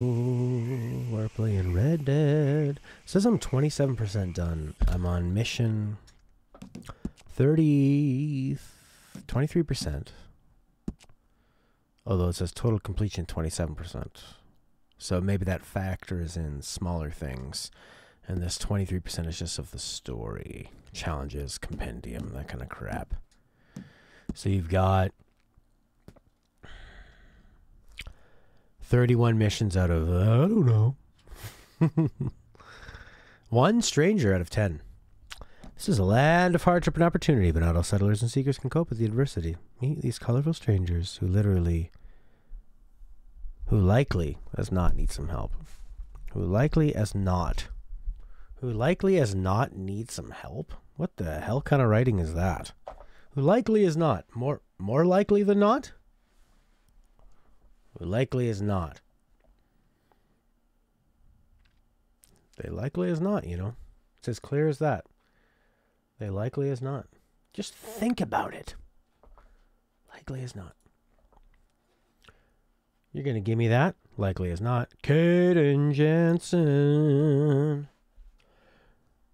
Ooh, we're playing Red Dead. It says I'm 27% done. I'm on mission 23%. Although it says total completion 27%. So maybe that factors in smaller things. And this 23% is just of the story. Challenges, compendium, that kind of crap. So you've got 31 missions out of, I don't know. 1 stranger out of 10. This is a land of hardship and opportunity, but not all settlers and seekers can cope with the adversity. Meet these colorful strangers who likely as not need some help. Who likely as not need some help? What the hell kind of writing is that? Who likely is not? More likely than not? Who likely is not? They likely is not, you know. It's as clear as that. They likely is not. Just think about it. Likely is not. You're going to give me that? Likely is not. Caden Jensen.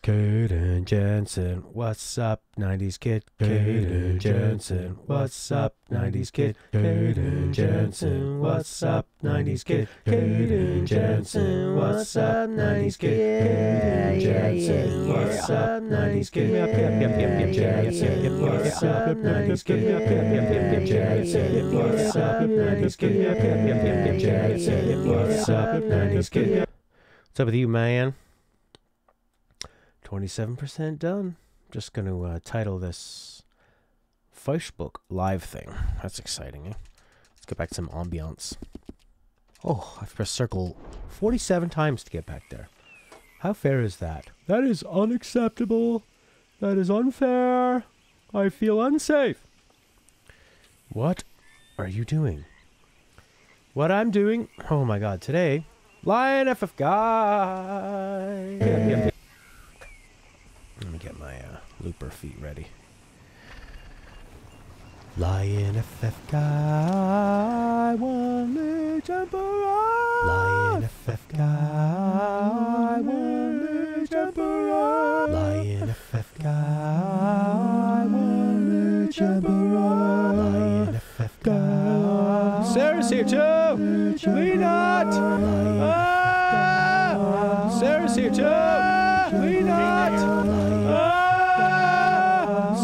Caden Jensen, what's up, 90s kid? Caden Jensen, what's up, 90s kid? Caden Jensen, what's up, 90s kid? Caden Jensen, what's up, 90s kid? Caden Jensen, what's up, 90s kid? What's up, 90s kid? What's up, 90s kid? What's up, 90s kid? What's up with you, man? 27% done. Just going to title this Facebook live thing. That's exciting, eh? Let's get back to some ambiance. Oh, I've pressed circle 47 times to get back there. How fair is that? That is unacceptable. That is unfair. I feel unsafe. What are you doing? What I'm doing? Oh my god, today, Lion FF guy. Let me get my looper feet ready. Lion FF guy, one leg jump around. Lion FF guy, one leg jump around. Lion FF guy, one leg jump around. Lion FF guy. Sarah's here too. We not. Sarah's here too. We not.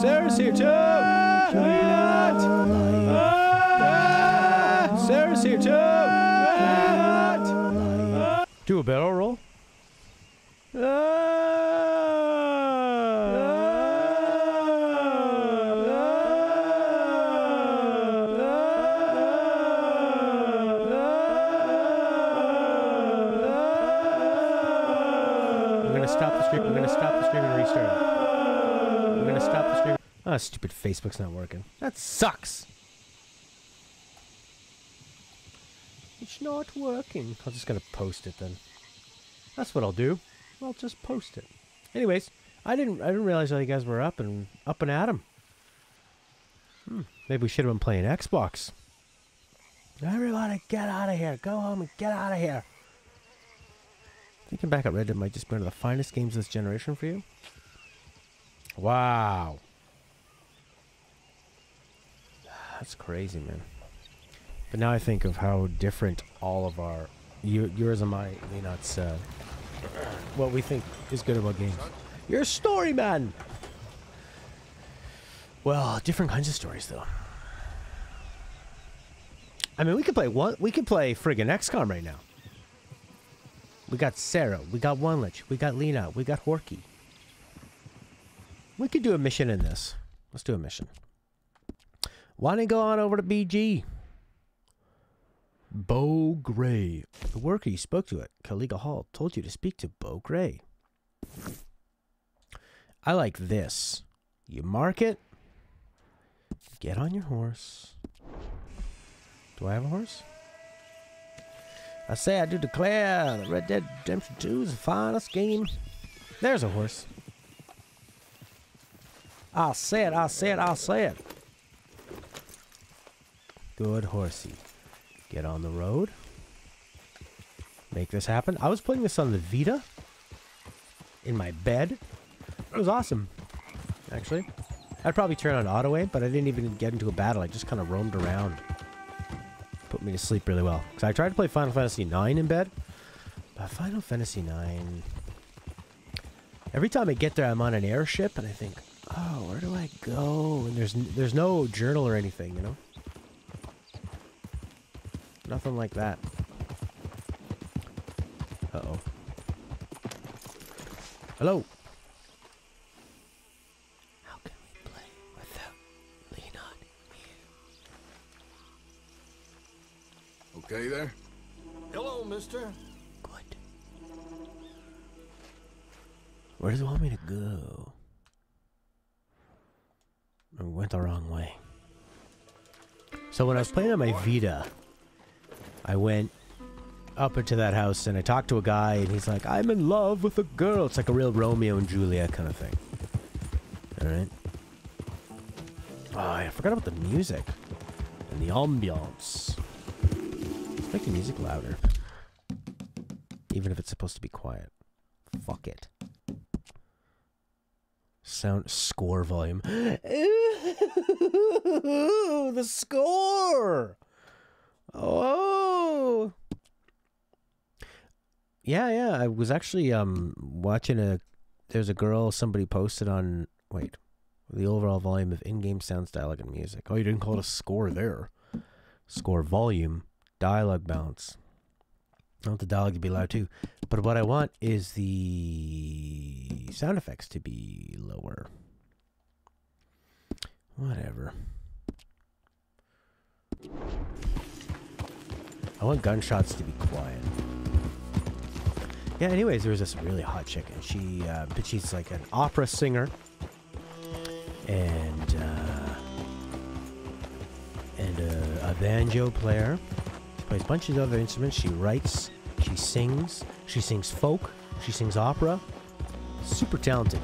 Sarah's here too. We not. Sarah's here too. We not. Do a barrel roll. I'm gonna stop the stream. I'm gonna stop the stream and restart it. I'm gonna stop the stream. Ah, stupid Facebook's not working. That sucks. It's not working. I'm just gonna post it then. That's what I'll do. I'll just post it. Anyways, I didn't realize all you guys were up and at 'em. Maybe we should have been playing Xbox. Everybody, get out of here! Go home and get out of here. Thinking back at Red Dead might just be one of the finest games of this generation for you. Wow. That's crazy, man. But now I think of how different all of our, yours and my, Leonot's, what we think is good about games. You're a story man! Well, different kinds of stories, though. I mean, we could play friggin' XCOM right now. We got Sarah, we got Onelich, we got Lena, we got Horky. We could do a mission in this. Let's do a mission. Why don't you go on over to BG? Bo Gray. The worker you spoke to at Caliga Hall told you to speak to Bo Gray. I like this. You mark it. Get on your horse. Do I have a horse? I say I do declare that Red Dead Redemption 2 is the finest game. There's a horse. I'll say it, I'll say it, I'll say it. Good horsey. Get on the road. make this happen. I was playing this on the Vita in my bed. It was awesome, actually. I'd probably turn on auto aim, but I didn't even get into a battle. I just kind of roamed around. Put me to sleep really well. Because I tried to play Final Fantasy IX in bed. But Final Fantasy IX... Every time I get there, I'm on an airship, and I think, oh, where do I go? And there's no journal or anything, you know? Nothing like that. Uh-oh. Hello? How can we play without Leon here? Okay there? Hello, mister. Good. Where does it want me to go? I went the wrong way. So when I was playing on my Vita, I went up into that house and I talked to a guy and he's like, I'm in love with a girl. It's like a real Romeo and Juliet kind of thing. Alright. Oh, I forgot about the music. And the ambiance. Let's make the music louder. Even if it's supposed to be quiet. Fuck it. Sound score volume. Ooh, the score! Oh! Yeah, I was actually watching there's a girl somebody posted on the overall volume of in-game sounds, dialogue, and music. Oh, you didn't call it a score there. Score volume, dialogue bounce. I want the dialogue to be loud too. But what I want is the sound effects to be lower. Whatever. I want gunshots to be quiet. Yeah, anyways, there was this really hot chick, and she's like an opera singer, and a banjo player. She plays a bunch of other instruments. She writes, she sings folk, she sings opera. Super talented.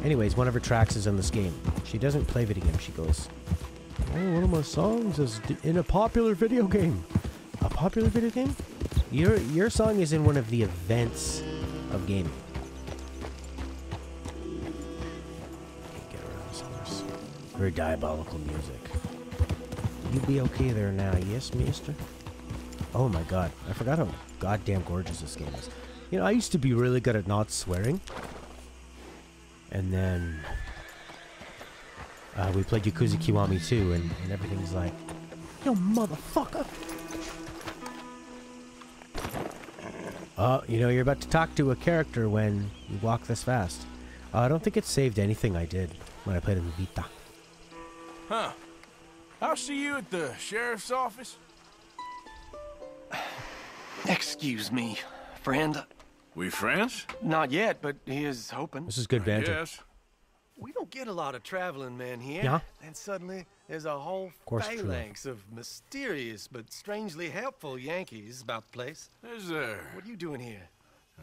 Anyways, one of her tracks is in this game. She doesn't play video games. She goes, "Oh, one of my songs is in a popular video game." A popular video game? Your song is in one of the events of gaming. Can't get around this. Very diabolical music. You be okay there now, yes, mister? Oh my god, I forgot how goddamn gorgeous this game is. You know, I used to be really good at not swearing. And then we played Yakuza Kiwami 2, and everything's like, yo, motherfucker! Oh, you know, you're about to talk to a character when you walk this fast. I don't think it saved anything I did when I played in the Vita. Huh. I'll see you at the sheriff's office. Excuse me, friend. We friends? Not yet, but he is hoping. This is good banter. Yes. We don't get a lot of traveling men here. Yeah. And suddenly, there's a whole course true. phalanx of mysterious but strangely helpful Yankees about the place. Is there? What are you doing here?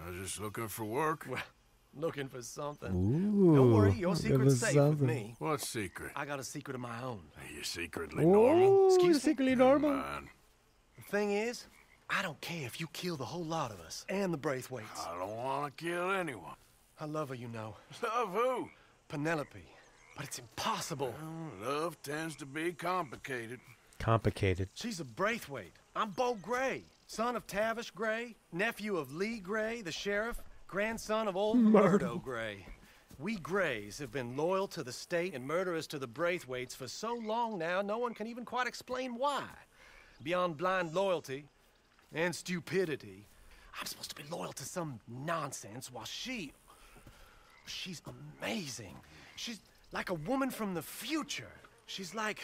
I was just looking for work. Well, looking for something. Ooh, Don't worry, your looking secret's for safe with something. me. What secret? I got a secret of my own. Are you secretly normal? Excuse Excuse me? secretly Never normal? mind. The thing is, I don't care if you kill the whole lot of us and the Braithwaites. I don't want to kill anyone. I love her, you know. Love who? Penelope. But it's impossible. Well, love tends to be complicated. Complicated. She's a Braithwaite. I'm Bo Gray, son of Tavish Gray, nephew of Lee Gray, the sheriff, grandson of old Murdo Gray. We Grays have been loyal to the state and murderers to the Braithwaites for so long now, no one can even quite explain why. Beyond blind loyalty and stupidity, I'm supposed to be loyal to some nonsense while she's amazing. She's like a woman from the future. She's like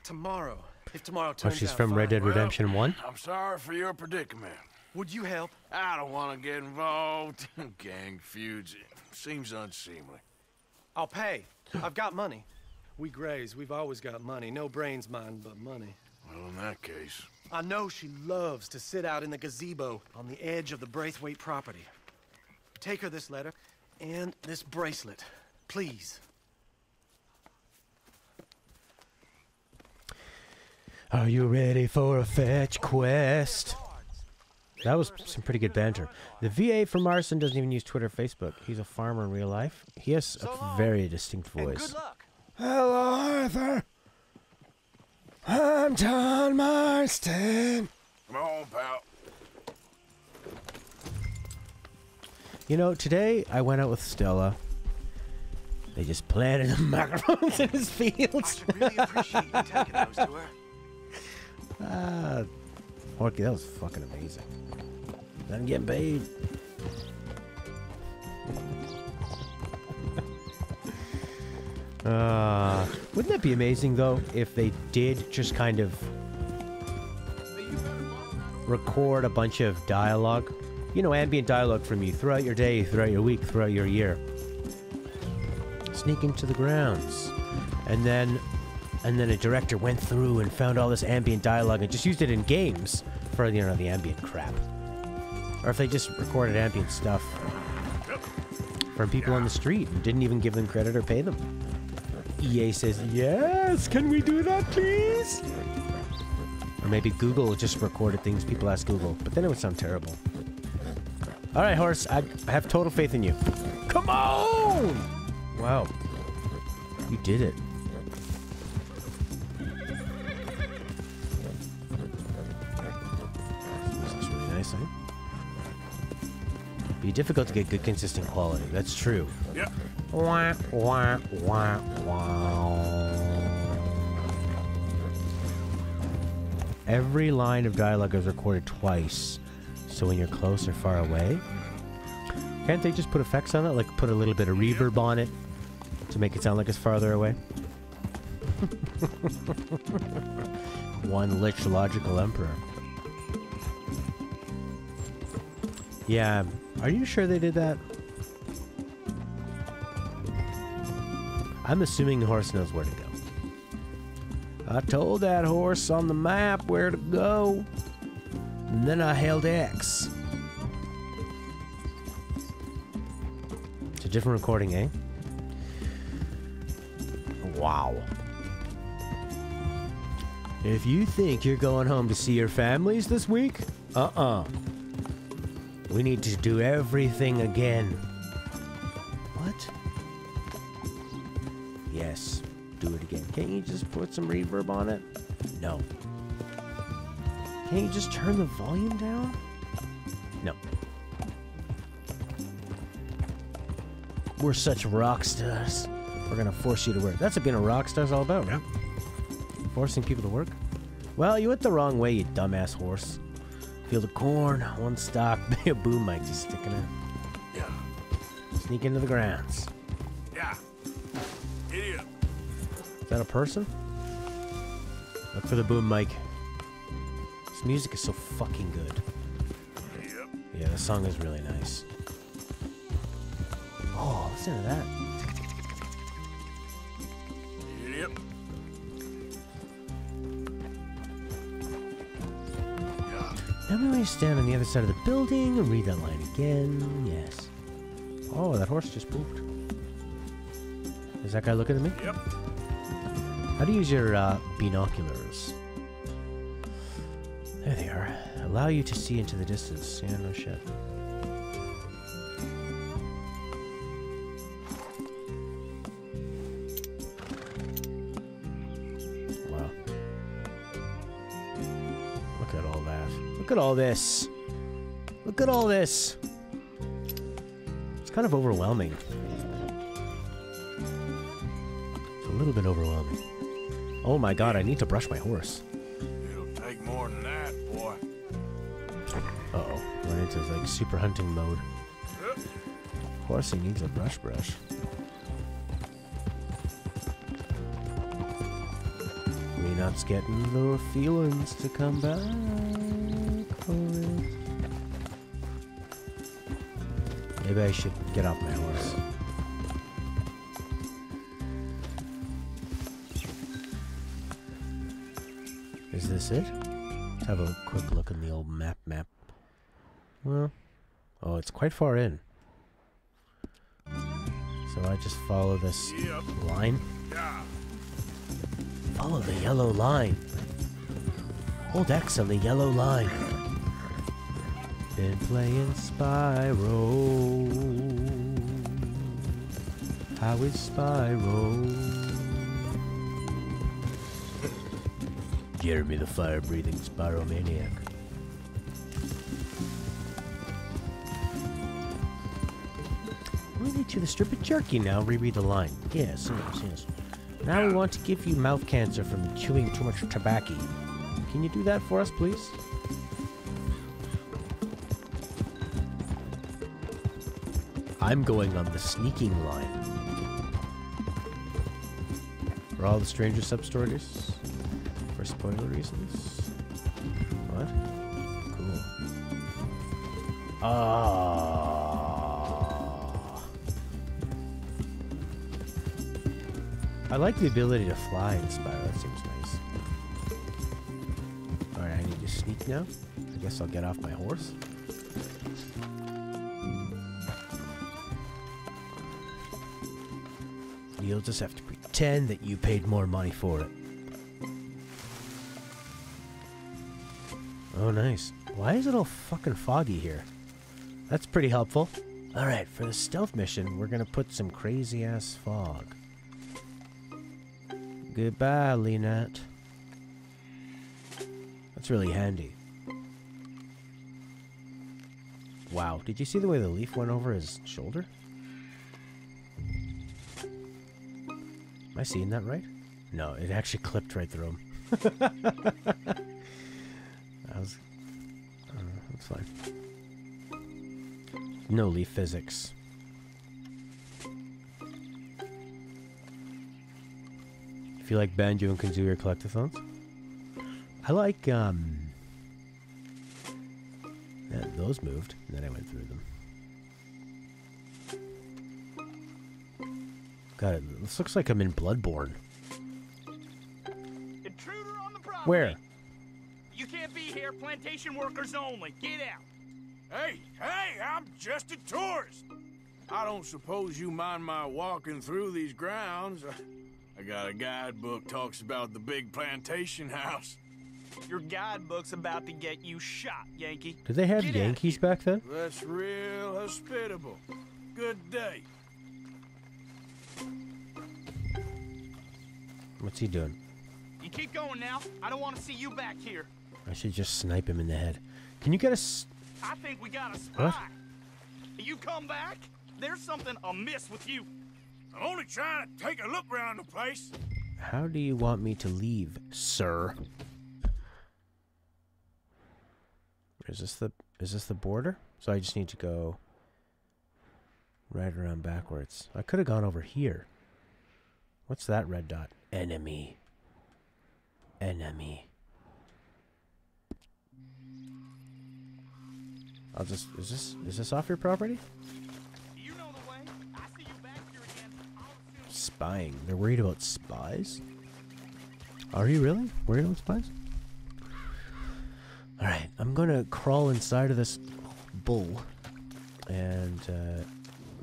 tomorrow. If tomorrow turns Oh, she's out from fine. Red Dead Redemption 1? I'm sorry for your predicament. Would you help? I don't want to get involved. Gang feuds. Seems unseemly. I'll pay. I've got money. We Grays, we've always got money. No brains, mind, but money. Well, in that case... I know she loves to sit out in the gazebo on the edge of the Braithwaite property. Take her this letter and this bracelet, please. Are you ready for a fetch quest? That was some pretty good banter. The VA from Marston doesn't even use Twitter or Facebook. He's a farmer in real life. He has a very distinct voice. Good luck. Hello, Arthur. I'm John Marston. Come on, pal. You know, today I went out with Stella. They just planted the microphones in his I fields. should really appreciate you taking those to her. Porky, that was fucking amazing. I'm getting paid. Wouldn't that be amazing, though, if they did just kind of record a bunch of dialogue? You know, ambient dialogue from you throughout your day, throughout your week, throughout your year. Sneak into the grounds. And then a director went through and found all this ambient dialogue and just used it in games for, you know, the ambient crap. Or if they just recorded ambient stuff from people on the street and didn't even give them credit or pay them. EA says, yes, can we do that, please? Or maybe Google just recorded things people ask Google, but then it would sound terrible. All right, horse, I have total faith in you. Come on! Wow. You did it. Music's really nice, eh? Be difficult to get good, consistent quality. That's true. Yeah. Wah, wah, wah, wah. Every line of dialogue is recorded twice, so when you're close or far away, can't they just put effects on it? Like put a little bit of reverb on it to make it sound like it's farther away? One lich logical emperor. Yeah, are you sure they did that? I'm assuming the horse knows where to go. I told that horse on the map where to go, and then I held X. It's a different recording, eh? Wow. If you think you're going home to see your families this week, we need to do everything again. What? Yes, do it again. Can't you just put some reverb on it? No. Can't you just turn the volume down? No. We're such rock stars. We're gonna force you to work. That's what being a rock star's all about, right? Forcing people to work? Well, you went the wrong way, you dumbass horse. Field of corn, one stock, a boom mic just sticking out. Yeah. Sneak into the grounds. Yeah. Idiot. Is that a person? Look for the boom mic. This music is so fucking good. Yep. Yeah, the song is really nice. Oh, listen to that. Yep. Now we want to stand on the other side of the building and read that line again. Yes. Oh, that horse just pooped. Is that guy looking at me? Yep. How do you use your binoculars? There they are. Allow you to see into the distance. Yeah, no shit. Wow. Look at all that. Look at all this. Look at all this. It's kind of overwhelming. It's a little bit overwhelming. Oh my god, I need to brush my horse. It'll take more than that, boy. Uh-oh. Went into like super hunting mode. Yep. Horsey needs a brush. Not getting the feelings to come back for it. Maybe I should get off my horse. Is this it? Let's have a quick look in the old map. Well, oh, it's quite far in. So I just follow this line. Yeah. Follow the yellow line. Hold X on the yellow line. Been playing Spyro. How is Spyro? Jeremy the fire-breathing Spyromaniac. We'll get you the strip of jerky now. Reread the line. Yes, yes, yes. Now we want to give you mouth cancer from chewing too much tobacco. Can you do that for us, please? I'm going on the sneaking line. For all the Stranger sub-stories? For spoiler reasons? What? Cool. I like the ability to fly in Spyro. That seems nice. Alright, I need to sneak now. I guess I'll get off my horse. You'll just have to pretend that you paid more money for it. Oh, nice. Why is it all fucking foggy here? That's pretty helpful. Alright, for the stealth mission, we're gonna put some crazy-ass fog. Goodbye, Lynette. That's really handy. Wow, did you see the way the leaf went over his shoulder? Am I seeing that right? No, it actually clipped right through him. That was... that's fine. No leaf physics. If you like Banjo and Kazooie collectathons, I like, yeah, those moved, and then I went through them. God, this looks like I'm in Bloodborne. Intruder on the property. Where? You can't be here. Plantation workers only. Get out. Hey, I'm just a tourist. I don't suppose you mind my walking through these grounds. I got a guidebook talks about the big plantation house. Your guidebook's about to get you shot, Yankee. Did they have Get Yankees back then? That's real hospitable. Good day. What's he doing? You keep going now. I don't want to see you back here. I should just snipe him in the head. Can you get us? I think we got a spy. What? You come back? There's something amiss with you. I'm only trying to take a look around the place. How do you want me to leave, sir? Is this the border? So I just need to go right around backwards. I could have gone over here. What's that red dot? Enemy. Enemy. I'll just... Is this off your property? You know the way. I see you back here again. I'll assume... Spying. They're worried about spies? Are you really worried about spies? Alright, I'm gonna crawl inside of this bull. And,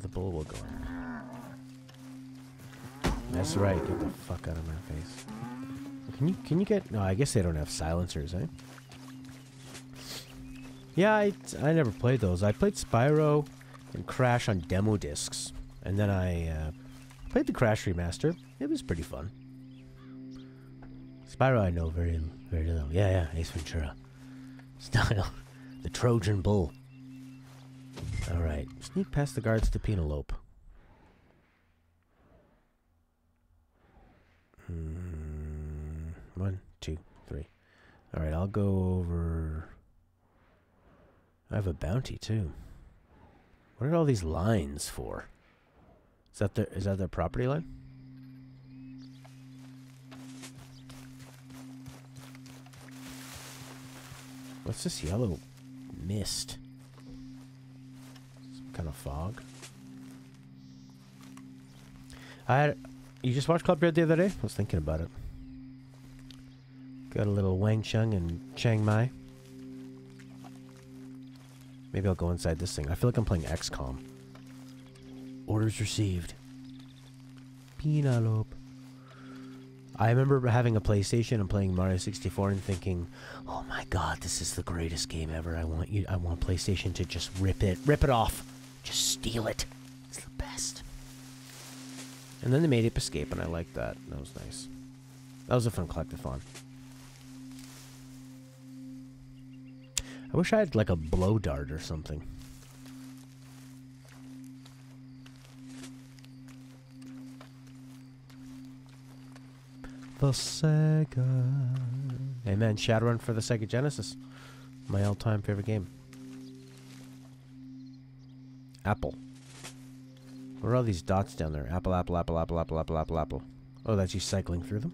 the bull will go in. That's right, get the fuck out of my face. Can you get... No, I guess they don't have silencers, eh? Yeah, I never played those. I played Spyro and Crash on demo discs. And then I played the Crash remaster. It was pretty fun. Spyro I know very, very little. Yeah, Ace Ventura. Style. The Trojan Bull. Alright. Sneak past the guards to Penelope. 1, 2, 3. Alright, I'll go over... I have a bounty too. What are all these lines for? Is that their property line? What's this yellow mist? Some kind of fog. You just watched Club Red the other day? I was thinking about it. Got a little Wang Chung and Chiang Mai. Maybe I'll go inside this thing. I feel like I'm playing XCOM. Orders received. Penelope. I remember having a PlayStation and playing Mario 64 and thinking, "Oh my God, this is the greatest game ever. I want PlayStation to just rip it off, just steal it. It's the best." And then they made Ape Escape, and I liked that. That was nice. That was a fun collectathon. I wish I had like a blow dart or something. The Sega. Hey man, Shadowrun for the Sega Genesis. My all-time favorite game. Apple. What are all these dots down there? Apple, apple, apple, apple, apple, apple, apple, apple. Oh, that's you cycling through them?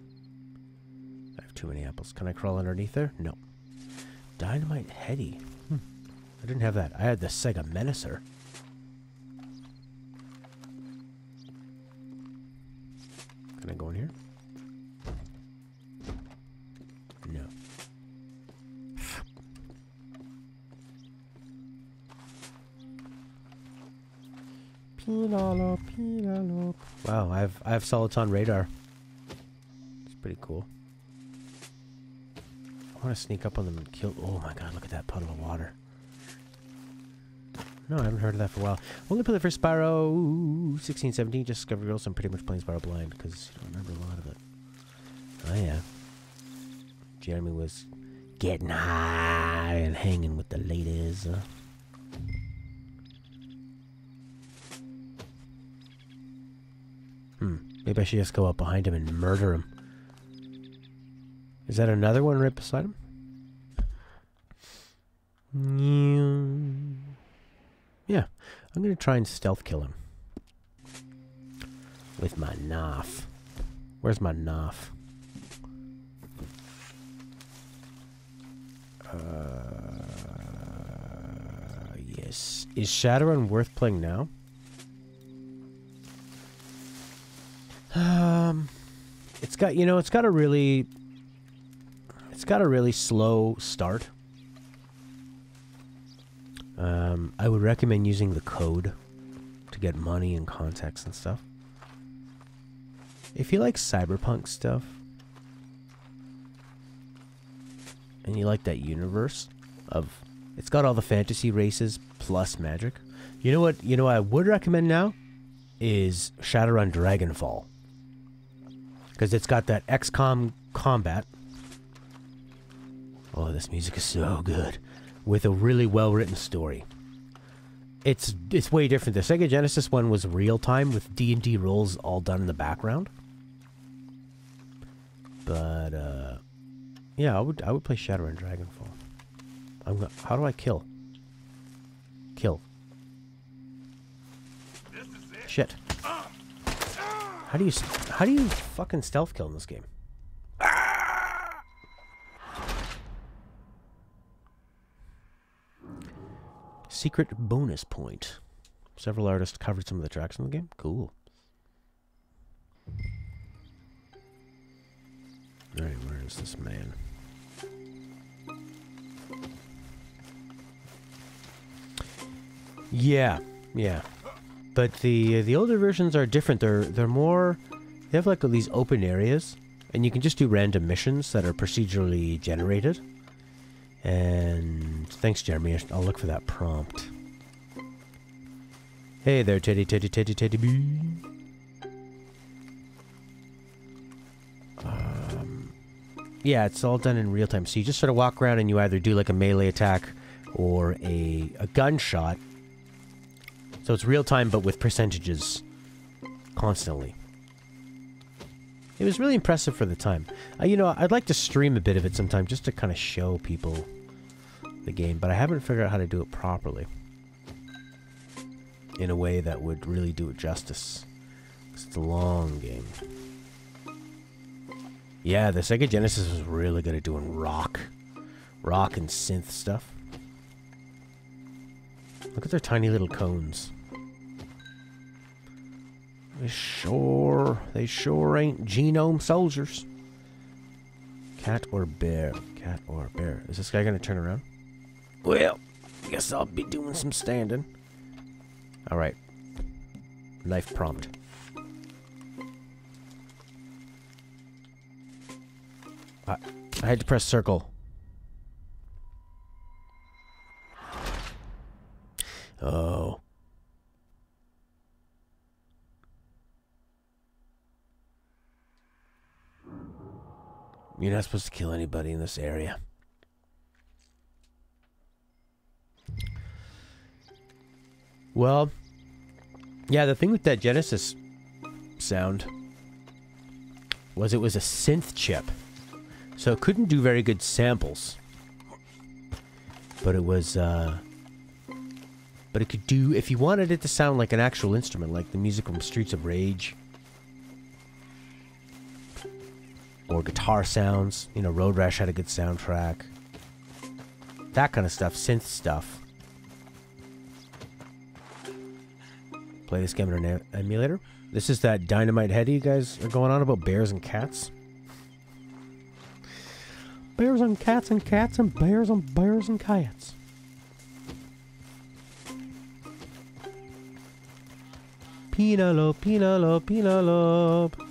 I have too many apples. Can I crawl underneath there? No. Dynamite Heady. I didn't have that. I had the Sega Menacer. Can I go in here? No. Penelope, Penelope. Wow, I have Soliton radar. It's pretty cool. I want to sneak up on them and kill. Oh my God! Look at that puddle of water. No, I haven't heard of that for a while. Only played the first Spyro 16, 17, just Discovery Girls. I'm pretty much playing Spyro blind because you don't remember a lot of it. Oh yeah. Jeremy was getting high and hanging with the ladies. Maybe I should just go up behind him and murder him. Is that another one right beside him? Yeah, I'm gonna try and stealth kill him. With my knife. Where's my knife? Yes. Is Shadowrun worth playing now? It's got, you know, it's got a really slow start. I would recommend using the code to get money and contacts and stuff. If you like cyberpunk stuff and you like that universe of, it's got all the fantasy races plus magic. You know what I would recommend now is Shadowrun Dragonfall. Because it's got that XCOM combat. Oh, this music is so good. With a really well-written story. It's way different. The Sega Genesis one was real-time with D&D rolls all done in the background. But, yeah, I would play Shadowrun Dragonfall. How do I kill? Kill. Shit. How do you fucking stealth kill in this game? Secret bonus point. Several artists covered some of the tracks in the game. Cool. Alright, where is this man? Yeah. But the older versions are different. They're more, they have like these open areas, and you can just do random missions that are procedurally generated. And thanks, Jeremy. I'll look for that prompt. Hey there, Teddy bee. Yeah, it's all done in real time. So you just sort of walk around and you either do like a melee attack or a gunshot. So it's real time, but with percentages constantly. It was really impressive for the time. You know, I'd like to stream a bit of it sometime just to kind of show people the game, but I haven't figured out how to do it properly. In a way that would really do it justice. 'Cause it's a long game. Yeah, the Sega Genesis was really good at doing rock and synth stuff. Look at their tiny little cones. They sure ain't genome soldiers. Cat or bear? Cat or bear? Is this guy gonna turn around? Well, I guess I'll be doing some standing. Alright. Knife prompt. I had to press circle. Oh. You're not supposed to kill anybody in this area. Well, yeah, the thing with that Genesis sound was it was a synth chip. So it couldn't do very good samples. But it was, but it could do, if you wanted it to sound like an actual instrument, like the music from Streets of Rage. Or guitar sounds. You know, Road Rash had a good soundtrack. That kind of stuff, synth stuff. Play this game on an emulator. This is that Dynamite Heady you guys are going on about, bears and cats. Bears and cats and cats and bears and cats. Penelope, Penelope, Penelope.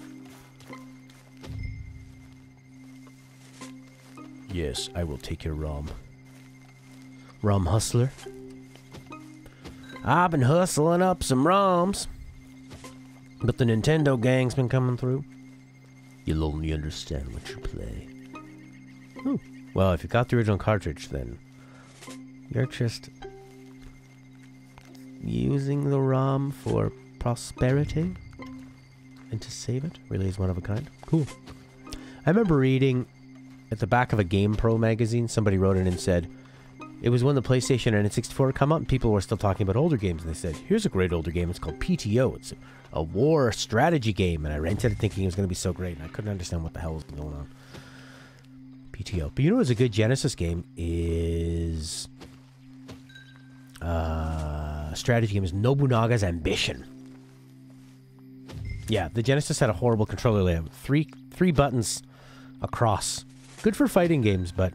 Yes, I will take your rum. Rum hustler. I've been hustling up some rums. But the Nintendo gang's been coming through. You'll only understand what you play. Ooh. Well, if you got the original cartridge, then you're just using the ROM for prosperity and to save it. Really is one of a kind. Cool. I remember reading at the back of a Game Pro magazine, somebody wrote in and said, it was when the PlayStation and N64 come up and people were still talking about older games, and they said, here's a great older game, it's called PTO. It's a war strategy game, and I rented it thinking it was going to be so great, and I couldn't understand what the hell was going on. PTO. But you know what's a good Genesis game is... strategy game is Nobunaga's Ambition. Yeah, the Genesis had a horrible controller layout. Three buttons across. Good for fighting games, but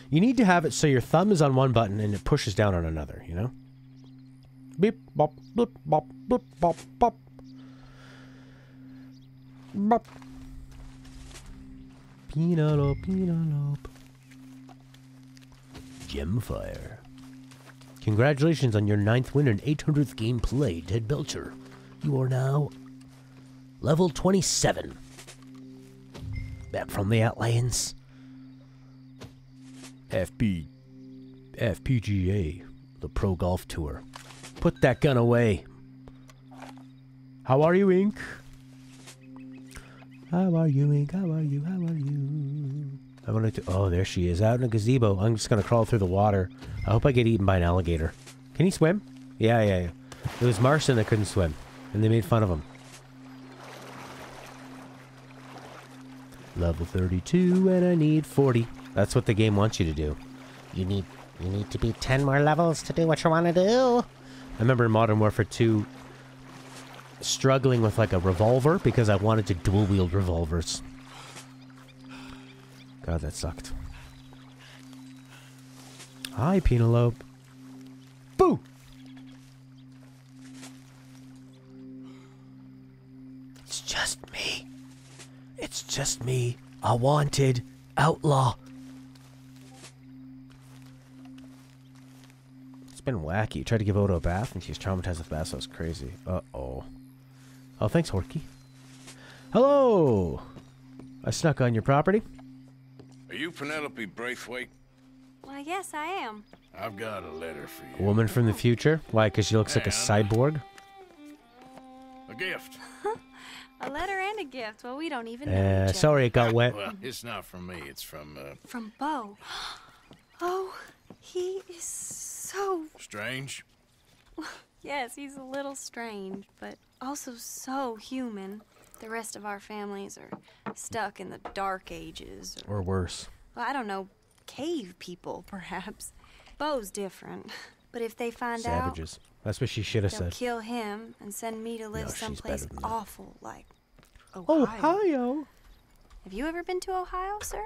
you need to have it so your thumb is on one button and it pushes down on another, you know? Beep, bop, boop, bop, boop, bop, bop. Bop. Penelope, Penelope. Gemfire. Congratulations on your 9th win and 800th game played, Ted Belcher. You are now level 27. Back from the Outlands. FPGA, the Pro Golf Tour. Put that gun away. How are you, Ink? How are you, Ink? How are you? How are you? I wanted to... Oh, there she is, out in a gazebo. I'm just gonna crawl through the water. I hope I get eaten by an alligator. Can he swim? Yeah. It was Martian that couldn't swim, and they made fun of him. Level 32, and I need 40. That's what the game wants you to do. You need to be 10 more levels to do what you want to do. I remember in Modern Warfare 2 struggling with like a revolver because I wanted to dual wield revolvers. God, that sucked. Hi, Penelope. Boo! It's just me. It's just me, a wanted outlaw. It's been wacky. You tried to give Odo a bath and she's traumatized with baths. That was crazy. Uh-oh. Oh, thanks, Horky. Hello! I snuck on your property. Are you Penelope Braithwaite? Why, yes, I am. I've got a letter for A you. woman from the future? Why, because she looks like a cyborg? A gift. A letter and a gift. Well, we don't even know each other. Sorry it got wet. Well, it's not from me. It's from, From Bo. Oh, he is so... Strange. Yes, he's a little strange, but also so human. The rest of our families are stuck in the dark ages. Or worse. Well, I don't know, cave people, perhaps. Bo's different. But if they find Savages. That's what she should have out, they'll said. kill him and send me to live No, she's someplace better than that. awful like Ohio. Ohio! Have you ever been to Ohio, sir?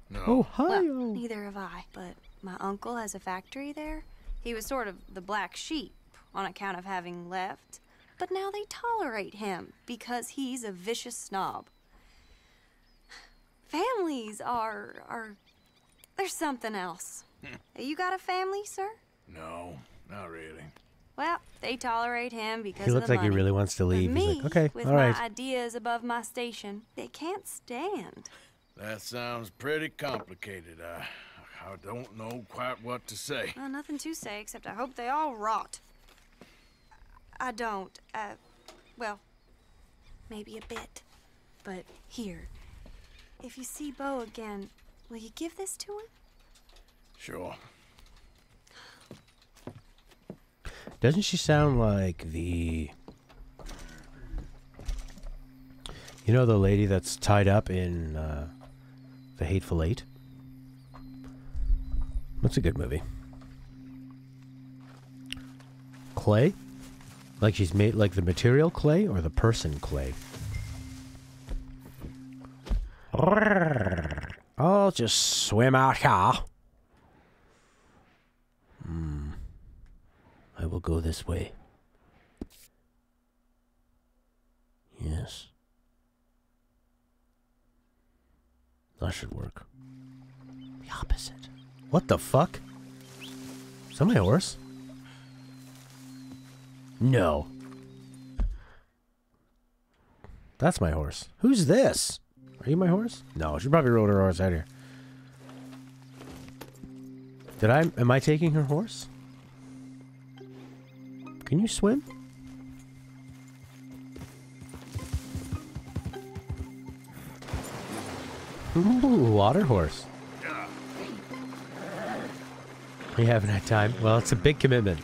No. Ohio! Well, neither have I, but my uncle has a factory there. He was sort of the black sheep on account of having left, but now they tolerate him because he's a vicious snob. Families are there's something else. You got a family, sir? No, not really. Well, they tolerate him because He of looks the like he money. really wants to leave. But me, He's like, okay, with all my right. ideas above my station, they can't stand. That sounds pretty complicated. I don't know quite what to say. Well, nothing to say except I hope they all rot. I don't. Well, maybe a bit. But here, if you see Bo again, will you give this to him? Sure. Doesn't she sound like the... You know the lady that's tied up in The Hateful Eight? That's a good movie. Clay? Like she's made like the material clay or the person clay? I'll just swim out here. I will go this way. Yes. That should work. The opposite. What the fuck? Is that my horse? No. That's my horse. Who's this? Are you my horse? No, she probably rode her horse out here. Am I taking her horse? Can you swim? Ooh, water horse. We haven't had time. Well, it's a big commitment.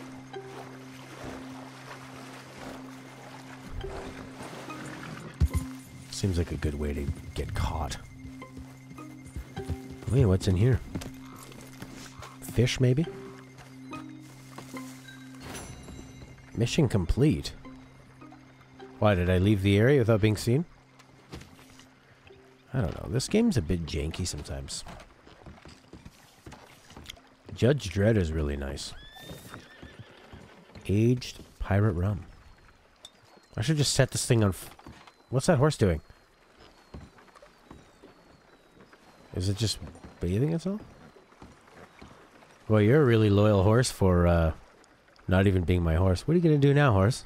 Seems like a good way to get caught. Wait, what's in here? Fish, maybe? Mission complete. Why, did I leave the area without being seen? I don't know. This game's a bit janky sometimes. Judge Dredd is really nice. Aged pirate rum. I should just set this thing on... What's that horse doing? Is it just bathing itself? Well, you're a really loyal horse for not even being my horse. What are you going to do now, horse?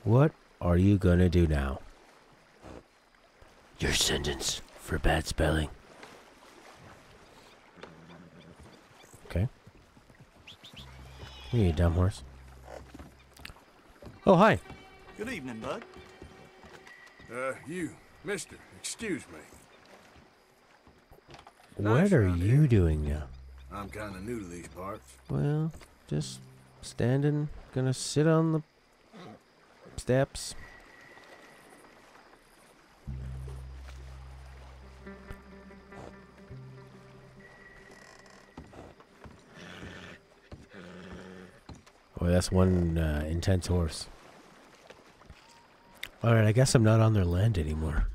What are you going to do now? Your sentence for bad spelling. Okay. You dumb horse. Oh, hi. Good evening, bud. You, mister, excuse me. What are you doing now? I'm kind of new to these parts. Well, just standing. Gonna sit on the steps. Oh, that's one intense horse. Alright, I guess I'm not on their land anymore.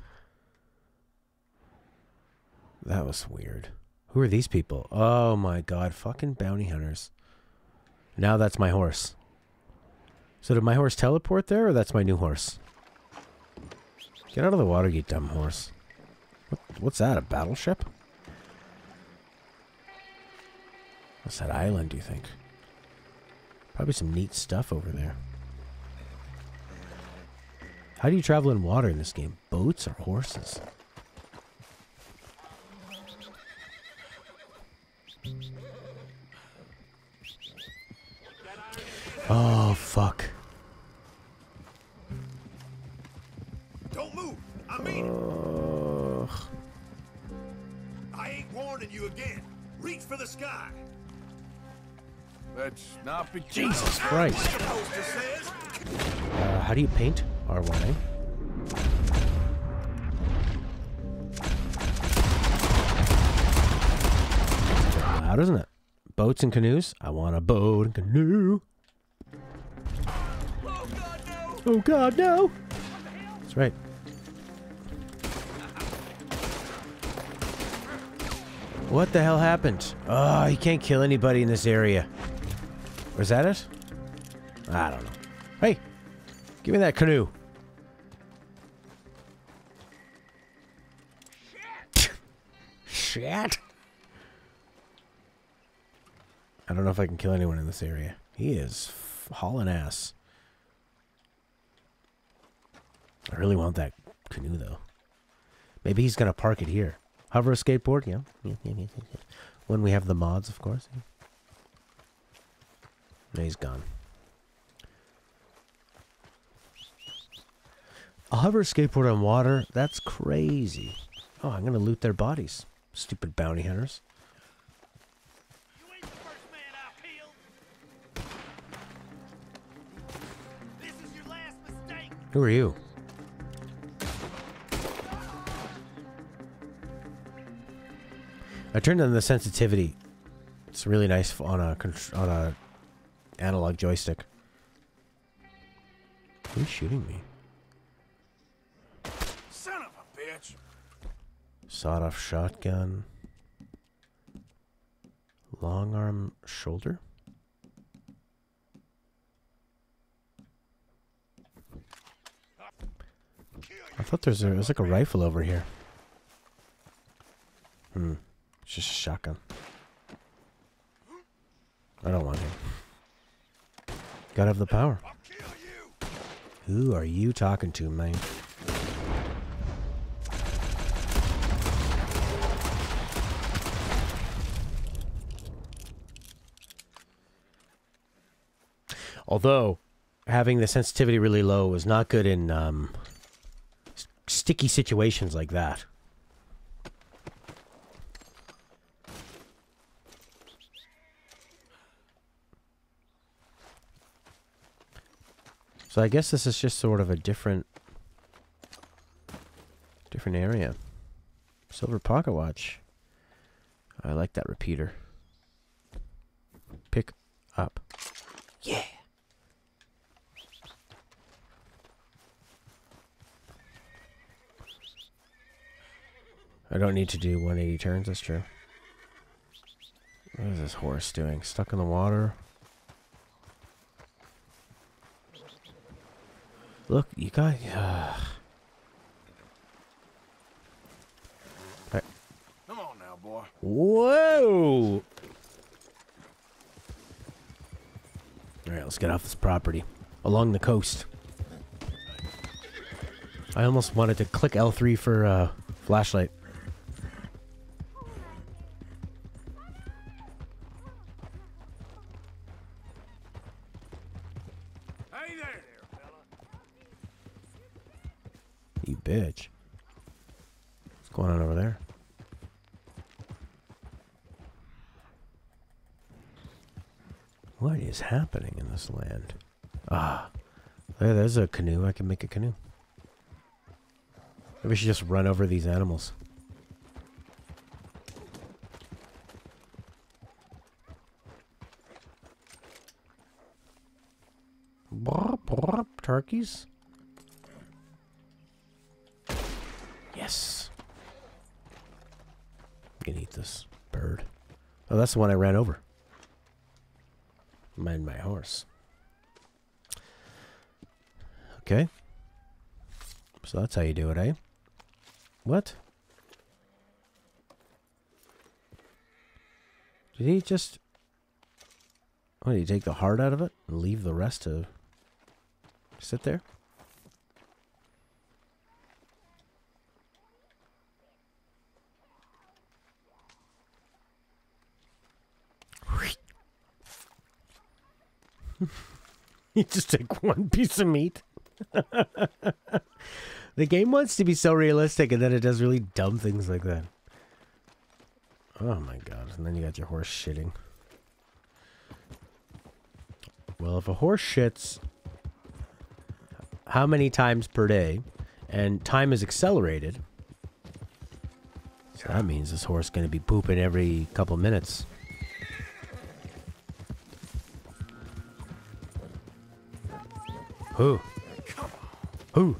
That was weird. Who are these people? Oh my god, fucking bounty hunters. Now that's my horse. So did my horse teleport there, or that's my new horse? Get out of the water, you dumb horse. What's that, a battleship? What's that island, do you think? Probably some neat stuff over there. How do you travel in water in this game? Boats or horses? Oh, fuck. Don't move. I mean it. I ain't warning you again. Reach for the sky. Let's not be... Jesus Christ. Like the poster says. How do you paint? R1, eh? Loud, isn't it? Boats and canoes? I want a boat and canoe. Oh God, no! Oh god, no! That's right. What the hell happened? Oh, you can't kill anybody in this area. Or is that it? I don't know. Hey! Give me that canoe. shit. I don't know if I can kill anyone in this area. He is hauling ass. I really want that canoe, though. Maybe he's going to park it here. Hover a skateboard? Yeah. When we have the mods, of course. No, he's gone. A hover skateboard on water? That's crazy. Oh, I'm going to loot their bodies. Stupid bounty hunters. You ain't the first man I killed. This is your last mistake. Who are you? I turned on the sensitivity. It's really nice on a analog joystick. Who's shooting me? Son of a bitch. Sawed-off shotgun. Long arm shoulder. I thought there's like a rifle over here. It's just a shotgun. I don't want him. Gotta have the power. Who are you talking to, man? Although, having the sensitivity really low is not good in sticky situations like that. So I guess this is just sort of a different area. Silver pocket watch. I like that repeater. Pick up. Yeah. I don't need to do 180 turns, that's true. What is this horse doing? Stuck in the water? Look, you got... Come on now, boy. Whoa! Alright, let's get off this property. Along the coast. I almost wanted to click L3 for flashlight. Hey there, fella. You bitch. What's going on over there? What is happening in this land? Ah, there's a canoe. I can make a canoe. Maybe we should just run over these animals. Turkeys? Yes. You can eat this bird. Oh, that's the one I ran over. Mind my horse. Okay. So that's how you do it, eh? What? Did he just... What, did he take the heart out of it and leave the rest to sit there? You just take one piece of meat. The game wants to be so realistic, and then it does really dumb things like that. Oh my god. And then you got your horse shitting. Well, if a horse shits how many times per day, and time is accelerated, so that means this horse is going to be pooping every couple minutes. Who? Who?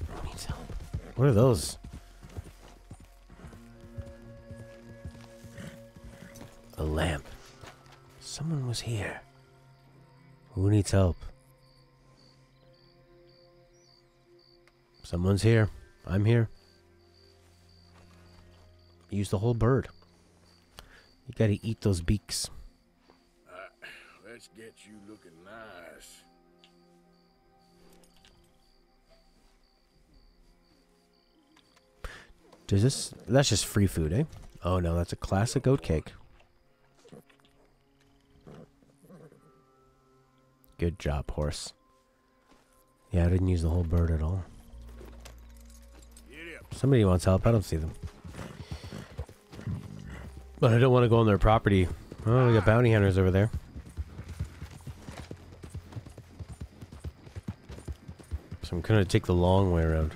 Who needs help? What are those? A lamp. Someone was here. Who needs help? Someone's here. I'm here. Use the whole bird. You gotta eat those beaks. Let's get you looking nice. Does this... That's just free food, eh? Oh no, that's a classic oat cake. Good job, horse. Yeah, I didn't use the whole bird at all. Somebody wants help. I don't see them. But I don't want to go on their property. Oh, we got bounty hunters over there. So I'm gonna take the long way around.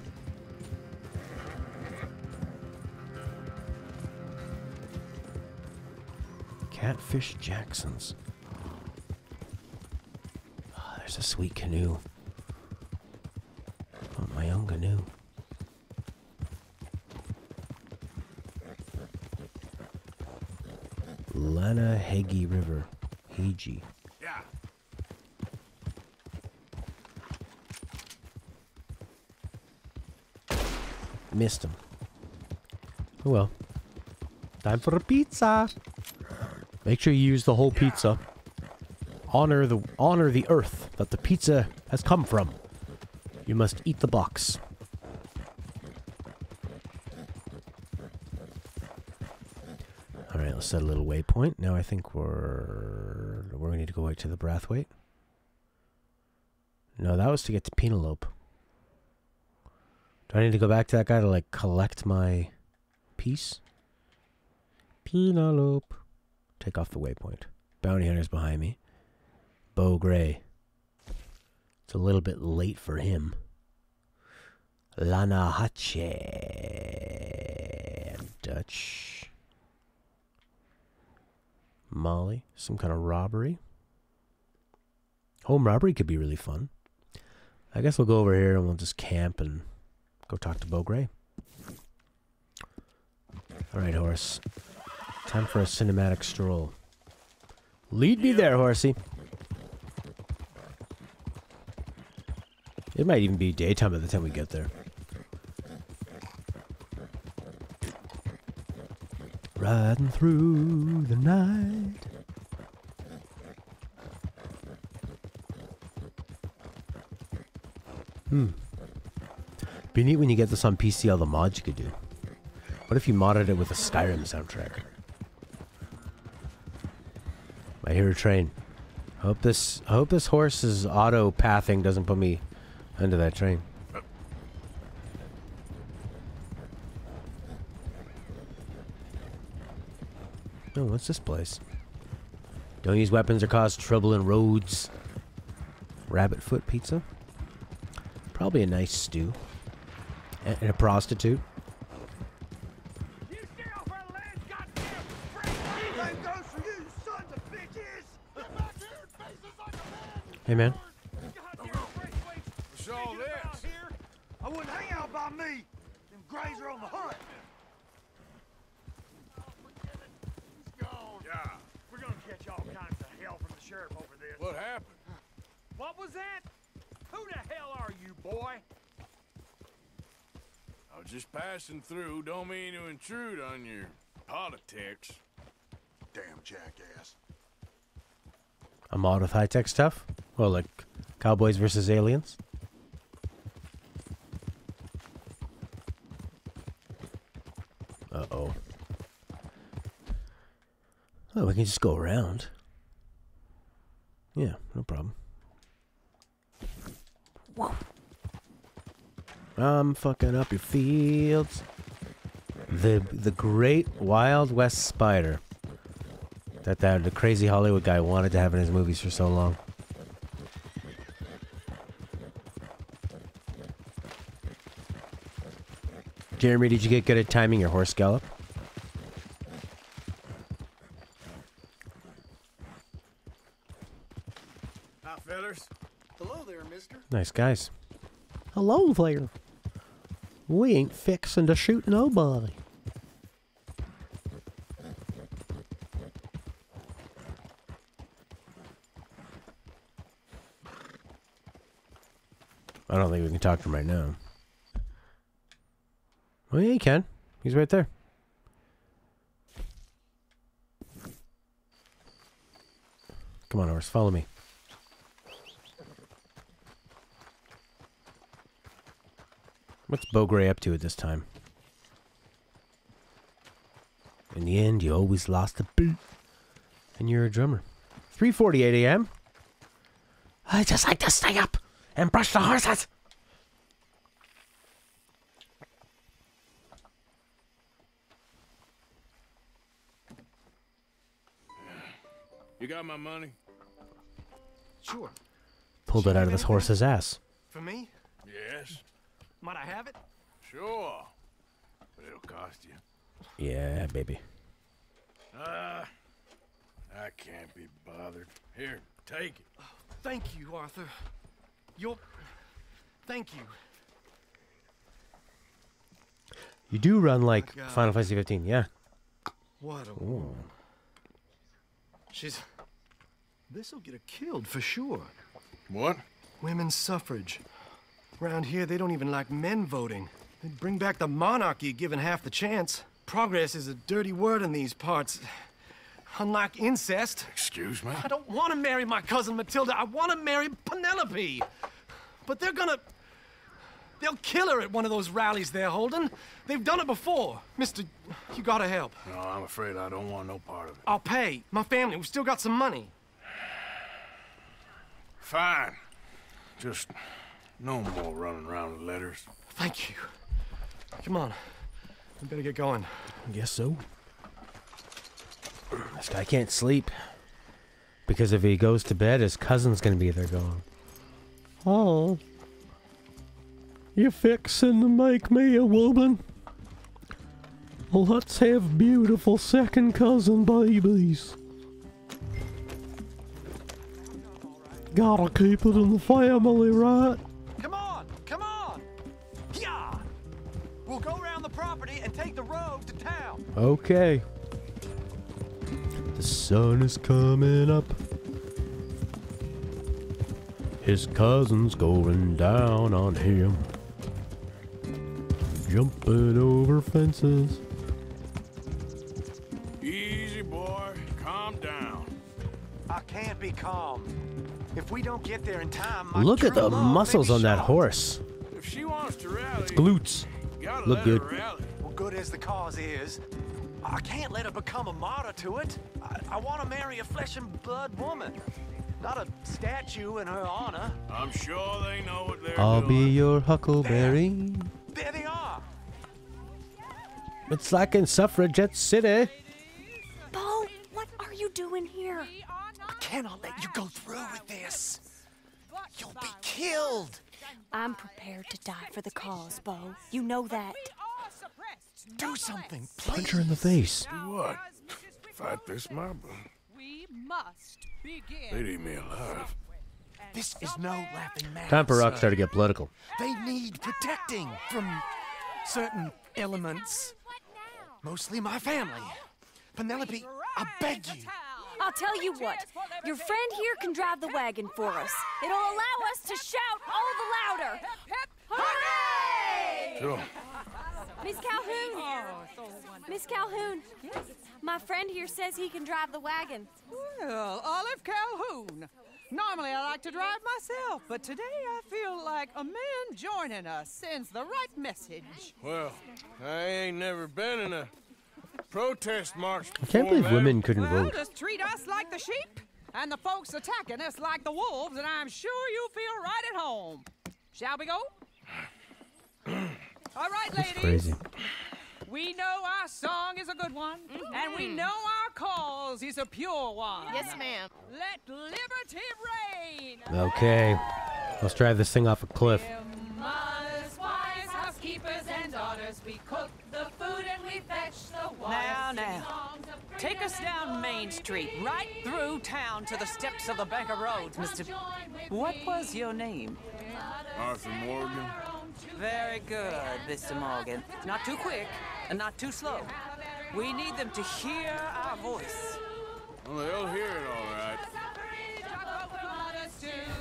Catfish Jacksons. Oh, there's a sweet canoe. Oh, my own canoe. Lanahegi River. Hegi. Yeah. Missed him. Oh well. Time for a pizza. Make sure you use the whole pizza. Honor the earth that the pizza has come from. You must eat the box. Alright, let's set a little waypoint. Now I think we're going to need to go right to the Brathwaite. No, that was to get to Penelope. Do I need to go back to that guy to, like, collect my piece? Penelope. Take off the waypoint. Bounty hunter's behind me. Beau Gray. It's a little bit late for him. Lanahache. Dutch. Molly. Some kind of robbery. Home robbery could be really fun. I guess we'll go over here and we'll just camp and go talk to Beau Gray. Alright, horse. Time for a cinematic stroll. Lead me there, horsey. It might even be daytime by the time we get there. Riding through the night. Be neat when you get this on PC, all the mods you could do. What if you modded it with a Skyrim soundtrack? I hear a train. I hope this horse's auto pathing doesn't put me under that train. Oh, what's this place? Don't use weapons or cause trouble in roads. Rabbit foot pizza. Probably a nice stew. And a prostitute. You stay off our land, goddamn! Anything goes for you, sons of bitches! Get back here and face us like a man! Hey, man. What's all this? I wouldn't hang out by me. Them Greys are on the hunt. He's gone. Yeah. We're gonna catch all kinds of hell from the sheriff over this. What happened? What was that? Who the hell are you, boy? I was just passing through. Don't mean to intrude on your politics. Damn jackass. A mod with high-tech stuff? Well, like Cowboys versus Aliens? Uh-oh. Oh, we can just go around. Yeah, no problem. I'm fucking up your fields. The great Wild West spider that the crazy Hollywood guy wanted to have in his movies for so long. Jeremy, did you get good at timing your horse gallop? Hi, fellas. Hello there, mister. Nice guys. Hello there. We ain't fixing to shoot nobody. I don't think we can talk to him right now. Well, yeah, you can. He's right there. Come on, horse, follow me. What's Beau Gray up to at this time? In the end, you always lost a beat. And you're a drummer. 3:48 a.m. I just like to stay up and brush the horses. You got my money? Sure. Pulled it out of this horse's ass. For me? Yes. Might I have it? Sure. But it'll cost you. Yeah, baby. I can't be bothered. Here, take it. Thank you, Arthur. Thank you. You do run like God. Final Fantasy 15, yeah. What a Ooh. woman. This'll get her killed for sure. What? Women's suffrage. Around here, they don't even like men voting. They'd bring back the monarchy given half the chance. Progress is a dirty word in these parts. Unlike incest. Excuse me? I don't want to marry my cousin Matilda. I want to marry Penelope. But they'll kill her at one of those rallies they're holding. They've done it before. Mister, you gotta help. No, I'm afraid I don't want no part of it. I'll pay. My family, we've still got some money. Fine. Just no more running around with letters. Thank you. Come on. We better get going. I guess so. This guy can't sleep. Because if he goes to bed, his cousin's gonna be there going, "Oh, you fixing to make me a woman? Let's have beautiful second cousin babies. Gotta keep it in the family, right?" Come on! Come on! Yeah! We'll go around the property and take the road to town. Okay. The sun is coming up. His cousin's going down on him. Jumping over fences. Easy, boy. Calm down. I can't be calm. If we don't get there in time, my Look at true the love may muscles be on that shot. horse. If she wants to rally, Glutes. you gotta Look let good. her rally. Well, good as the cause is, I can't let her become a martyr to it. I want to marry a flesh and blood woman, not a statue in her honor. I'm sure they know what they're I'll doing. be your huckleberry. There they are. It's like in Suffragette City. Bo, what are you doing here? I cannot let you go through with this. You'll be killed. I'm prepared to die for the cause, Bo. You know that. Do something, please. Punch her in the face. Do what? Fight this mob? We must begin. They'd eat me alive. This is no laughing matter. Time for sir. Rockstar to get political. They need protecting from certain elements. Mostly my family. Penelope, I beg you. I'll tell you what. Your friend here can drive the wagon for us. It'll allow us to shout all the louder. Hooray! Sure. Miss Calhoun! Miss Calhoun! My friend here says he can drive the wagon. Well, Olive Calhoun. Normally I like to drive myself, but today I feel like a man joining us sends the right message. Well, I ain't never been in a protest march before, I can't believe madam. women couldn't Well, vote. just treat us like the sheep, and the folks attacking us like the wolves, and I'm sure you feel right at home. Shall we go? All right, That's ladies. crazy. We know our song is a good one, and we know our cause is a pure one. Yes, ma'am. Let liberty reign. Okay. Let's drive this thing off a cliff. Mothers, wives, housekeepers, and daughters, we cook the food and we fetch the water. Now. Take us down Main Street, right through town to the steps of the Bank of Roads, Mr. What was your name? Arthur Morgan. Very good, Mr. Morgan. Not too quick and not too slow. We need them to hear our voice. Well, they'll hear it all right.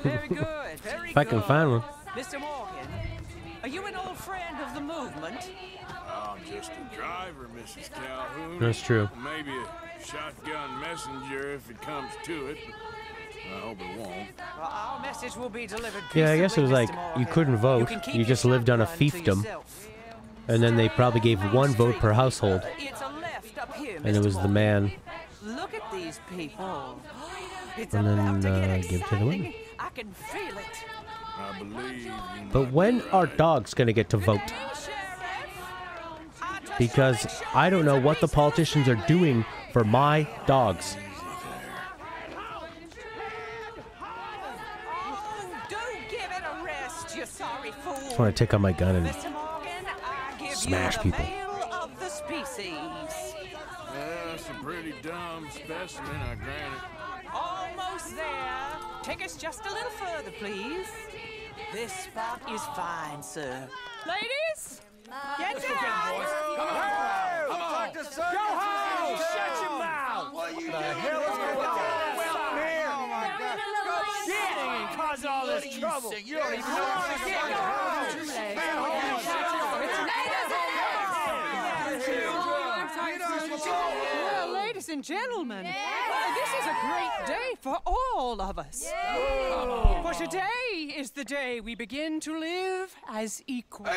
Very good, very If I can find one. Mr. Morgan, are you an old friend of the movement? I'm just a driver, Mrs. Calhoun. That's true. Maybe a shotgun messenger if it comes to it. I hope it won't. Well, our message will be delivered Yeah, I guess it was peaceably, like Mr. you Morgan. couldn't vote. can keep You your just lived on a shotgun to fiefdom. yourself. And then they probably gave one vote per household. It's a left up here, And it Mr. was the Morgan. man. Look at these people. It's And about to then, get give to the women. exciting. I can feel it. I believe you But might when be are right. dogs going to get to vote? Because I don't know what the politicians are doing for my dogs. Do give it a rest, you sorry fool. I just want to take out my gun and Mr. Morgan, I give smash you the people. veil of the species. That's a pretty dumb specimen, I grant it. Almost there. Take us just a little further, please. This spot is fine, sir. Ladies, get down. Dr. Circus! Go home! Shut your mouth! What are you doing? The hell is going on here? Oh my God! Shit! Cause all this trouble. You don't even know what's going on. Well, ladies and gentlemen, this is a great day for all of us. For today is the day we begin to live as equals.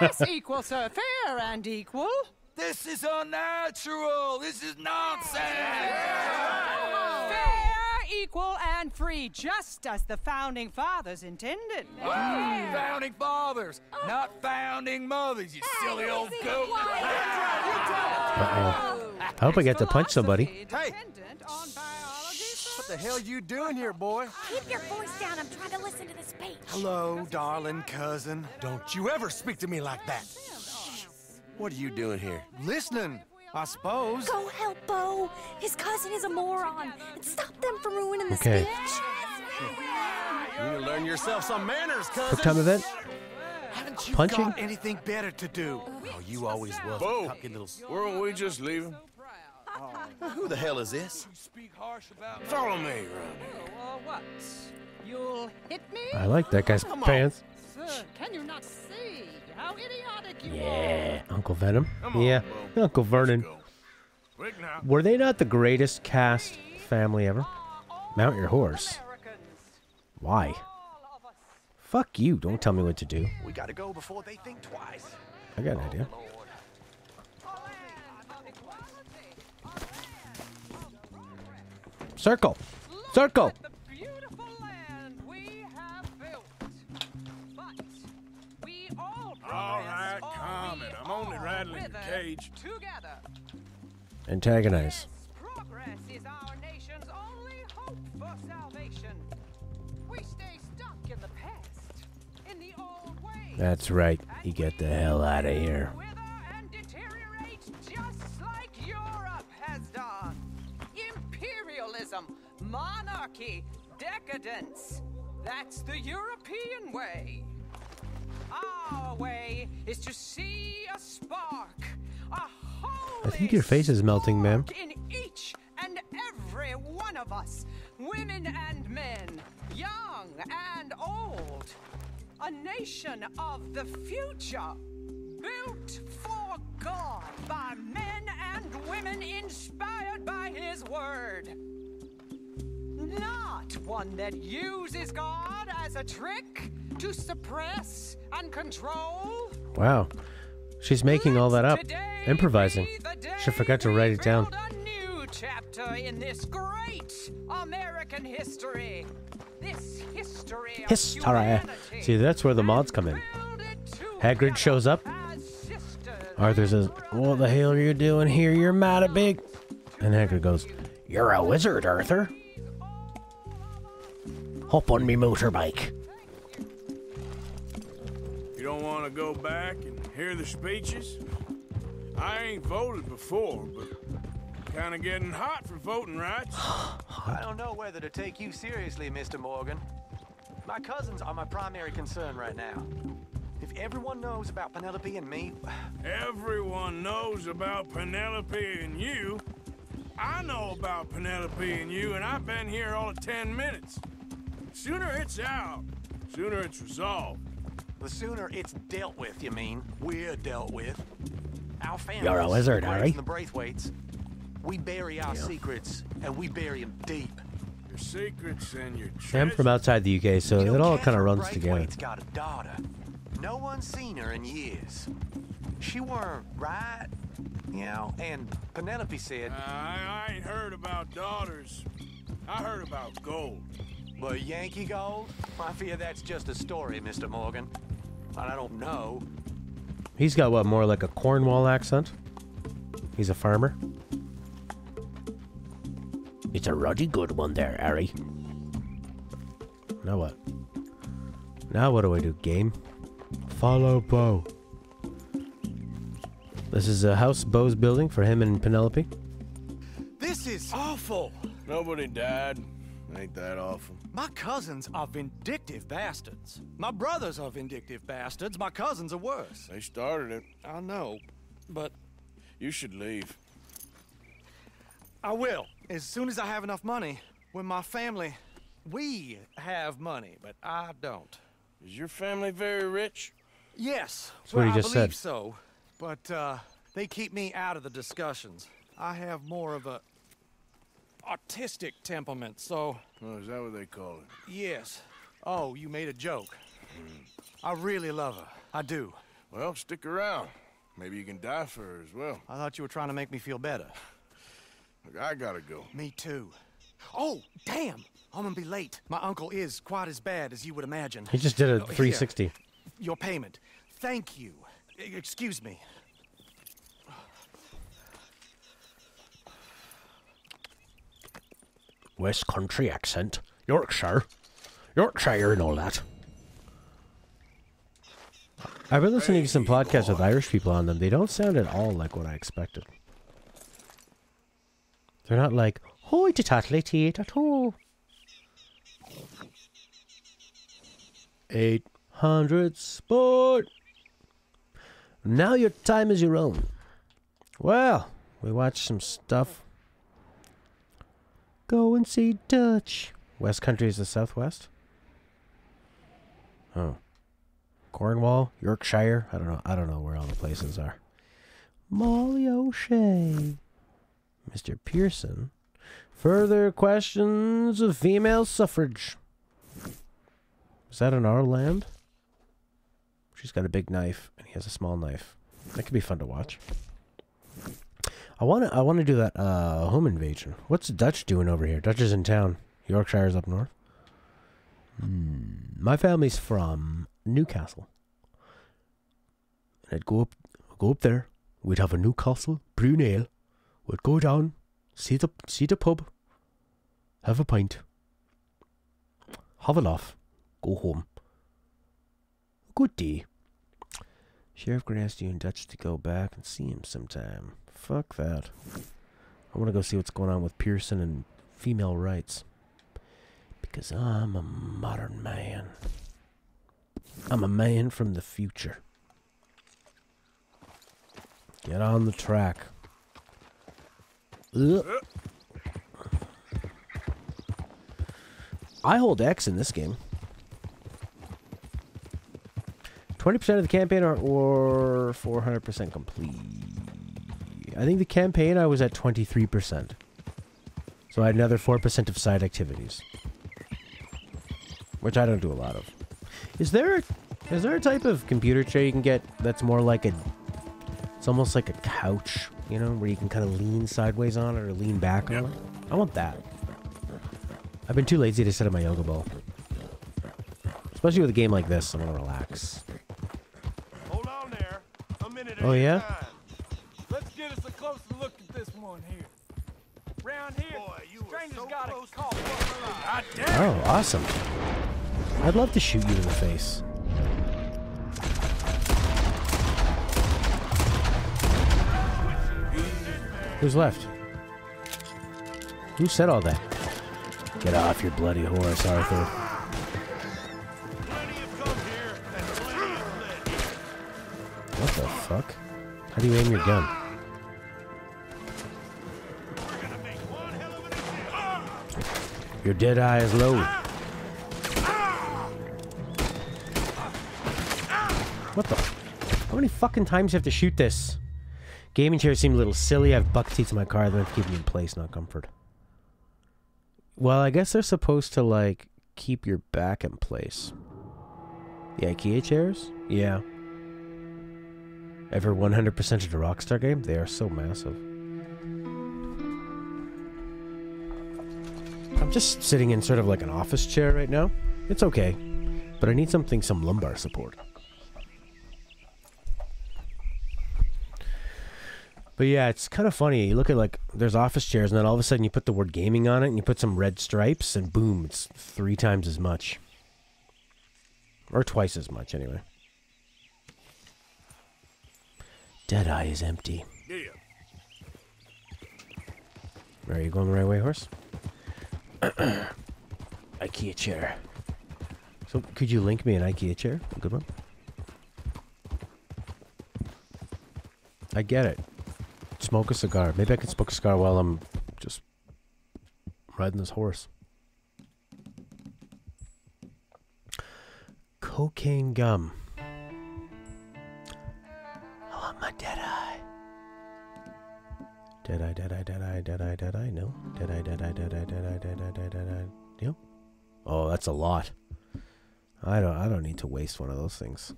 Yes, equal, sir. Fair and equal. This is unnatural. This is nonsense. Fair, equal, and free, just as the founding fathers intended. Founding fathers, not founding mothers, you silly old goat. uh-oh. I hope I get to punch somebody. Hey. What the hell you doing here, boy? Keep your voice down. I'm trying to listen to the speech. Hello, darling cousin. Don't you ever speak to me like that. What are you doing here? Listening, I suppose. Go help Bo. His cousin is a moron. And stop them from ruining the Okay. speech. You need to learn yourself some manners, cousin. Quick time event. Haven't you Punching? got anything better to do? Oh, you always was Bo, a cocky little... weren't we just leaving? Who the hell is this? Follow me, Ronnie. What? You'll hit me? I like that guy's pants. Sir, can you not see how idiotic you Yeah, Uncle Venom. Come on, Yeah, Bo. Uncle Vernon. Go. Quick now. Were they not the greatest cast family ever? Mount your horse. Americans? Why? All of us. Fuck you. Don't tell me what to do. We gotta go before they think twice. I got an idea. Circle. Circle. The beautiful land we have built. But we all All right, progress, or calm we it. I'm only all rattling the wither cage. Together. Antagonize. Progress is our nation's only hope for salvation. We stay stuck in the past, in the old ways. That's right. You get the hell out of here. Wither and deteriorate just like Europe has done. Imperialism, monarchy, decadence. That's the European way. Our way is to see a spark, a holy I think your face is melting, ma'am. spark in each and every one of us, women and men, young and old. A nation of the future, built for God by men and women inspired by His Word. Not one that uses God as a trick to suppress and control. Wow. She's making all that up. Today Improvising. be the day She forgot to write it down. build a new chapter in this great American history. This history of History. humanity. See, that's where the mods come in. Build it Hagrid shows up. as sisters. Arthur says, "What the hell are you doing here? You're mad at Big." And Hagrid goes, "You're a wizard, Arthur. Hop on me motorbike." You don't want to go back and hear the speeches? I ain't voted before, but kind of getting hot for voting rights. I don't know whether to take you seriously, Mr. Morgan. My cousins are my primary concern right now. If everyone knows about Penelope and me, Everyone knows about Penelope and you. I know about Penelope and you, and I've been here all of 10 minutes. Sooner it's out, sooner it's resolved. the sooner it's dealt with, you mean, we're dealt with. Our families, You're a wizard, the Harry. Braithwaites, the Braithwaites, we bury our secrets, and we bury them deep. Your secrets and your I'm from outside the UK, so You know, it all kind of Catherine runs together. Braithwaite's got a daughter. No one's seen her in years. She weren't right, you know, and Penelope said... I ain't heard about daughters. I heard about gold. But Yankee gold? I fear that's just a story, Mr. Morgan. But I don't know. He's got what, more like a Cornwall accent? He's a farmer. It's a ruddy good one there, Harry. Now what? Now what do I do? Game? Follow Bo. This is a house Bo's building for him and Penelope. This is awful. Nobody died. Ain't that awful? My cousins are vindictive bastards. My brothers are vindictive bastards. My cousins are worse. They started it. I know, but You should leave. I will. As soon as I have enough money. When my family... We have money, but I don't. Is your family very rich? Yes. what he I just believe said. so. But, they keep me out of the discussions. I have more of a... artistic temperament, so... Oh, is that what they call it? Yes. Oh, you made a joke. I really love her. I do. Well, stick around. Maybe you can die for her as well. I thought you were trying to make me feel better. Look, I gotta go. Me too. Oh, damn! I'm gonna be late. My uncle is quite as bad as you would imagine. He just did a Oh, here. 360. Your payment. Thank you. Excuse me. West Country accent. Yorkshire. Yorkshire and all that. I've been listening to some podcasts with Irish people on them. They don't sound at all like what I expected. They're not like, hoi to tatley tea at all. 800 sport. Now your time is your own. Well, we watched some stuff. Go and see Dutch. West Country is the Southwest. Oh. Cornwall, Yorkshire. I don't know where all the places are. Molly O'Shea. Mr. Pearson. Further questions of female suffrage. Is that in our land? She's got a big knife, and he has a small knife. That could be fun to watch. I want to do that home invasion. What's Dutch doing over here? Dutch is in town. Yorkshire's up north. My family's from Newcastle. And I'd go up there. We'd have a Newcastle brew ale. We'd go down, see the pub, have a pint, have a laugh, go home. Good day. Sheriff Grant asked you and Dutch to go back and see him sometime. Fuck that. I want to go see what's going on with Pearson and female rights. Because I'm a modern man. I'm a man from the future. Get on the track. Ugh. I hold X in this game. 20% of the campaign or 400% complete. I think the campaign I was at 23%. So I had another 4% of side activities. Which I don't do a lot of. Is there a type of computer chair you can get that's more like it's almost like a couch, you know, where you can kind of lean sideways on it or lean back on it? I want that. I've been too lazy to set up my yoga ball. Especially with a game like this, I want to relax. Hold on there. A minute. Oh, yeah? Let's get us a closer look at this one here. Round here, strangers got a call. Oh, awesome. I'd love to shoot you in the face. Who's left? Who said all that? Get off your bloody horse, Arthur. What the fuck? How do you aim your gun? Your dead eye is low. What the? How many fucking times do you have to shoot this? Gaming chairs seem a little silly. I have bucket seats in my car that have to keep me in place, not comfort. Well, I guess they're supposed to, like, keep your back in place. The IKEA chairs? Yeah. Ever 100%ed a Rockstar game? They are so massive. I'm just sitting in sort of like an office chair right now. It's okay. But I need some lumbar support. But yeah, it's kind of funny. You look at, like, there's office chairs, and then all of a sudden you put the word gaming on it, and you put some red stripes, and boom, it's 3 times as much. Or twice as much, anyway. Deadeye is empty. Yeah. Are you going the right way, horse? IKEA chair. So, could you link me an IKEA chair? A good one? I get it. Smoke a cigar. Maybe I can smoke a cigar while I'm just riding this horse. Cocaine gum. I want my Deadeye. Deadeye, Deadeye, Deadeye, Deadeye, Deadeye. No. Deadeye, Deadeye, Deadeye, Deadeye, Deadeye, Deadeye. Yep. Oh, that's a lot. I don't need to waste one of those things.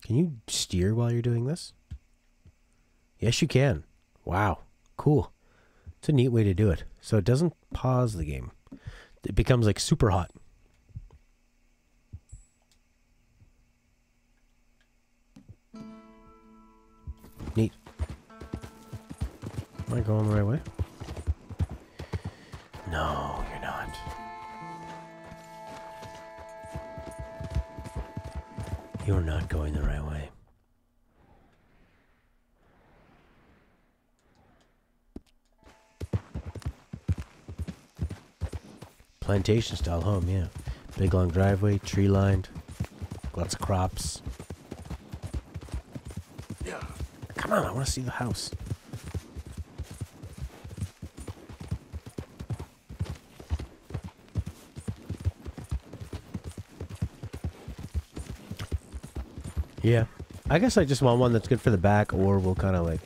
Can you steer while you're doing this? Yes, you can. Wow. Cool. It's a neat way to do it. So it doesn't pause the game. It becomes like super hot. Neat. Am I going the right way? No, you're not. You're not going the right way. Plantation style home, yeah. Big long driveway, tree lined, lots of crops. Yeah. Come on, I want to see the house. Yeah. I guess I just want one that's good for the back, or will kind of like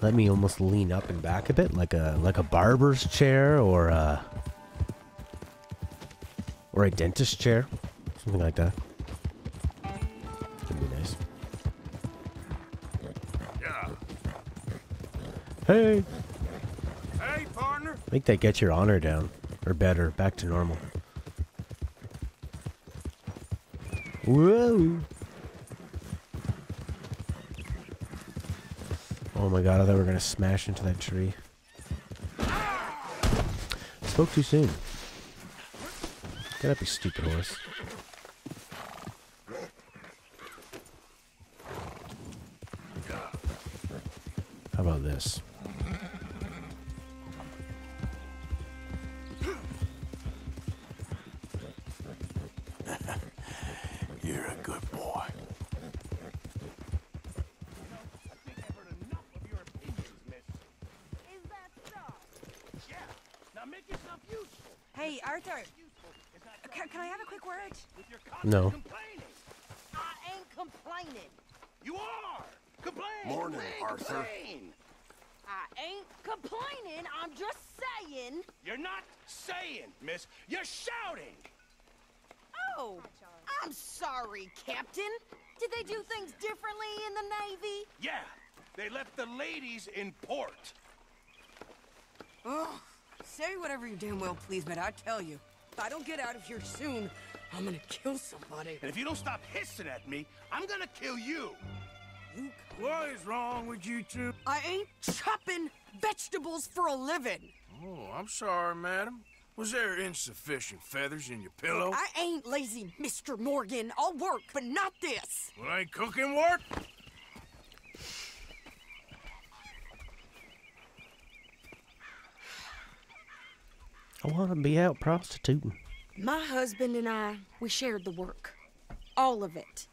let me almost lean up and back a bit, like a barber's chair or a dentist chair, something like that. That'd be nice. Yeah. Hey. Hey, partner. Make that get your honor down, or better, back to normal. Whoa. Oh my god, I thought we were gonna smash into that tree. Spoke too soon. Get up, you stupid horse. How about this? You're a good boy. Hey, Arthur. Can I have a quick word? No. I ain't complaining. You are! Complain! Morning, Arthur. I ain't complaining. I'm just saying. You're not saying, miss. You're shouting! Oh, I'm sorry, Captain. Did they do things differently in the Navy? Yeah, they left the ladies in port. Oh, say whatever you damn well please, but I tell you, if I don't get out of here soon, I'm gonna kill somebody. And if you don't stop hissing at me, I'm gonna kill you. What is wrong with you two? I ain't chopping vegetables for a living. Oh, I'm sorry, madam. Was there insufficient feathers in your pillow? I ain't lazy, Mr. Morgan. I'll work, but not this. Well, ain't cooking work? I want to be out prostituting. My husband and I, we shared the work. All of it.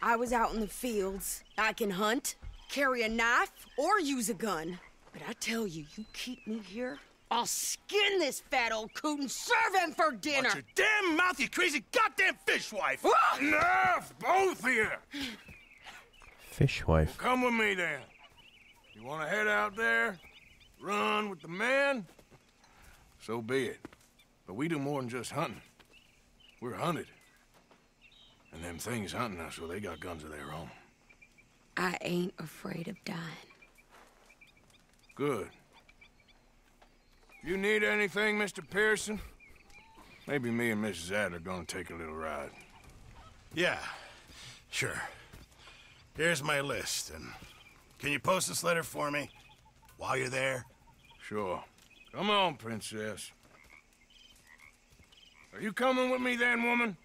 I was out in the fields. I can hunt, carry a knife, or use a gun. But I tell you, you keep me here, I'll skin this fat old coot and serve him for dinner. Watch your damn mouth, you crazy goddamn fishwife! Enough, both of you! Fishwife. Well, come with me then. You want to head out there? run with the men, so be it. But we do more than just hunting. We're hunted. And them things hunting us, well, they got guns of their own. I ain't afraid of dying. Good. You need anything, Mr. Pearson? Maybe me and Mrs. Adler gonna take a little ride. Yeah, sure. Here's my list, and can you post this letter for me while you're there? Sure. Come on, Princess. Are you coming with me then, woman?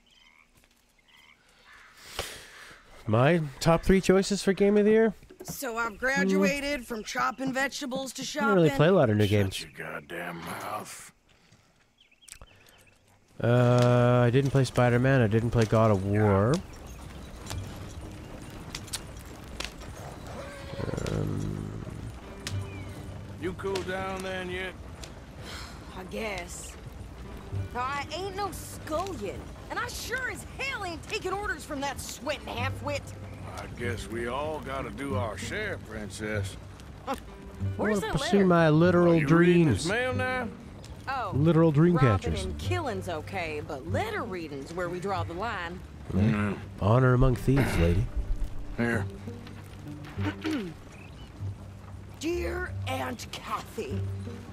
My top 3 choices for Game of the Year? So I've graduated from chopping vegetables to I shopping. don't really play a lot of new games. Shut your goddamn mouth. I didn't play Spider-Man. I didn't play God of War. You cool down then yet? I guess. Now, I ain't no scullion, and I sure as hell ain't taking orders from that sweating half-wit. I guess we all gotta do our share, Princess. Where's I that pursue letter? my literal You reading this dreams. mail now? Oh, Literal dream robbing catchers. and killing's okay, but letter reading's where we draw the line. Honor among thieves, lady. Here. Dear Aunt Kathy,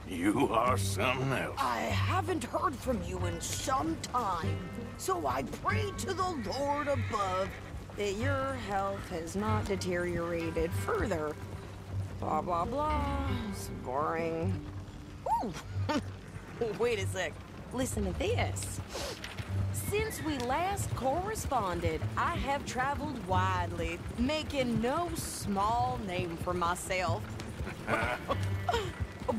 You are something else. I haven't heard from you in some time, so I pray to the Lord above that your health has not deteriorated further. Blah, blah, blah. It's boring. Ooh. Wait a sec. Listen to this. Since we last corresponded, I have traveled widely, making no small name for myself.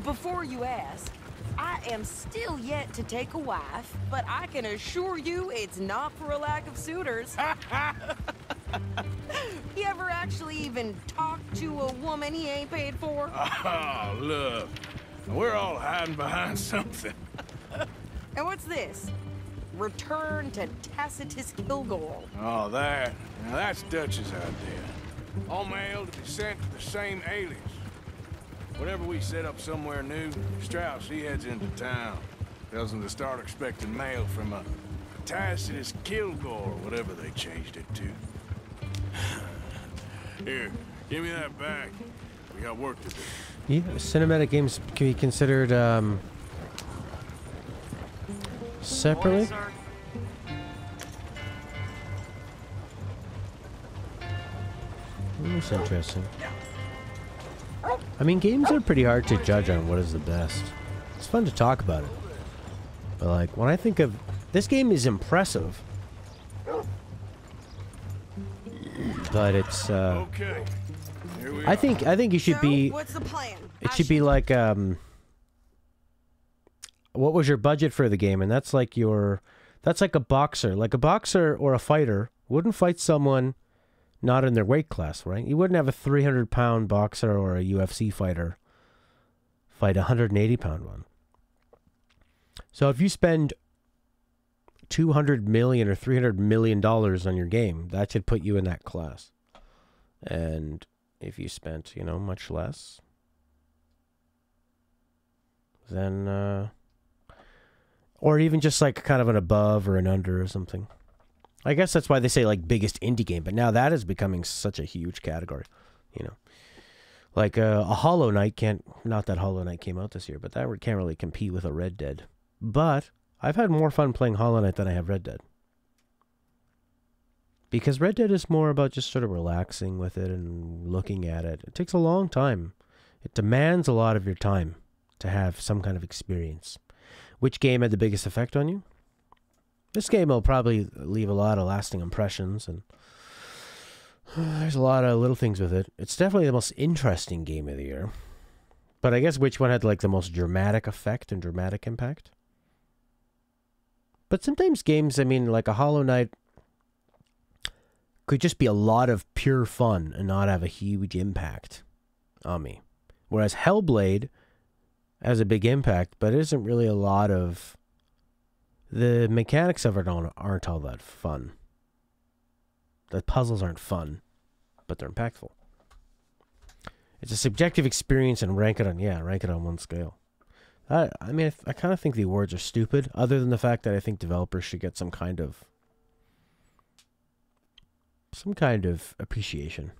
Before you ask, I am still yet to take a wife, but I can assure you it's not for a lack of suitors. You ever actually even talk to a woman he ain't paid for? Oh, look. We're all hiding behind something. And what's this? Return to Tacitus Kilgore. Oh, that. Now, that's Dutch's idea. All mail to be sent to the same alias. Whenever we set up somewhere new, Strauss, he heads into town. Tells them to start expecting mail from a Tacitus Kilgore, whatever they changed it to. Here, give me that back. We got work to do. Yeah, cinematic games can be considered separately. That's interesting. I mean, games are pretty hard to judge on what is the best. It's fun to talk about it. But like, when I think of... This game is impressive. But it's, Okay. Here we I are. think you should So, be... what's the plan? It should be like, what was your budget for the game? And that's like your... That's like a boxer. Like a boxer or a fighter wouldn't fight someone not in their weight class, right? You wouldn't have a 300-pound boxer or a UFC fighter fight a 180-pound one. So if you spend $200 million or $300 million on your game, that should put you in that class. And if you spent, you know, much less, then, or even just like kind of an above or an under or something. I guess that's why they say like biggest indie game, but now that is becoming such a huge category, you know. Like a Hollow Knight can't, not that Hollow Knight came out this year, but that can't really compete with a Red Dead. But I've had more fun playing Hollow Knight than I have Red Dead. Because Red Dead is more about just sort of relaxing with it and looking at it. It takes a long time. It demands a lot of your time to have some kind of experience. Which game had the biggest effect on you? This game will probably leave a lot of lasting impressions, and there's a lot of little things with it. It's definitely the most interesting game of the year. But I guess which one had like the most dramatic effect and dramatic impact? But sometimes games, I mean, like a Hollow Knight could just be a lot of pure fun and not have a huge impact on me. Whereas Hellblade has a big impact, but it isn't really a lot of... The mechanics of it aren't all that fun. The puzzles aren't fun, but they're impactful. It's a subjective experience and rank it on one scale. I mean, I kind of think the awards are stupid, other than the fact that I think developers should get some kind of appreciation.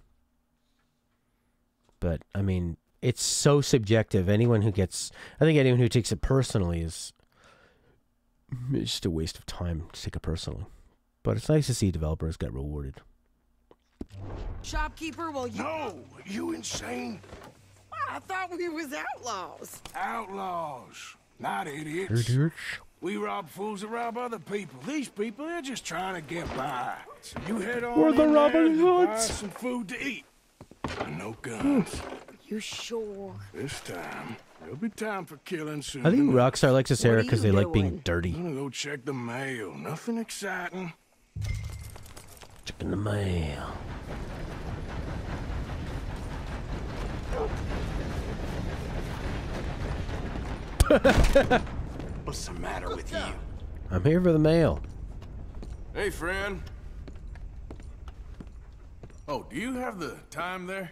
But, I mean, it's so subjective. I think anyone who takes it personally is just a waste of time to take it personally. But it's nice to see developers get rewarded. Shopkeeper, well, you... No! You insane? I thought we was outlaws. Outlaws, not idiots. We rob fools that rob other people. These people, they're just trying to get by. So you head on We're the in Robin there and buy Hoods. some food to eat. And no guns. You sure? This time, there'll be time for killing soon. I think Rockstar likes this era What are because you they like being doing? dirty. I'm gonna go check the mail. Nothing exciting. Checking the mail. What's the matter with you? I'm here for the mail. Hey, friend. Oh, do you have the time there?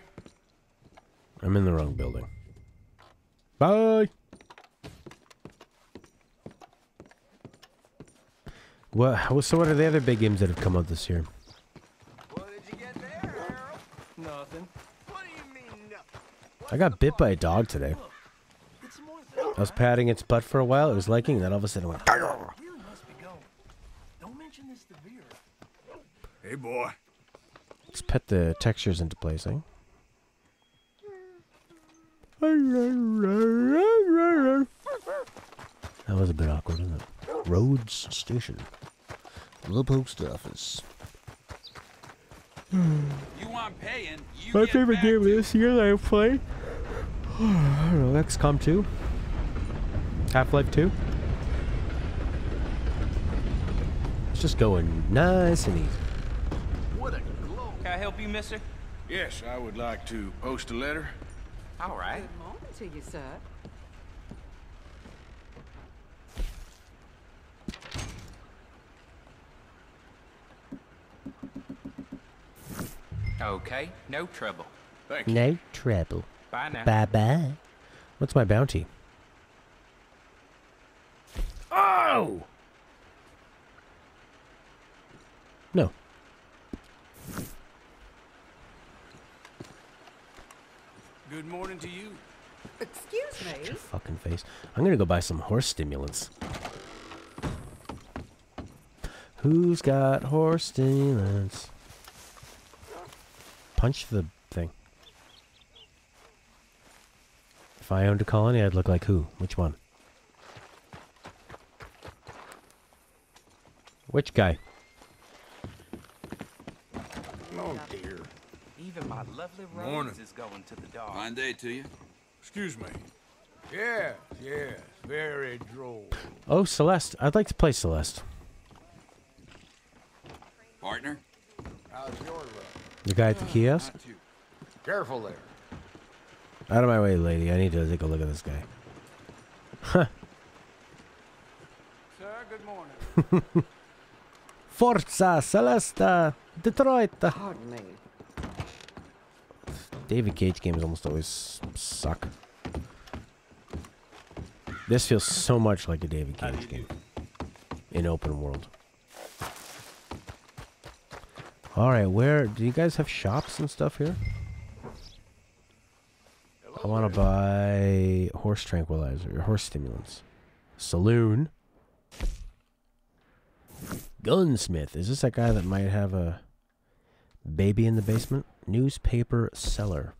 I'm in the wrong building. Bye. So what are the other big games that have come out this year? What did you get there, Harold? Nothing. What do you mean, nothing? I got bit by a dog today. I was patting its butt for a while. It was liking, and then all of a sudden it went. "Argh." You must be going. Don't mention this to Vera. Hey, boy. Let's put the textures into place, eh? That was a bit awkward, isn't it? Rhodes Station. The post office. You want paying, you My get favorite back game of to- this year that I played. I don't know, XCOM 2. Half-Life 2. It's just going nice and easy. What a glow. Can I help you, mister? Yes, I would like to post a letter. All right. Good morning to you, sir. Okay, no trouble. Thank you. No trouble. Bye now. Bye-bye. What's my bounty? Oh! No. Good morning to you. Excuse me. Your fucking face. I'm gonna go buy some horse stimulants. Who's got horse stimulants? Punch the thing. If I owned a colony, I'd look like who? Which one? Which guy? Oh, dear. Even my lovely Rose Morning. is going to the dog. Fine day to you. Excuse me. Yes, yes. Very droll. Oh, Celeste. I'd like to play Celeste. Partner? How's your luck? The guy at the kiosk? Not too. Careful there. Out of my way, lady. I need to take a look at this guy. Huh. Sir, good morning. Forza Celeste! Detroit! Pardon me. David Cage games almost always suck. This feels so much like a David Cage game. In open world. Alright, where... Do you guys have shops and stuff here? I want to buy horse tranquilizer, or horse stimulants. Saloon. Gunsmith. Is this that guy that might have a baby in the basement? Newspaper seller.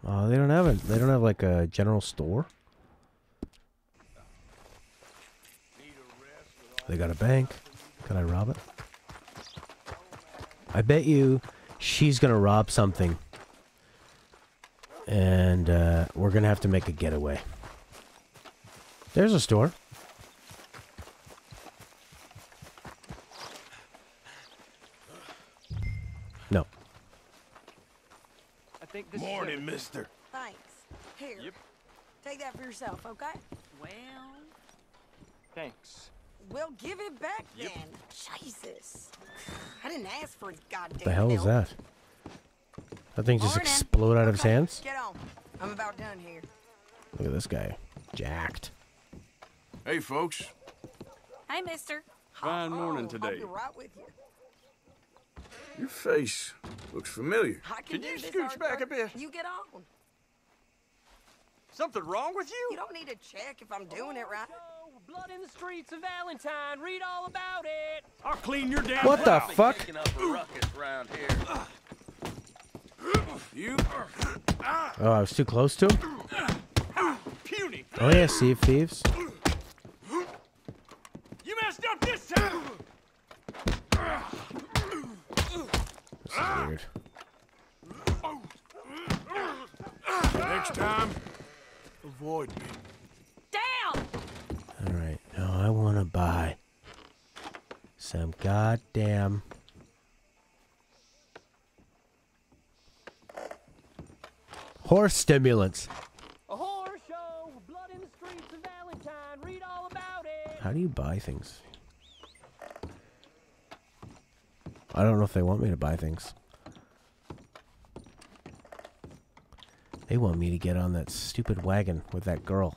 Oh, they don't have it. They don't have like a general store. They got a bank. Can I rob it? I bet you she's gonna rob something. And we're gonna have to make a getaway. There's a store. No. I think this Morning, is mister. Thanks. Here. Take that for yourself, okay? Well, Thanks. Well, give it back then. Jesus. I didn't ask for his goddamn What the hell is help. that? That thing just Morning. exploded out of his hands? Get on. I'm about done here. Look at this guy. Jacked. Hey, folks. Hi, mister. Fine morning I'll today. be right with you. Your face looks familiar. I can Can you do this, scooch back a Arthur. bit? You get on. Something wrong with you? You don't need to check if I'm doing it right. Blood in the streets of Valentine. Read all about it. I'll clean your damn. What the fuck? Taking up a ruckus around here. You. Oh, I was too close to him? Puny. Oh yeah, Sea of Thieves. You messed up this time. This is weird. Next time, avoid me. Down! Alright, now I want to buy some goddamn... horse stimulants. A horror show. Blood in the streets of Valentine. Read all about it. How do you buy things? I don't know if they want me to buy things. They want me to get on that stupid wagon with that girl.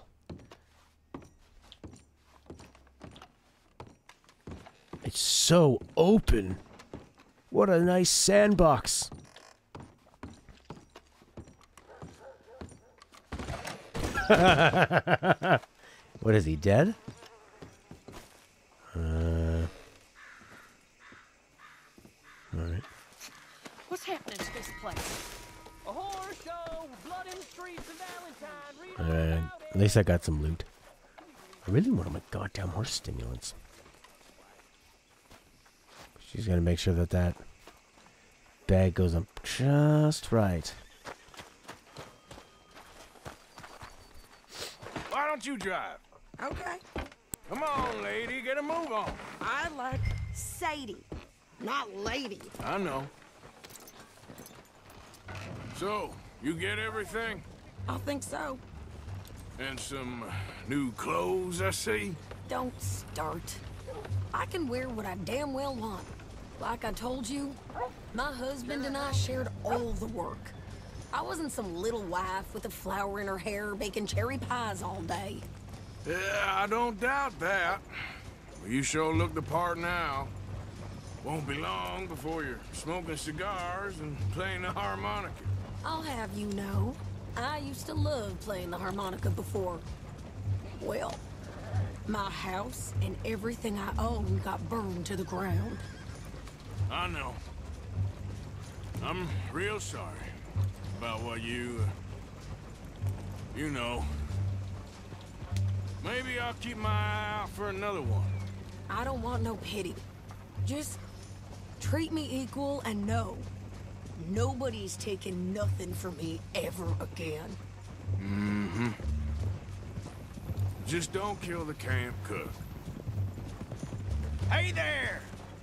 It's so open. What a nice sandbox. What is he, dead? Alright. What's happening to this place? A horror show. Blood in the streets of Valentine. Read all Alright. about it. At least I got some loot. I really want my goddamn horse stimulants. She's gonna make sure that that bag goes up just right. Why don't you drive? Okay. Come on, lady, get a move on. I like Sadie, not lady. I know. So, you get everything? I think so. And some new clothes, I see? Don't start. I can wear what I damn well want. Like I told you, my husband and I shared all the work. I wasn't some little wife with a flower in her hair baking cherry pies all day. Yeah, I don't doubt that. Well, you sure look the part now. Won't be long before you're smoking cigars and playing the harmonica. I'll have you know, I used to love playing the harmonica before. Well, my house and everything I own got burned to the ground. I know. I'm real sorry about what you know. Maybe I'll keep my eye out for another one. I don't want no pity. Just treat me equal and know nobody's taking nothing from me ever again. Mm-hmm. Just don't kill the camp cook. Hey there.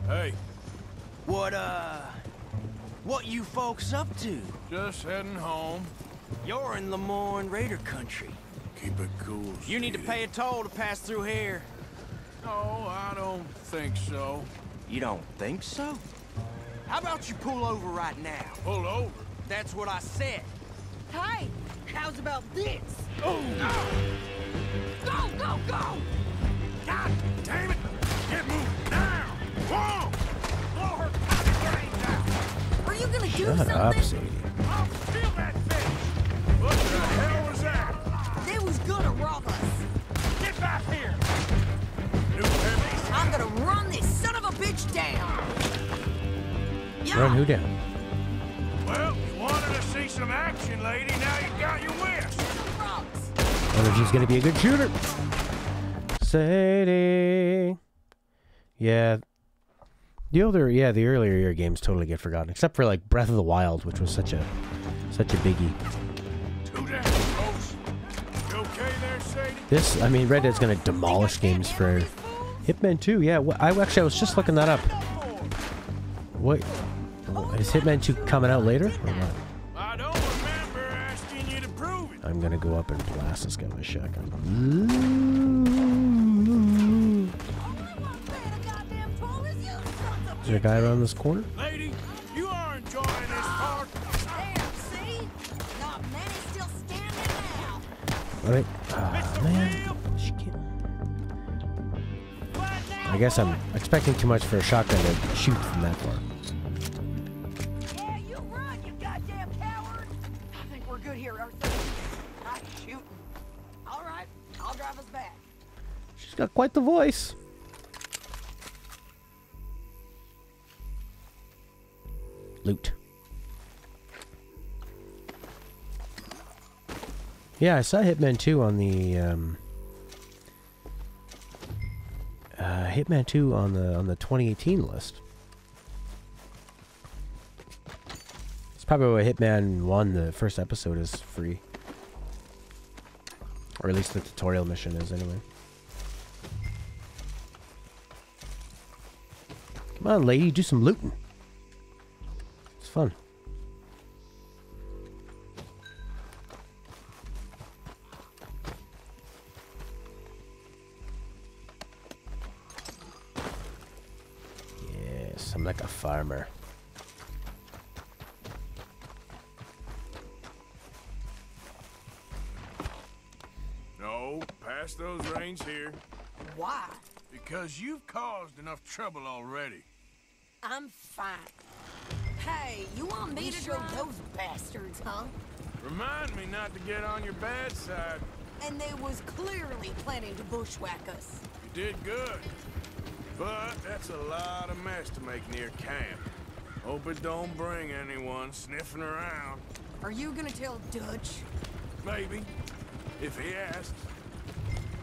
Hey, What you folks up to? just heading home. You're in Lemoyne Raider country. Keep it cool. You need to sweetie. pay a toll to pass through here. No, I don't think so. You don't think so? How about you pull over right now? Pull over. That's what I said. Hey, how's about this? Oh! Go, go, go! God damn it! Get moving now! Whoa! Blow her brains out! Are you gonna do Shut up, something? Sadie. I'll steal that thing! What the hell was that? They was gonna rob us. Get back here! New heavy. I'm gonna run this son of a bitch down. Yeah. Run who down? Well, you wanted to see some action, lady. Now you got your wish. Rocks. Wonder if she's gonna be a good shooter. Sadie. Yeah. The earlier year games totally get forgotten, except for like Breath of the Wild, which was such a biggie. Too damn close. You okay there, Sadie? This, I mean, Red Dead's gonna demolish games for Hitman 2. Yeah, I was just looking that up. What is Hitman 2 coming out later or what? I don't remember asking you to prove it. I'm gonna go up and blast this guy with a shotgun. Is there a guy around this corner? Lady, you are enjoying this part. There, see? Not many still standing now. Alright. Ah, man. I guess I'm expecting too much for a shotgun to shoot from that far. Yeah, you run, you goddamn coward. I think we're good here, Arthur. Not shooting. All right, I'll drive us back. She's got quite the voice. Loot. Yeah, I saw Hitman 2 on the Hitman 2 on the 2018 list. It's probably why Hitman 1, the first episode, is free. Or at least the tutorial mission is, anyway. Come on, lady, do some looting. It's fun. Yes, I'm like a farmer. No, pass those reins here. Why? Because you've caused enough trouble already. I'm fine. Hey, you want me to drive those bastards, huh? Remind me not to get on your bad side. And they was clearly planning to bushwhack us. You did good. But that's a lot of mess to make near camp. Hope it don't bring anyone sniffing around. Are you gonna tell Dutch? Maybe, if he asks.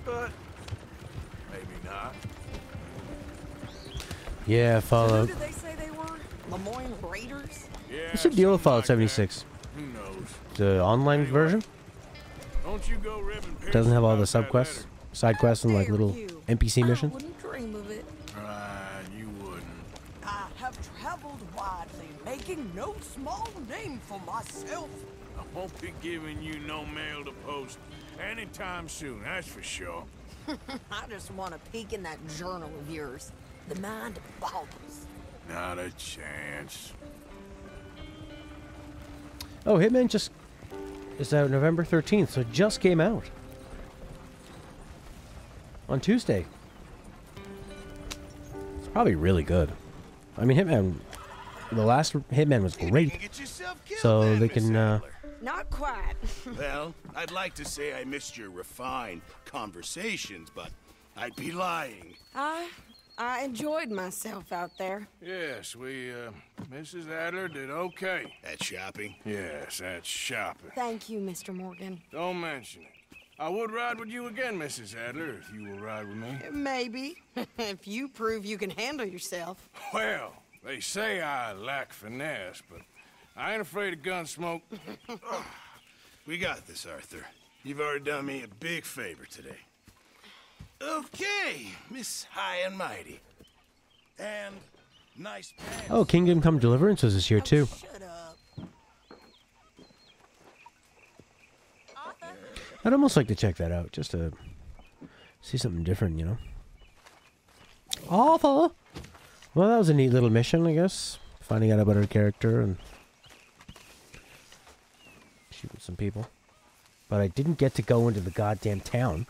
But maybe not. Yeah, Fallout. Who did they say they were? Lemoyne Raiders? Yeah. What's the deal with Fallout 76? Who knows? The online version? Don't you go ribbing Doesn't have all the subquests, side quests, and like little NPC missions. I wouldn't dream of it. Right, you wouldn't. I have traveled widely, making no small name for myself. I won't be giving you no mail to post anytime soon, that's for sure. I just want to peek in that journal of yours. The mind boggles. Not a chance. Oh, Hitman just is out November 13th, so it just came out. On Tuesday. It's probably really good. I mean, Hitman, the last Hitman was great. So they can, Not quite. Well, I'd like to say I missed your refined conversations, but I'd be lying. I enjoyed myself out there. Yes, Mrs. Adler did okay. At shopping? Yes, that's shopping. Thank you, Mr. Morgan. Don't mention it. I would ride with you again, Mrs. Adler, if you will ride with me. Maybe. If you prove you can handle yourself. Well, they say I lack finesse, but I ain't afraid of gun smoke. We got this, Arthur. You've already done me a big favor today. Okay, Miss High and Mighty. And nice pants. oh, Kingdom Come Deliverance is this year too. Shut up. I'd almost like to check that out, just to see something different, you know. Arthur! Well, that was a neat little mission, I guess. Finding out about her character and shooting some people. But I didn't get to go into the goddamn town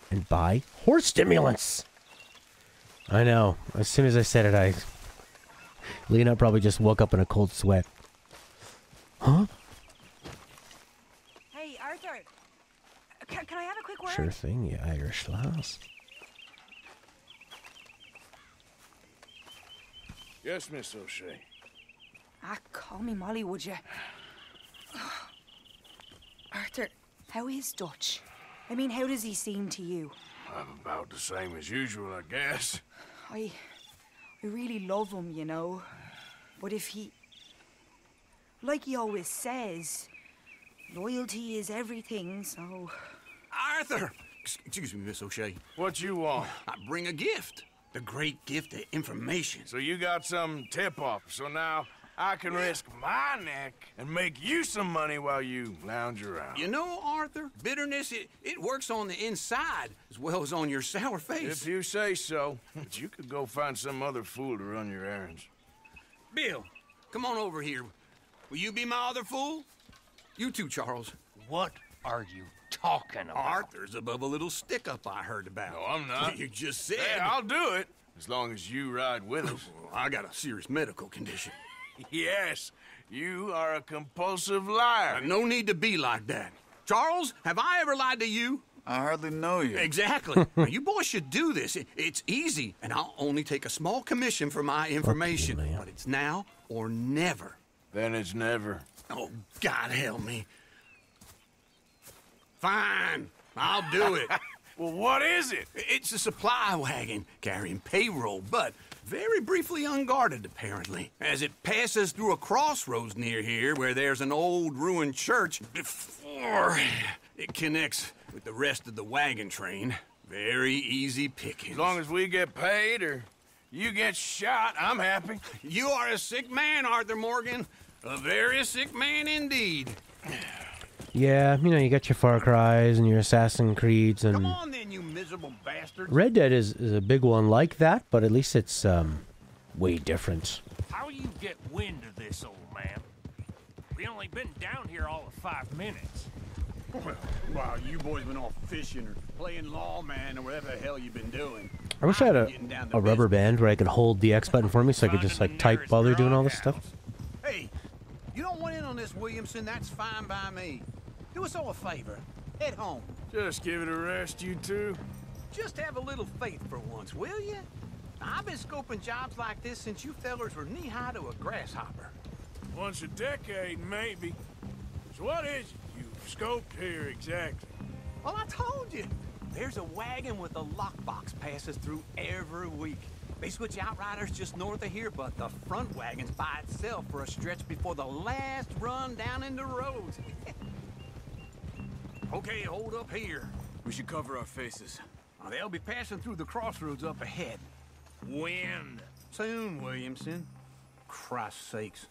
and buy horse stimulants. I know. As soon as I said it, Lena probably just woke up in a cold sweat. Huh? Hey, Arthur. Can I have a quick word? Sure thing, you Irish lass. Yes, Miss O'Shea. Call me Molly, would you? Arthur, how is Dutch? I mean, how does he seem to you? I'm about the same as usual, I guess. I really love him, you know. But if he... Like he always says, loyalty is everything, so... Arthur! Excuse me, Miss O'Shea. What you want? I bring a gift. The great gift of information. So you got some tip-off, so now I can risk my neck and make you some money while you lounge around. You know, Arthur, bitterness, it works on the inside as well as on your sour face. If you say so. But you could go find some other fool to run your errands. Bill, come on over here. Will you be my other fool? You too, Charles. What are you talking about? Arthur's above a little stick-up I heard about. No, I'm not. You just said. Hey, I'll do it, as long as you ride with us. I got a serious medical condition. Yes, you are a compulsive liar. No need to be like that. Charles, have I ever lied to you? I hardly know you. Exactly. Now, you boys should do this. It's easy, and I'll only take a small commission for my information. But it's now or never. Then it's never. Oh, God help me. Fine, I'll do it. Well, what is it? It's a supply wagon carrying payroll, but very briefly unguarded, apparently. As it passes through a crossroads near here where there's an old ruined church before it connects with the rest of the wagon train. Very easy pickings. As long as we get paid or you get shot, I'm happy. You are a sick man, Arthur Morgan. A very sick man indeed. Yeah, you know, you got your Far Cries and your Assassin's Creeds and... Come on then, you miserable bastards. Red Dead is a big one like that, but at least it's way different. How you get wind of this, old man? We only been down here all of 5 minutes. Well, while you boys been off fishing or playing lawman or whatever the hell you've been doing. I wish I had a rubber band where I could hold the X button for me so I could just like type while they're doing all this stuff. Hey, you don't want in on this, Williamson, that's fine by me. Do us all a favor. Head home. Just give it a rest, you two. Just have a little faith for once, will you? I've been scoping jobs like this since you fellers were knee-high to a grasshopper. Once a decade, maybe. So what is it you've scoped here exactly? Well, I told you. There's a wagon with a lockbox passes through every week. They switch outriders just north of here, but the front wagon's by itself for a stretch before the last run down into roads. Okay, hold up here. We should cover our faces. They'll be passing through the crossroads up ahead. When? Soon, Williamson. Christ's sakes.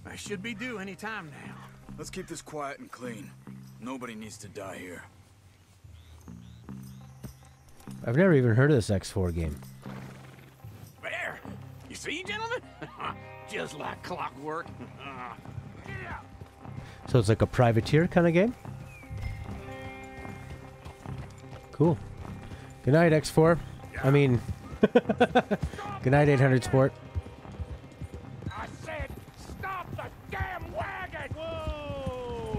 I should be due any time now. Let's keep this quiet and clean. Nobody needs to die here. I've never even heard of this X4 game. There! You see, gentlemen? Just like clockwork. So it's like a privateer kind of game? Cool. Good night, X4. I mean... Good night, 800 Sport. I said, stop the damn wagon! Whoa!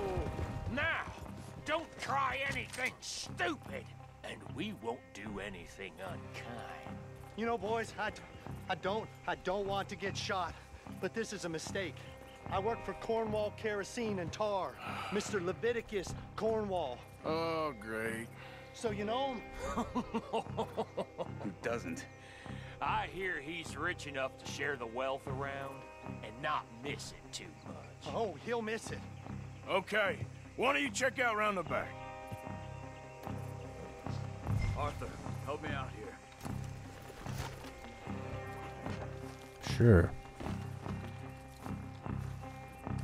Now, don't try anything stupid, and we won't do anything unkind. You know, boys, I don't want to get shot, but this is a mistake. I work for Cornwall Kerosene and Tar, Mr. Leviticus Cornwall. Oh, great. So you know him? Who doesn't? I hear he's rich enough to share the wealth around and not miss it too much. Oh, he'll miss it. Okay, why don't you check out round the back? Arthur, help me out here. Sure.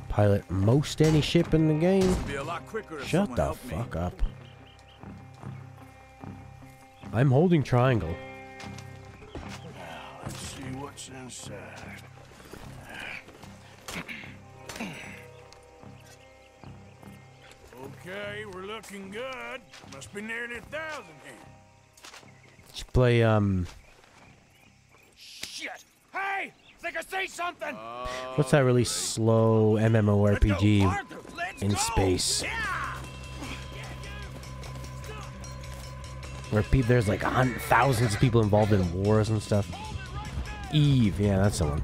Pilot most any ship in the game. It'd be a lot quicker if Shut someone the helped me. fuck up. I'm holding triangle. Now, let's see what's inside. Okay, we're looking good. Must be nearly 1,000 here. Did you play, Shit! Hey! Think I see something! what's that really slow MMORPG in space? Where there's like thousands of people involved in wars and stuff. Eve, yeah, that's the one.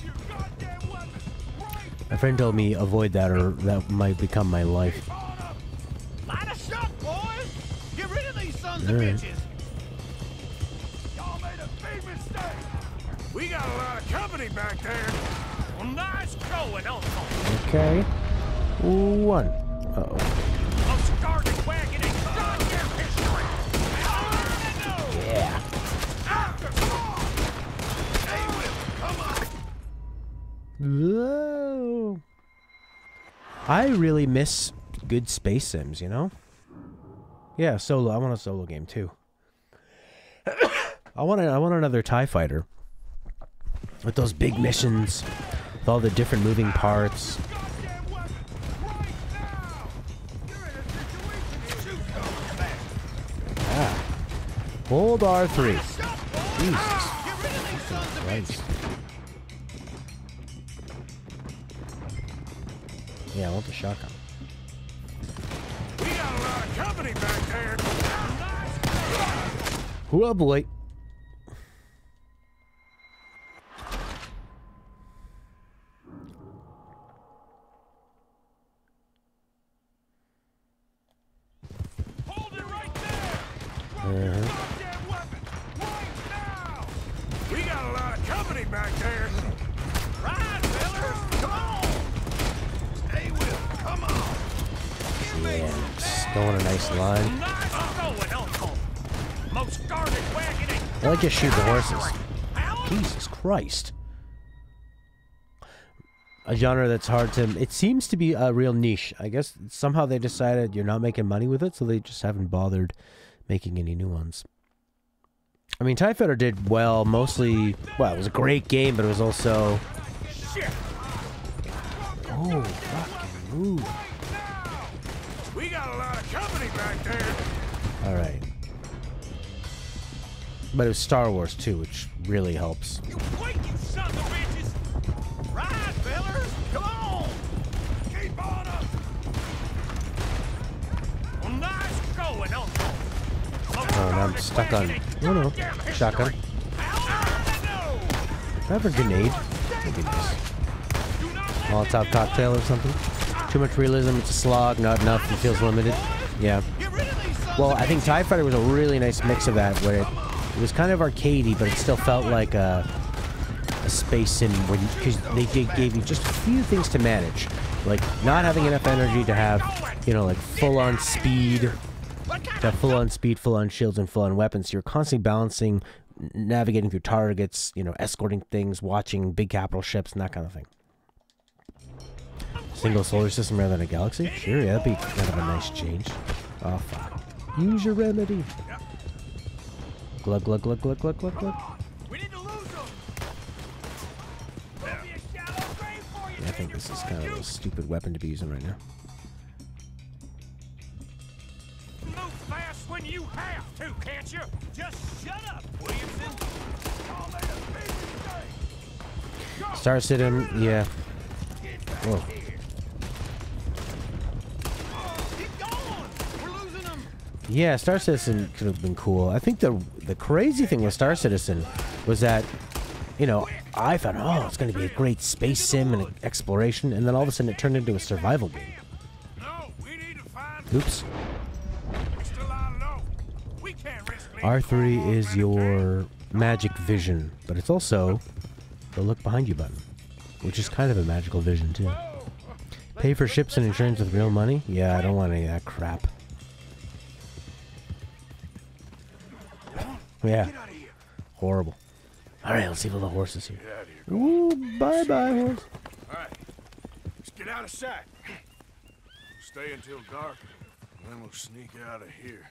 My friend told me avoid that or that might become my life. Light a shot, boys! Get rid of these sons of Alright. bitches! Y'all made a big mistake. We got a lot of company back there. Well, nice going, Uncle. Okay. One. Uh-oh. I'll start the wagon and goddamn history! Yeah. Whoa. I really miss good space sims, you know? Yeah, solo. I want a solo game too. I want another TIE fighter with those big missions, with all the different moving parts. Ah. Hold R3. Jesus Christ. Yeah, I want the shotgun. We got a lot of company back there. Oh boy. Hold it right there. We got a lot of company back there. Ride, fellas. Come on. Stay with him. Come on. Yeah, just going a nice line. I like to shoot the horses. Jesus Christ. A genre that's hard to... It seems to be a real niche. I guess somehow they decided you're not making money with it, so they just haven't bothered making any new ones. I mean, TIE Fighter did well, mostly... Well, it was a great game, but it was also... Oh, fucking move. We got a lot of company back there. Alright. But it was Star Wars too, which really helps. You waking son of bitches! Ride, fellas! Come on! Keep on up! Well, nice going, Uncle! Oh, and I'm stuck on... No, shotgun. Have a grenade. That'd be nice. Molotov cocktail or something. Too much realism, it's a slog, not enough, it feels limited. Yeah. Well, I think TIE Fighter was a really nice mix of that, where it was kind of arcadey, but it still felt like a space sim, because they gave you just a few things to manage. Like, not having enough energy to have, you know, like, full-on speed, full-on shields, and full-on weapons. You're constantly balancing, navigating through targets, you know, escorting things, watching big capital ships, and that kind of thing. Single solar system rather than a galaxy? Sure, yeah, that'd be kind of a nice change. Oh, fuck. Use your remedy. Glug, glug, glug, glug, glug, glug, glug. Yeah, I think this is kind of a stupid weapon to be using right now. Move fast when you have to, can't you? Just shut up, Williamson. Star Citizen, yeah. Whoa. Yeah, Star Citizen could have been cool. I think the crazy thing with Star Citizen was that, you know, I thought, oh, it's going to be a great space sim and exploration, and then all of a sudden it turned into a survival game. Oops. R3 is your magic vision, but it's also the look behind you button, which is kind of a magical vision too. Pay for ships and insurance with real money? Yeah, I don't want any of that crap. Yeah. Horrible. Alright, let's see all the horses here. Ooh, bye-bye, horse. Alright. Let's get out of sight. Stay until dark, and then we'll sneak out of here.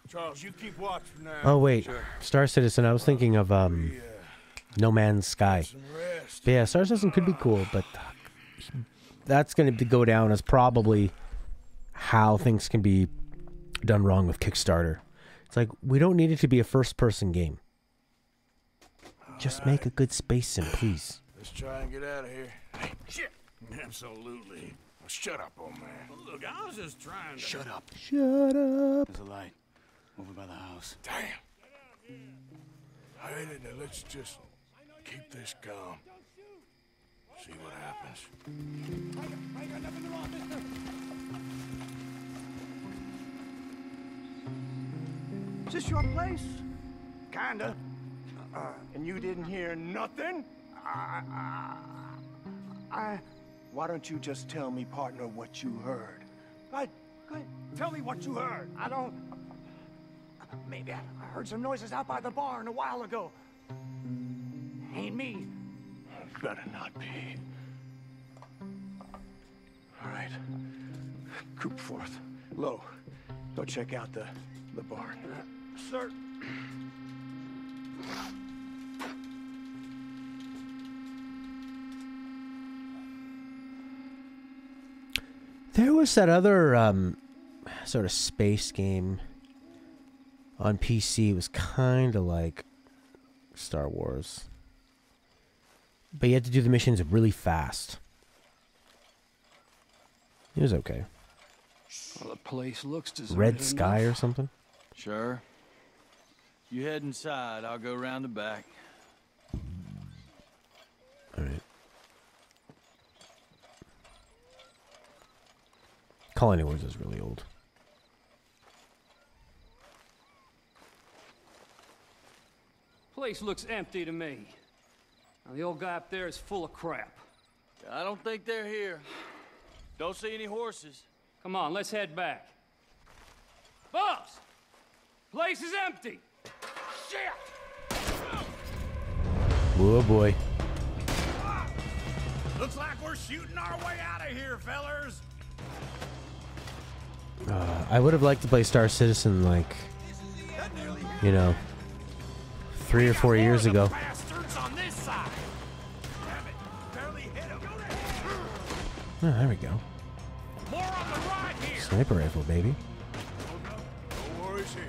Charles, you keep watch for now. Oh, wait. Sure. Star Citizen, I was thinking of, No Man's Sky. But yeah, Star Citizen could be cool, but that's going to go down as probably how things can be done wrong with Kickstarter. It's like, we don't need it to be a first-person game. Just make a good space sim, please. Let's try and get out of here. Hey, shit! Absolutely. Well, shut up, old man. Look, I was just trying to... Shut up. Shut up. There's a light over by the house. Damn. All right, now let's just keep this calm. See what happens. I got nothing wrong, mister. Is this your place? Kinda. And you didn't hear nothing? Why don't you just tell me, partner, what you heard? Tell me what you heard. I don't... Maybe I heard some noises out by the barn a while ago. Ain't me. better not be. All right. Coop forth. Low. Go check out the barn. Sir. There was that other sort of space game on PC. It was kind of like Star Wars, but you had to do the missions really fast. It was okay. Well, the place looks deserted. Red Sky enough. or something. Sure. You head inside. I'll go round the back. All right. Colony Wars is really old. Place looks empty to me. Now, the old guy up there is full of crap. I don't think they're here. Don't see any horses. Come on, let's head back. Boss! Place is empty! Shit! Oh boy. Looks like we're shooting our way out of here, fellers. I would have liked to play Star Citizen like, you know, 3 or 4 years ago. On this side. Damn it. Barely hit him. Oh, there we go. More on the right here. Sniper rifle, baby. No worries here.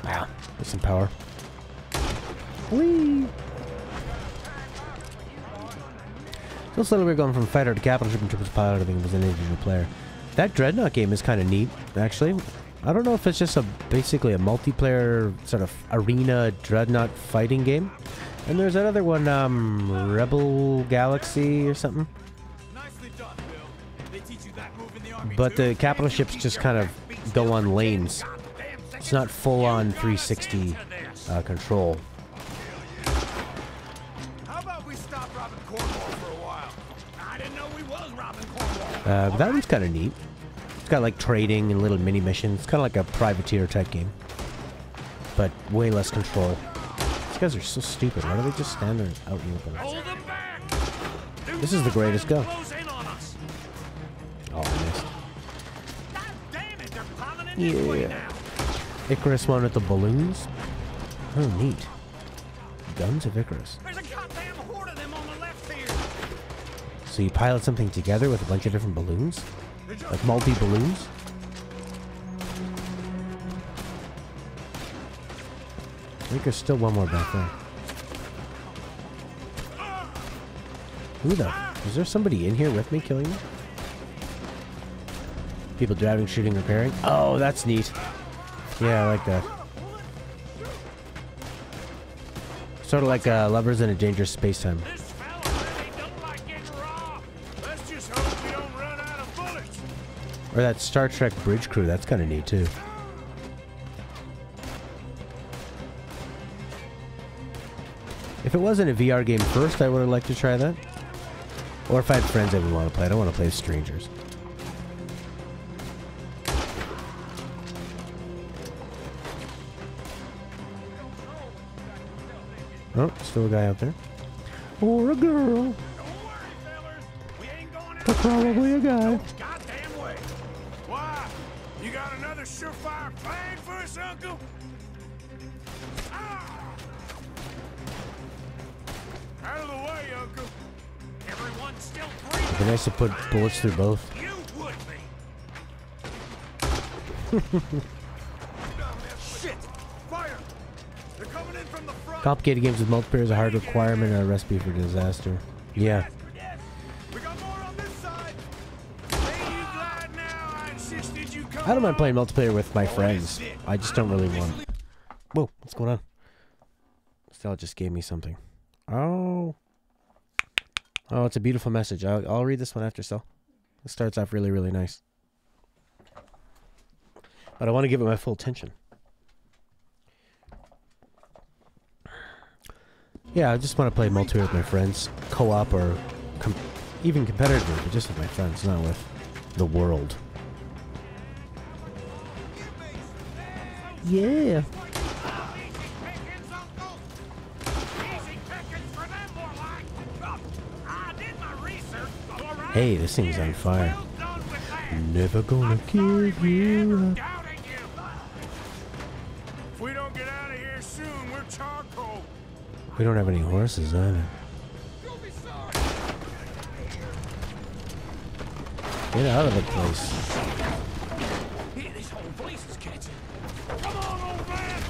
Wow, with some power. Whee! So slowly we're going from fighter to capital ship and triple pilot. I think it was an individual player. That Dreadnought game is kind of neat, actually. I don't know if it's just basically a multiplayer sort of arena Dreadnought fighting game. And there's that other one, Rebel Galaxy or something. Nicely done, Bill. They teach you that move in the army. But the capital ships just kind of go on lanes. It's not full-on 360 control. How about we stop robbing Cornwall for a while? I didn't know we was robbing Cornwall. But that one's kind of neat. It's got like trading and little mini missions. It's kind of like a privateer type game, but way less control. These guys are so stupid. Why do they just stand there out in the open? Hold them back. This is the greatest go. Close in on us. Oh, I missed. God damn it, they're piling in this way Yeah. now. Icarus one with the balloons. Oh, neat. Guns of Icarus. There's a goddamn horde of them on the left here. So you pilot something together with a bunch of different balloons? Like multi-balloons? I think there's still one more back there. Who the? Is there somebody in here with me killing me? People driving, shooting, repairing? Oh, that's neat. Yeah, I like that. Sort of like Lovers in a Dangerous Space-Time. Let's just hope we don't run out of bullets. Or that Star Trek Bridge Crew, that's kind of neat too. If it wasn't a VR game first, I would have liked to try that. Or if I had friends I would want to play. I don't want to play with strangers. Oh, still a guy out there. Or a girl. But probably a guy. Goddamn way. Why? You got another surefire plan for us, Uncle? Ah! Out of the way, Uncle. Everyone's still breathing. It'd be nice to put bullets through both. You would be. Shit! Fire! They're coming in from the front. Complicated games with multiplayer is a hard requirement and a recipe for disaster. Yeah. I don't mind playing multiplayer with my friends. I just don't really want. Whoa, what's going on? Stella just gave me something. Oh. Oh, it's a beautiful message. I'll read this one after Stella. It starts off really, really nice. But I want to give it my full attention. Yeah, I just want to play multiplayer with my friends. Co-op or even competitively, but just with my friends, not with the world. Hey, this thing's on fire. Never gonna give you up. If we don't get out of here soon, we're charcoal. We don't have any horses either. Get out of the place. Here, this whole place is catching. Come on, old man!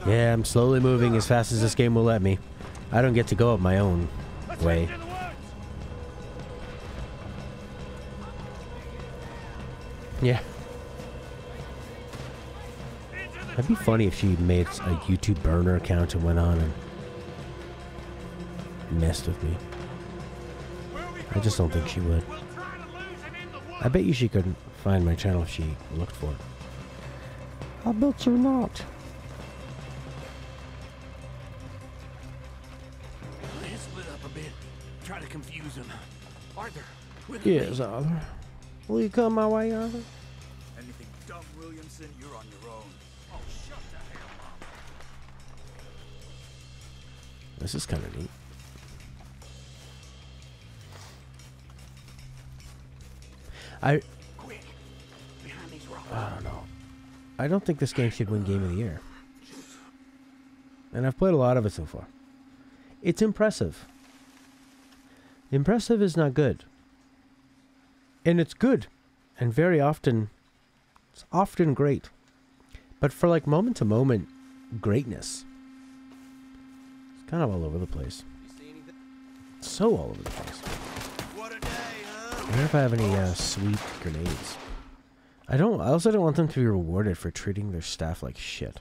Yeah, I'm slowly moving as fast as this game will let me. I don't get to go up my own way. Yeah. That'd be funny if she made a YouTube burner account and went on and messed with me. I just don't think she would. I bet you she couldn't find my channel if she looked for it. I bet you're not. Let's split up a bit. Try to confuse them. Arthur, with Yes, Arthur. Will you come my way, Arthur? anything dumb, Williamson, you're on your own. Oh, shut the hell up. This is kind of neat. I don't know. I don't think this game should win Game of the Year. And I've played a lot of it so far. It's impressive. Impressive is not good. And it's good. And very often, it's often great. But for like moment to moment greatness, it's kind of all over the place. So all over the place. I wonder if I have any sweet grenades. I also don't want them to be rewarded for treating their staff like shit.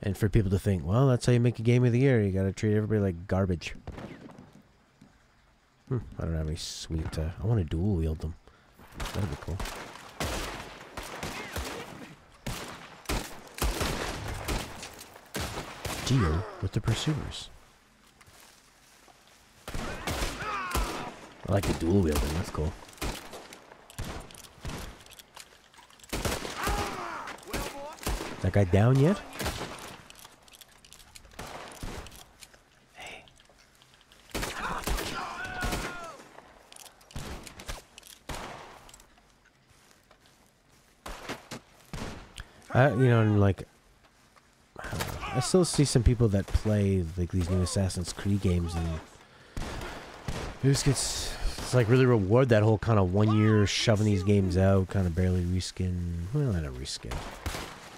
And for people to think, well, that's how you make a Game of the Year. You gotta treat everybody like garbage. I don't have any sweet... I want to dual wield them. That'd be cool. Deal with the pursuers. I like the dual wielding, that's cool. That guy down yet? Hey. You know, and like, I still see some people that play like these new Assassin's Creed games and it just gets, it's like really reward that whole kind of 1 year shoving these games out, kind of barely reskin. Well, not a reskin.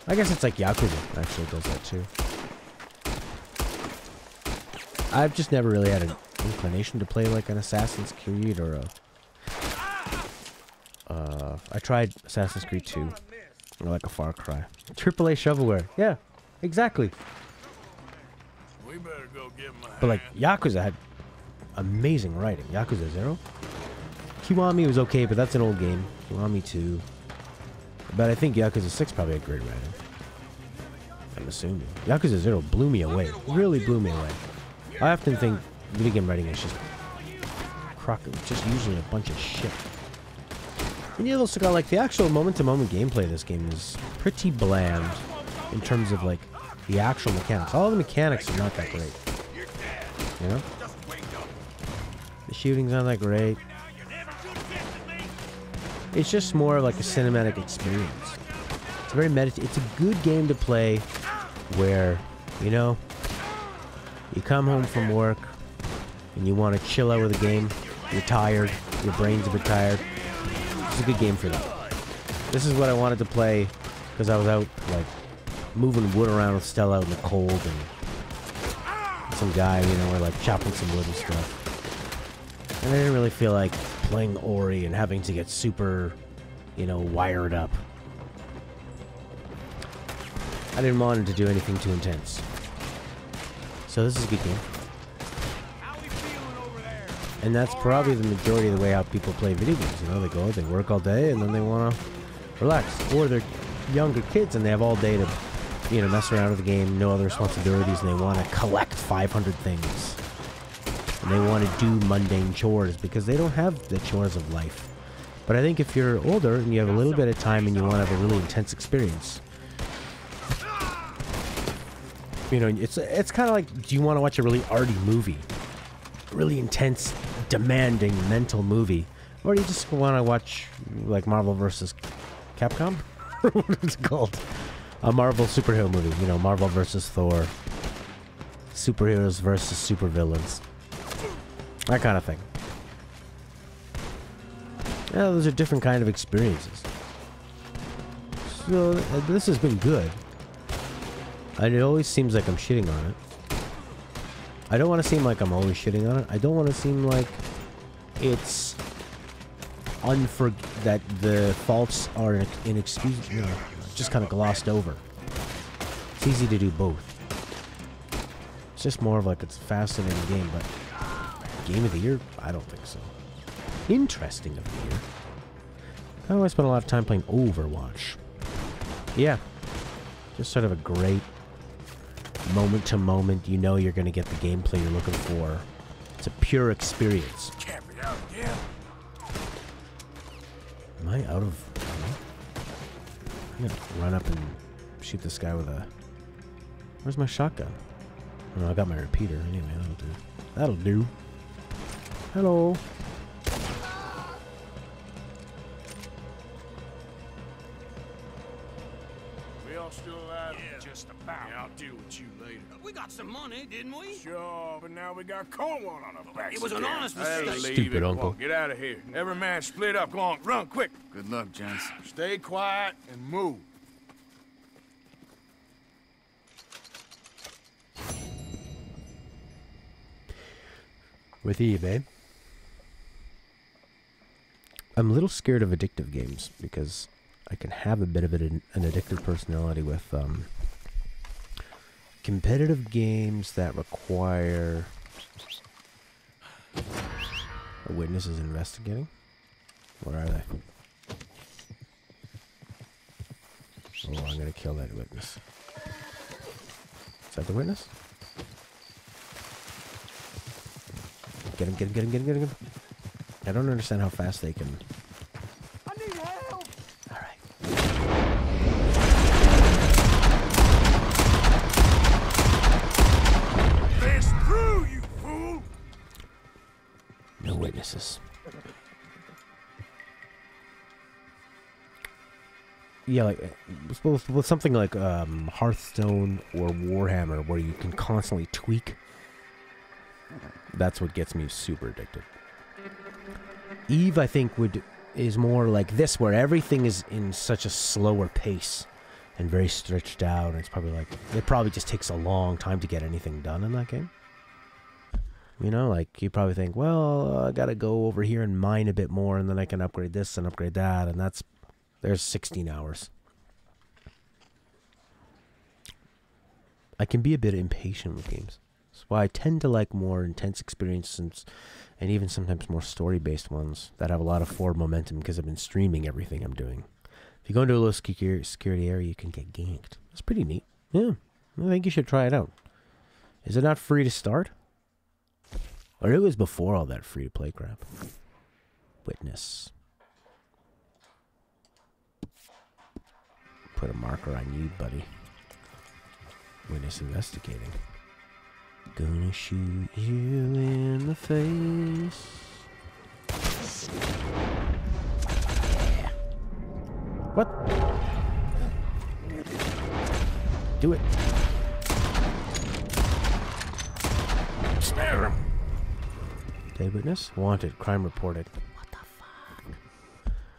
I guess it's like Yakuza actually does that too. I've just never really had an inclination to play like an Assassin's Creed or a... I tried Assassin's Creed 2. Or like a Far Cry. AAA shovelware. Yeah, exactly. We better go get my But like Yakuza had amazing writing. Yakuza 0. Kiwami was okay, but that's an old game. Kiwami 2. But I think Yakuza 6 probably had great writing. I'm assuming. Yakuza 0 blew me away. Really blew me away. I often think video game writing is just usually a bunch of shit. And you also got like the actual moment-to-moment gameplay of this game is pretty bland in terms of like the actual mechanics. All the mechanics are not that great. You know? The shooting's not that great. It's just more like a cinematic experience. It's a very it's a good game to play where, you know, you come home from work and you want to chill out with a game. You're tired. Your brain's a bit tired. It's a good game for that. This is what I wanted to play because I was out, like, moving wood around with Stella out in the cold and some guy, you know, we're like chopping some wood and stuff. And I didn't really feel like playing Ori and having to get super, you know, wired up. I didn't want it to do anything too intense. So this is a good game. And that's probably the majority of the way how people play video games. You know, they go, they work all day, and then they want to relax. Or they're younger kids, and they have all day to, you know, mess around with the game, no other responsibilities, and they want to collect 500 things. And they want to do mundane chores because they don't have the chores of life. But I think if you're older and you have a little bit of time and you want to have a really intense experience, You know, it's kind of like, do you want to watch a really arty movie? Really intense, demanding, mental movie? Or do you just want to watch, like, Marvel vs. Capcom? What is it called? A Marvel superhero movie. You know, Marvel vs. Thor. Superheroes versus supervillains. That kind of thing. Yeah, those are different kind of experiences. So, this has been good. And it always seems like I'm shitting on it. I don't want to seem like I'm always shitting on it. I don't want to seem like it's that the faults are inexcusable. You know, just kind of glossed over. It's easy to do both. It's just more of like it's a fascinating game, but game of the year? I don't think so. Interesting of the year. I always spend a lot of time playing Overwatch. Yeah. Just sort of a great moment to moment. You know you're going to get the gameplay you're looking for. It's a pure experience. Can't be out again. Am I out of ammo? I'm gonna run up and shoot this guy with a... Where's my shotgun? Oh, I got my repeater. Anyway, that'll do. That'll do. Hello. We all still alive? Yeah, just about. Yeah, I'll deal with you later. We got some money, didn't we? Sure, but now we got Cornwall on our backs. It was an honest mistake. Stupid uncle. Come on, get out of here. Every man split up. Go on, run quick. Good luck, gents. Stay quiet and move. With Eve, eh? I'm a little scared of addictive games because I can have a bit of an addictive personality with competitive games that require a witness is investigating. Where are they? Oh, I'm gonna kill that witness. Is that the witness? Get him, get him, get him, get him, get him. I don't understand how fast they can... I need help! Alright. It's through, you fool! No witnesses. Yeah, like, with something like Hearthstone or Warhammer, where you can constantly tweak, that's what gets me super addicted. Eve, I think, is more like this, where everything is in such a slower pace and very stretched out. And it's probably like, it probably just takes a long time to get anything done in that game. You know, like, you probably think, well, I gotta go over here and mine a bit more, and then I can upgrade this and upgrade that, and there's 16 hours. I can be a bit impatient with games. That's why I tend to like more intense experiences and even sometimes more story-based ones that have a lot of forward momentum because I've been streaming everything I'm doing. If you go into a low security area, you can get ganked. That's pretty neat. Yeah, I think you should try it out. Is it not free to start? Or it was before all that free-to-play crap. Witness. Put a marker on you, buddy. Witness investigating. Gonna shoot you in the face. Yeah. What? Do it. Spare him. Dead witness? Wanted. Crime reported. What the fuck?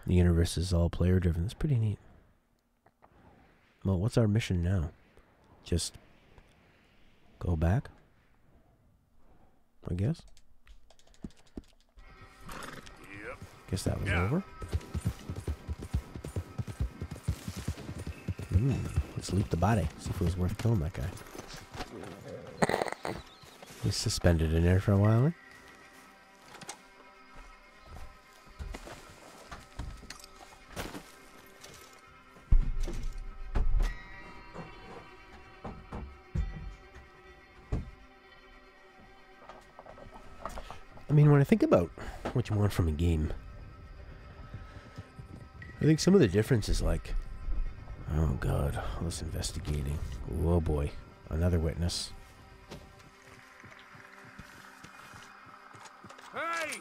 The universe is all player driven. That's pretty neat. Well, what's our mission now? Just go back? I guess. Yep. Guess that was over. Let's loot the body. See if it was worth killing that guy. He's suspended in there for a while, eh? I mean, when I think about what you want from a game, I think some of the difference is like, oh god, all this investigating. Oh boy. another witness. Hey!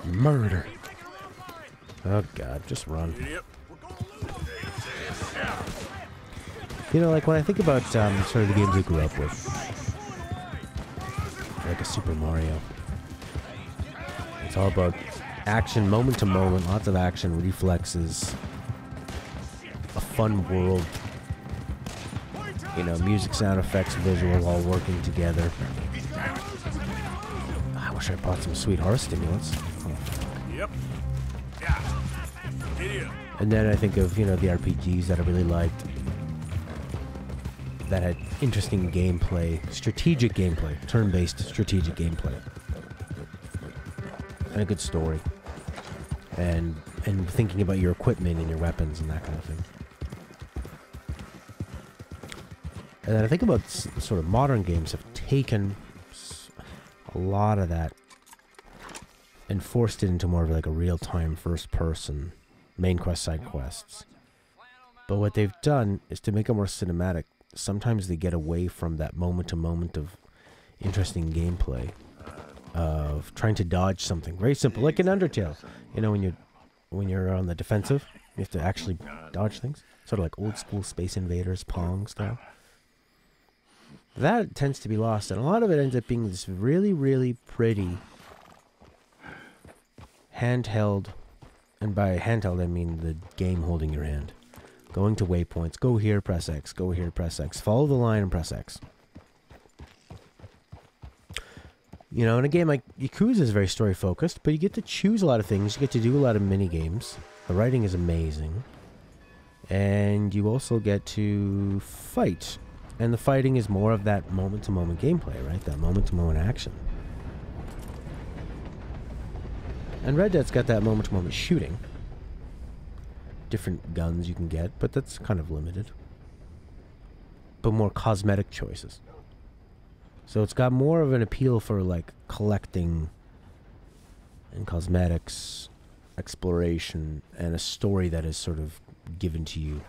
Murder. Oh god, just run. You know, like when I think about sort of the games we grew up with, like a Super Mario, it's all about action, moment to moment, lots of action, reflexes, a fun world, you know, music, sound effects, visual, all working together. I wish I bought some sweet horror stimulants. Oh. Yep. Yeah. Idiot. And then I think of, you know, the RPGs that I really liked, that had interesting gameplay, strategic gameplay, turn-based strategic gameplay, and a good story, and thinking about your equipment and your weapons and that kind of thing. And then I think about sort of modern games have taken a lot of that and forced it into more of like a real-time first-person main quest, side quests. But what they've done is to make it more cinematic. Sometimes they get away from that moment-to-moment of interesting gameplay, of trying to dodge something. Very simple, like in Undertale. You know, when you're on the defensive, you have to actually dodge things. Sort of like old-school Space Invaders, Pong style. That tends to be lost, and a lot of it ends up being this really, really pretty handheld, and by handheld I mean the game holding your hand. Going to waypoints, go here, press X, go here, press X, follow the line and press X. You know, in a game like Yakuza is very story focused, but you get to choose a lot of things, you get to do a lot of mini games. The writing is amazing. And you also get to fight. And the fighting is more of that moment-to-moment gameplay, right? That moment-to-moment action. And Red Dead's got that moment-to-moment shooting. Different guns you can get, but that's kind of limited. But more cosmetic choices. So it's got more of an appeal for like collecting and cosmetics, exploration, and a story that is sort of given to you.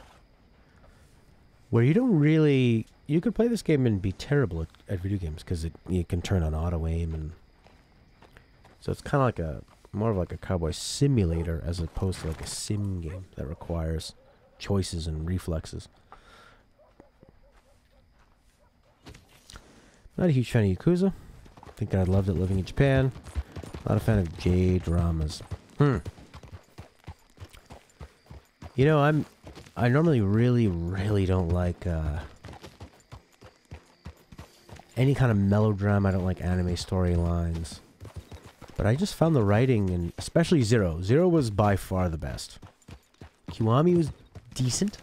Where you don't really... You could play this game and be terrible at video games because you can turn on auto-aim, and so it's kind of like a... more of like a cowboy simulator as opposed to like a sim game that requires choices and reflexes. Not a huge fan of Yakuza. I think I loved it living in Japan. Not a fan of J-dramas. You know, I normally really don't like any kind of melodrama. I don't like anime storylines. But I just found the writing, and especially Zero. Zero was by far the best. Kiwami was decent.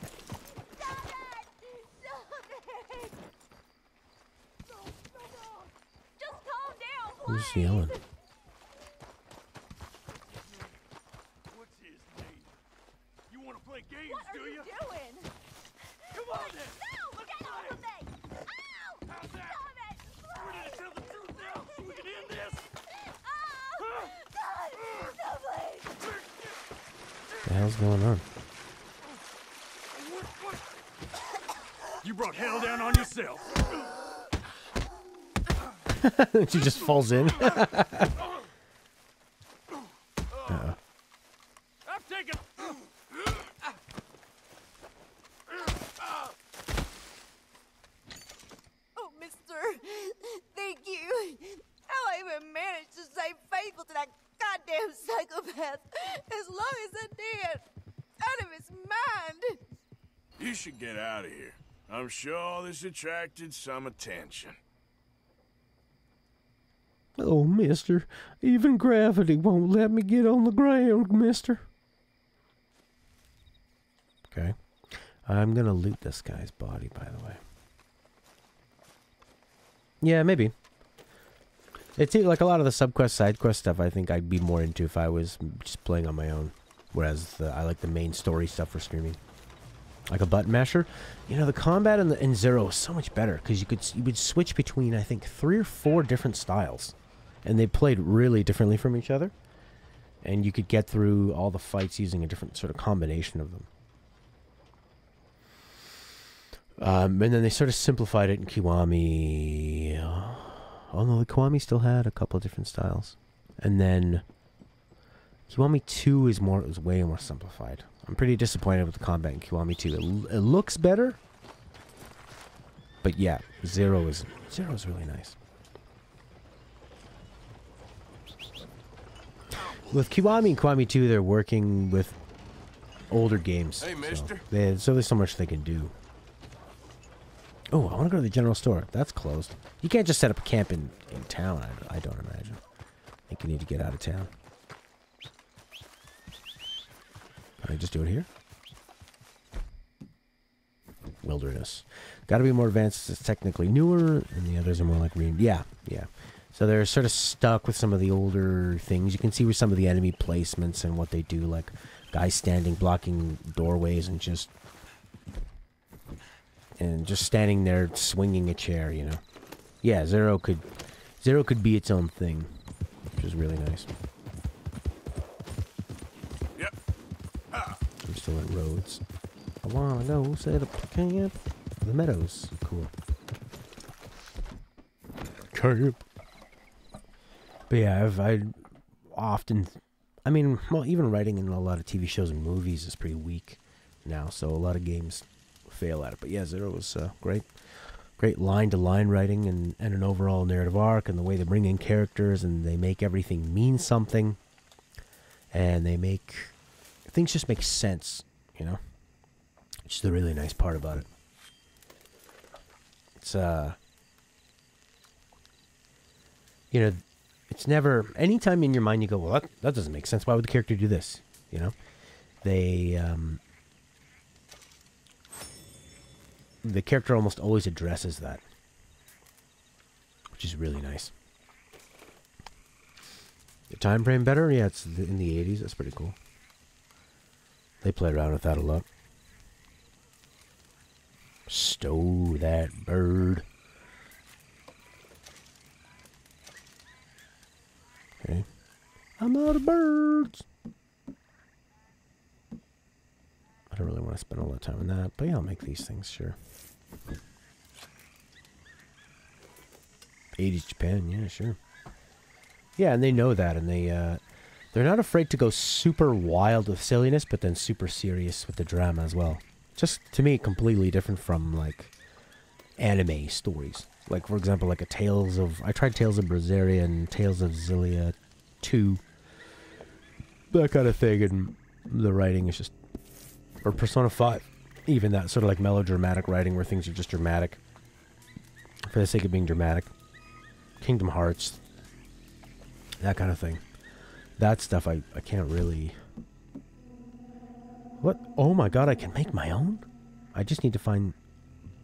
Who's yelling? What's his name? You want to play games, do you? What are you doing? Come on then. No! Get off of me! Ow! How's that? Stop it! We're gonna tell the truth now so we can end this. Oh! God! No, please! What the hell's going on? You brought hell down on yourself. She just falls in. I've taken. Oh, mister. Thank you. How I even managed to stay faithful to that goddamn psychopath as long as I did. Out of his mind. You should get out of here. I'm sure this attracted some attention. Oh, mister. Even gravity won't let me get on the ground, mister. Okay. I'm gonna loot this guy's body, by the way. Yeah, maybe. It's like a lot of the subquest, side quest stuff I think I'd be more into if I was just playing on my own. Whereas I like the main story stuff for streaming. Like a button masher. You know, the combat in Zero is so much better because you would switch between, I think, 3 or 4 different styles. And they played really differently from each other. And you could get through all the fights using a different sort of combination of them. And then they sort of simplified it in Kiwami. Oh no, the Kiwami still had a couple of different styles. And then Kiwami 2 is way more simplified. I'm pretty disappointed with the combat in Kiwami 2. It looks better. But yeah, Zero is really nice. With Kiwami and Kiwami 2, they're working with older games. Hey, mister. So there's so much they can do. Oh, I want to go to the general store. That's closed. You can't just set up a camp in town, I don't imagine. I think you need to get out of town. Can I just do it here? Wilderness. Got to be more advanced. It's technically newer, and the others are more like yeah. So they're sort of stuck with some of the older things. You can see with some of the enemy placements and what they do, like guys standing, blocking doorways, and just standing there swinging a chair. You know, yeah. Zero could be its own thing, which is really nice. Yep. I'm still at Rhodes. I wanna go set up a camp. The meadows, cool. Camp. But yeah, I often, I mean, well, even writing in a lot of TV shows and movies is pretty weak now, so a lot of games fail at it. But yeah, Zero was great. Great line-to-line writing and an overall narrative arc, and the way they bring in characters and they make everything mean something. And they make, things just make sense, you know? Which is the really nice part about it. It's, you know, it's never, anytime in your mind you go, well, that doesn't make sense. Why would the character do this? You know? They, the character almost always addresses that. Which is really nice. The time frame better? Yeah, it's in the 80s. That's pretty cool. They play around with that a lot. Stow that bird. Okay. I'm out of birds. I don't really want to spend all that time on that, but yeah, I'll make these things, sure. 80s Japan, yeah, sure. Yeah, and they know that, and they're not afraid to go super wild with silliness, but then super serious with the drama as well. Just, to me, completely different from, like, anime stories. Like, for example, like I tried Tales of Berseria and Tales of Xillia 2. That kind of thing, and the writing is just, or Persona 5. Even that sort of like melodramatic writing where things are just dramatic. For the sake of being dramatic. Kingdom Hearts. That kind of thing. That stuff I can't really... What? Oh my god, I can make my own? I just need to find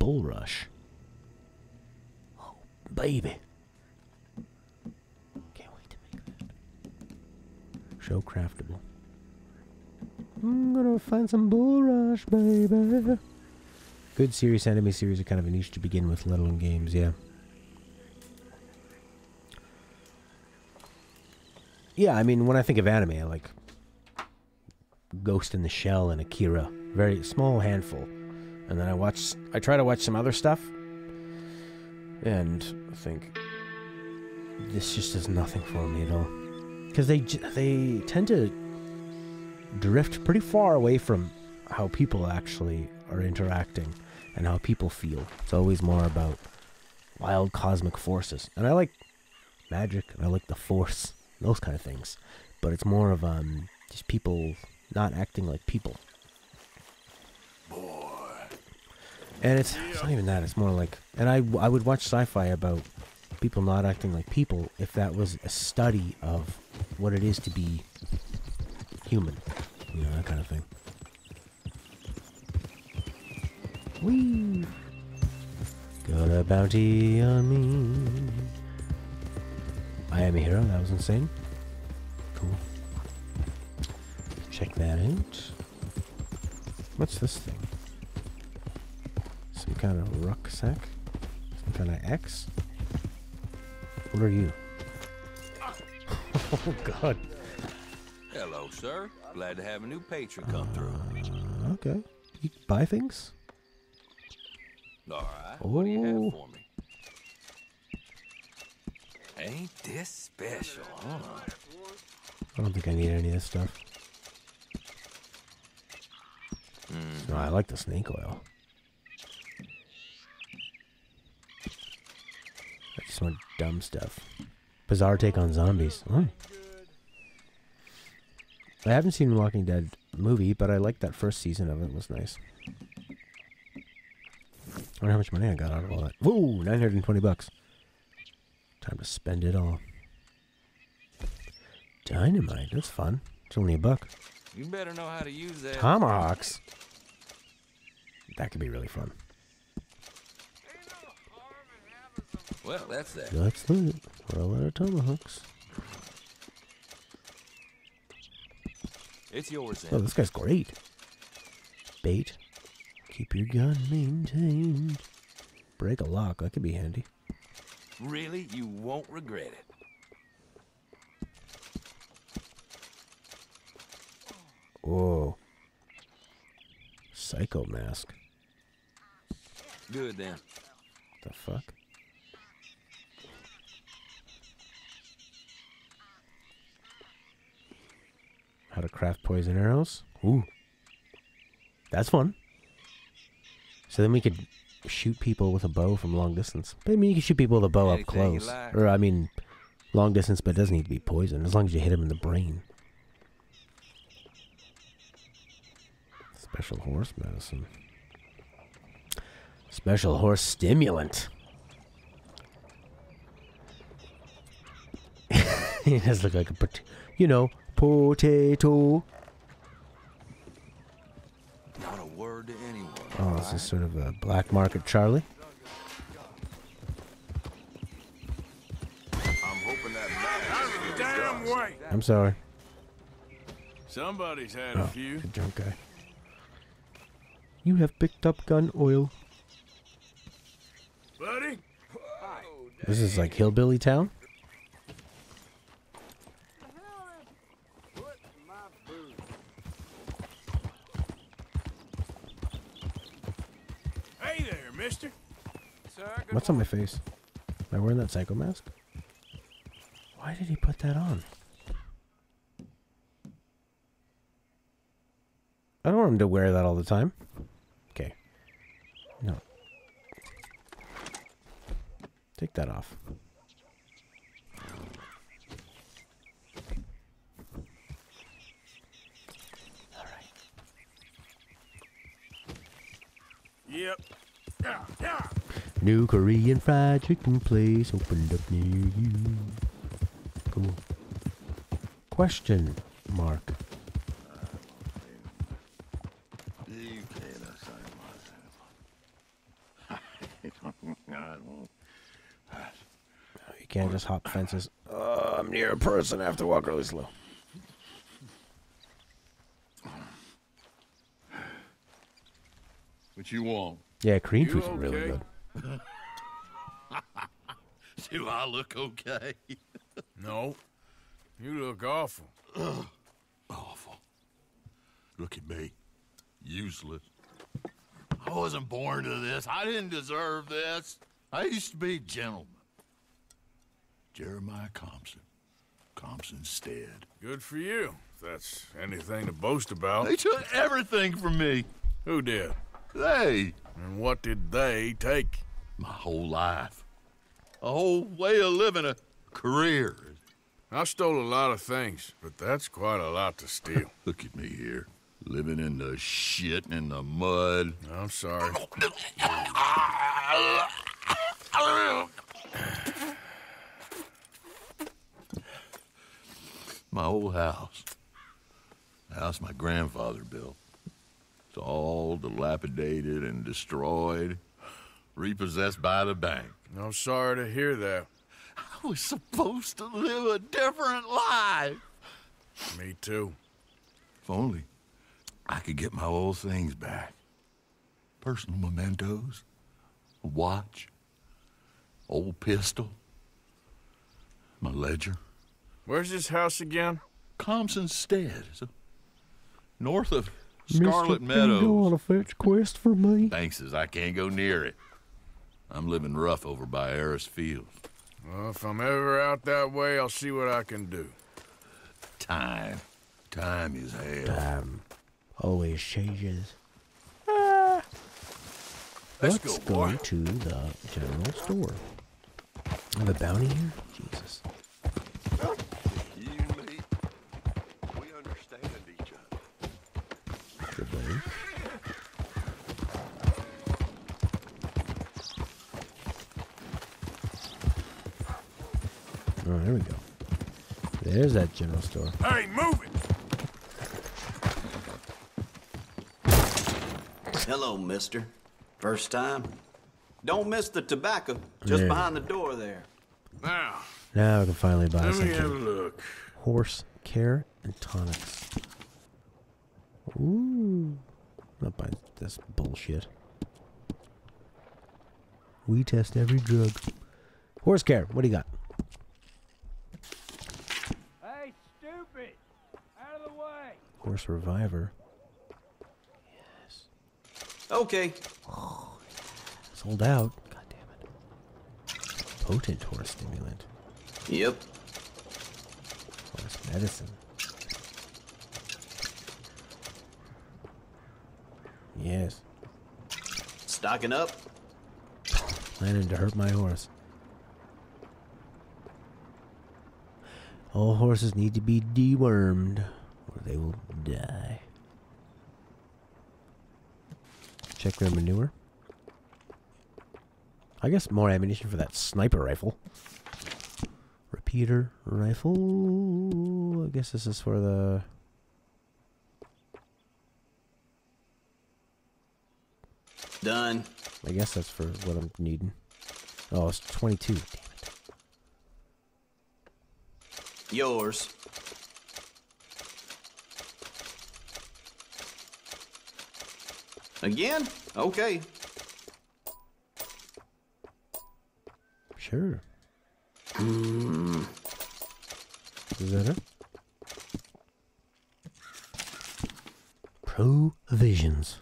Bulrush. Oh, baby. Can't wait to make that. Show craftable. I'm gonna find some Bulrush, baby. Good serious anime series are kind of a niche to begin with, let alone games, yeah. Yeah, I mean, when I think of anime, I like Ghost in the Shell and Akira. Very small handful. And then I try to watch some other stuff. And I think this just does nothing for me at all. Because they tend to drift pretty far away from how people actually are interacting and how people feel. It's always more about wild cosmic forces. And I like magic and I like the Force, those kind of things. But it's more of just people not acting like people. Boy. And it's not even that, it's more like, and I would watch sci-fi about people not acting like people if that was a study of what it is to be human. You know, that kind of thing. Whee! Got a bounty on me. I am a hero, that was insane. Cool. Check that out. What's this thing? Some kind of rucksack? Some kind of X? What are you? Oh god. Hello, sir. Glad to have a new patron come through. Okay. You can buy things? All right. What do you have for me? Ain't this special, huh? I don't think I need any of this stuff. No, I like the snake oil. I just want dumb stuff. Bizarre take on zombies. Oh. I haven't seen Walking Dead movie, but I liked that first season of it. It was nice. I wonder how much money I got out of all that. Woo! 920 bucks. Time to spend it all. Dynamite. That's fun. It's only $1. You better know how to use that. Tomahawks. That could be really fun. Well, that's that. That's it. Roll out of tomahawks. It's yours, then. Oh, this guy's great. Bait. Keep your gun maintained. Break a lock. That could be handy. Really? You won't regret it. Whoa. Psycho mask. Good, then. The fuck? How to craft poison arrows. Ooh. That's fun. So then we could shoot people with a bow from long distance. But I mean, you can shoot people with a bow up close. Like. Or, I mean, long distance, but it doesn't need to be poison, as long as you hit him in the brain. Special horse medicine. Special horse stimulant. It does look like a, you know, potato. Not a word to anyone. Oh, this is sort of a black market Charlie. I'm hoping that man damn way. I'm sorry. Somebody's had a few. The drunk guy. You have picked up gun oil. Buddy? This is like hillbilly town? Hey there, mister. What's on my face? Am I wearing that psycho mask? Why did he put that on? I don't want him to wear that all the time. Okay. No. Take that off. Yep. Yeah. New Korean fried chicken place opened up near you. Cool. Question mark. You can't just hop fences. I'm near a person. I have to walk really slow. What you want? Yeah, Korean food's really good. Do I look okay? No. You look awful. Awful. Look at me. Useless. I wasn't born to this. I didn't deserve this. I used to be a gentleman. Jeremiah Compson. Compson's dead. Good for you, if that's anything to boast about. They took everything from me. Who did? They. And what did they take? My whole life. A whole way of living, a career. I stole a lot of things, but that's quite a lot to steal. Look at me here, living in the shit and the mud. I'm sorry. My old house. The house my grandfather built. It's all dilapidated and destroyed, repossessed by the bank. I'm sorry to hear that. I was supposed to live a different life. Me too. If only I could get my old things back. Personal mementos, a watch, old pistol, my ledger. Where's this house again? Compson Stead. North of Scarlet Mister, can you go on Meadows. a fetch quest for me? Banks says I can't go near it. I'm living rough over by Harris Field. Well, if I'm ever out that way, I'll see what I can do. Time. Time is hell. Time always changes. Let's Let's go, boy. to the general store. I have a bounty here? Jesus. You and me, we understand each other. Good buddy. Oh, there we go. There's that general store. Hey, move it! Hello, mister. First time? Don't miss the tobacco. Just Yeah. behind the door there. Now, Now I can finally buy let me have a something. look. Horse care and tonics. Ooh. Not buying this bullshit. We test every drug. Horse care, what do you got? Hey, stupid! Out of the way! Horse reviver. Okay. Sold out. God damn it. Potent horse stimulant. Yep. Horse medicine. Yes. Stocking up. Planning to hurt my horse. All horses need to be dewormed, or they will die. Check their manure. I guess more ammunition for that sniper rifle. Repeater rifle. I guess this is for the... Done. I guess that's for what I'm needing. Oh, it's 22. Damn it. Yours. Again? Okay. Sure. Is that it? Provisions.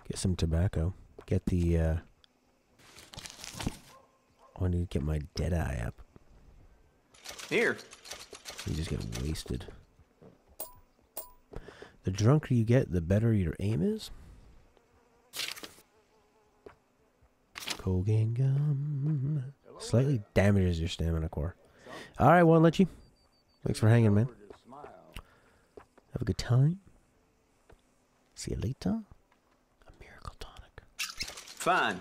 Get some tobacco. Get the, I need to get my dead eye up. Here. You just get wasted. The drunker you get, the better your aim is. Cocaine gum. Slightly damages your stamina core. Alright, won't let you. Thanks for hanging, man. Have a good time. See you later. A miracle tonic. Fine.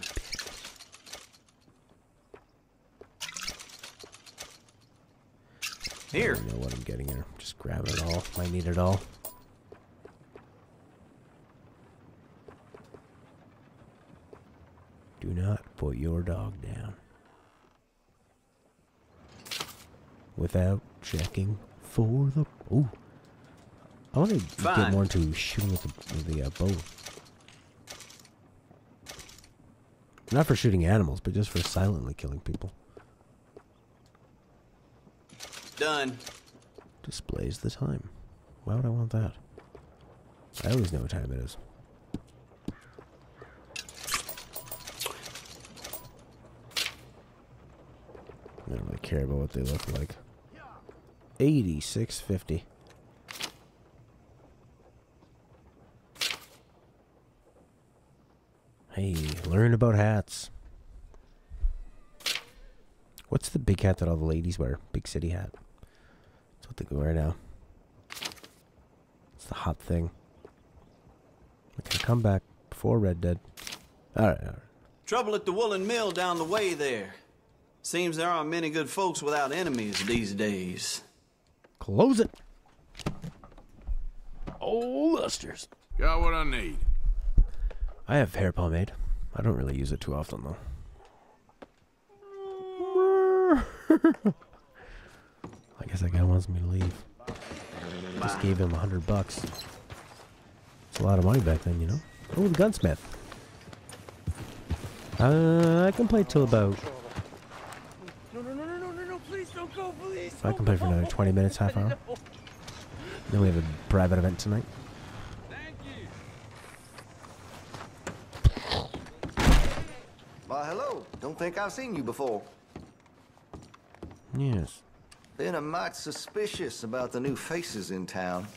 Here. I don't know what I'm getting here. Just grab it all. I need it all. Do not put your dog down without checking for the... Ooh. I want to get more into shooting with the bow. Not for shooting animals, but just for silently killing people. Done. Displays the time. Why would I want that? I always know what time it is. I don't really care about what they look like. 86.50. Hey, learn about hats. What's the big hat that all the ladies wear? Big city hat. That's what they wear now. It's the hot thing. Okay, come back before Red Dead. Alright, alright. Trouble at the woolen mill down the way there. Seems there aren't many good folks without enemies these days. Close it. Oh, lusters. Got what I need. I have hair pomade. I don't really use it too often, though. I guess that guy wants me to leave. Just gave him $100. It's a lot of money back then, you know? Oh, the gunsmith. I can play till about no, please don't go, please. I can play for another 20 minutes, half hour. Then we have a private event tonight. Why, hello. Don't think I've seen you before. Yes. Been a mite suspicious about the new faces in town.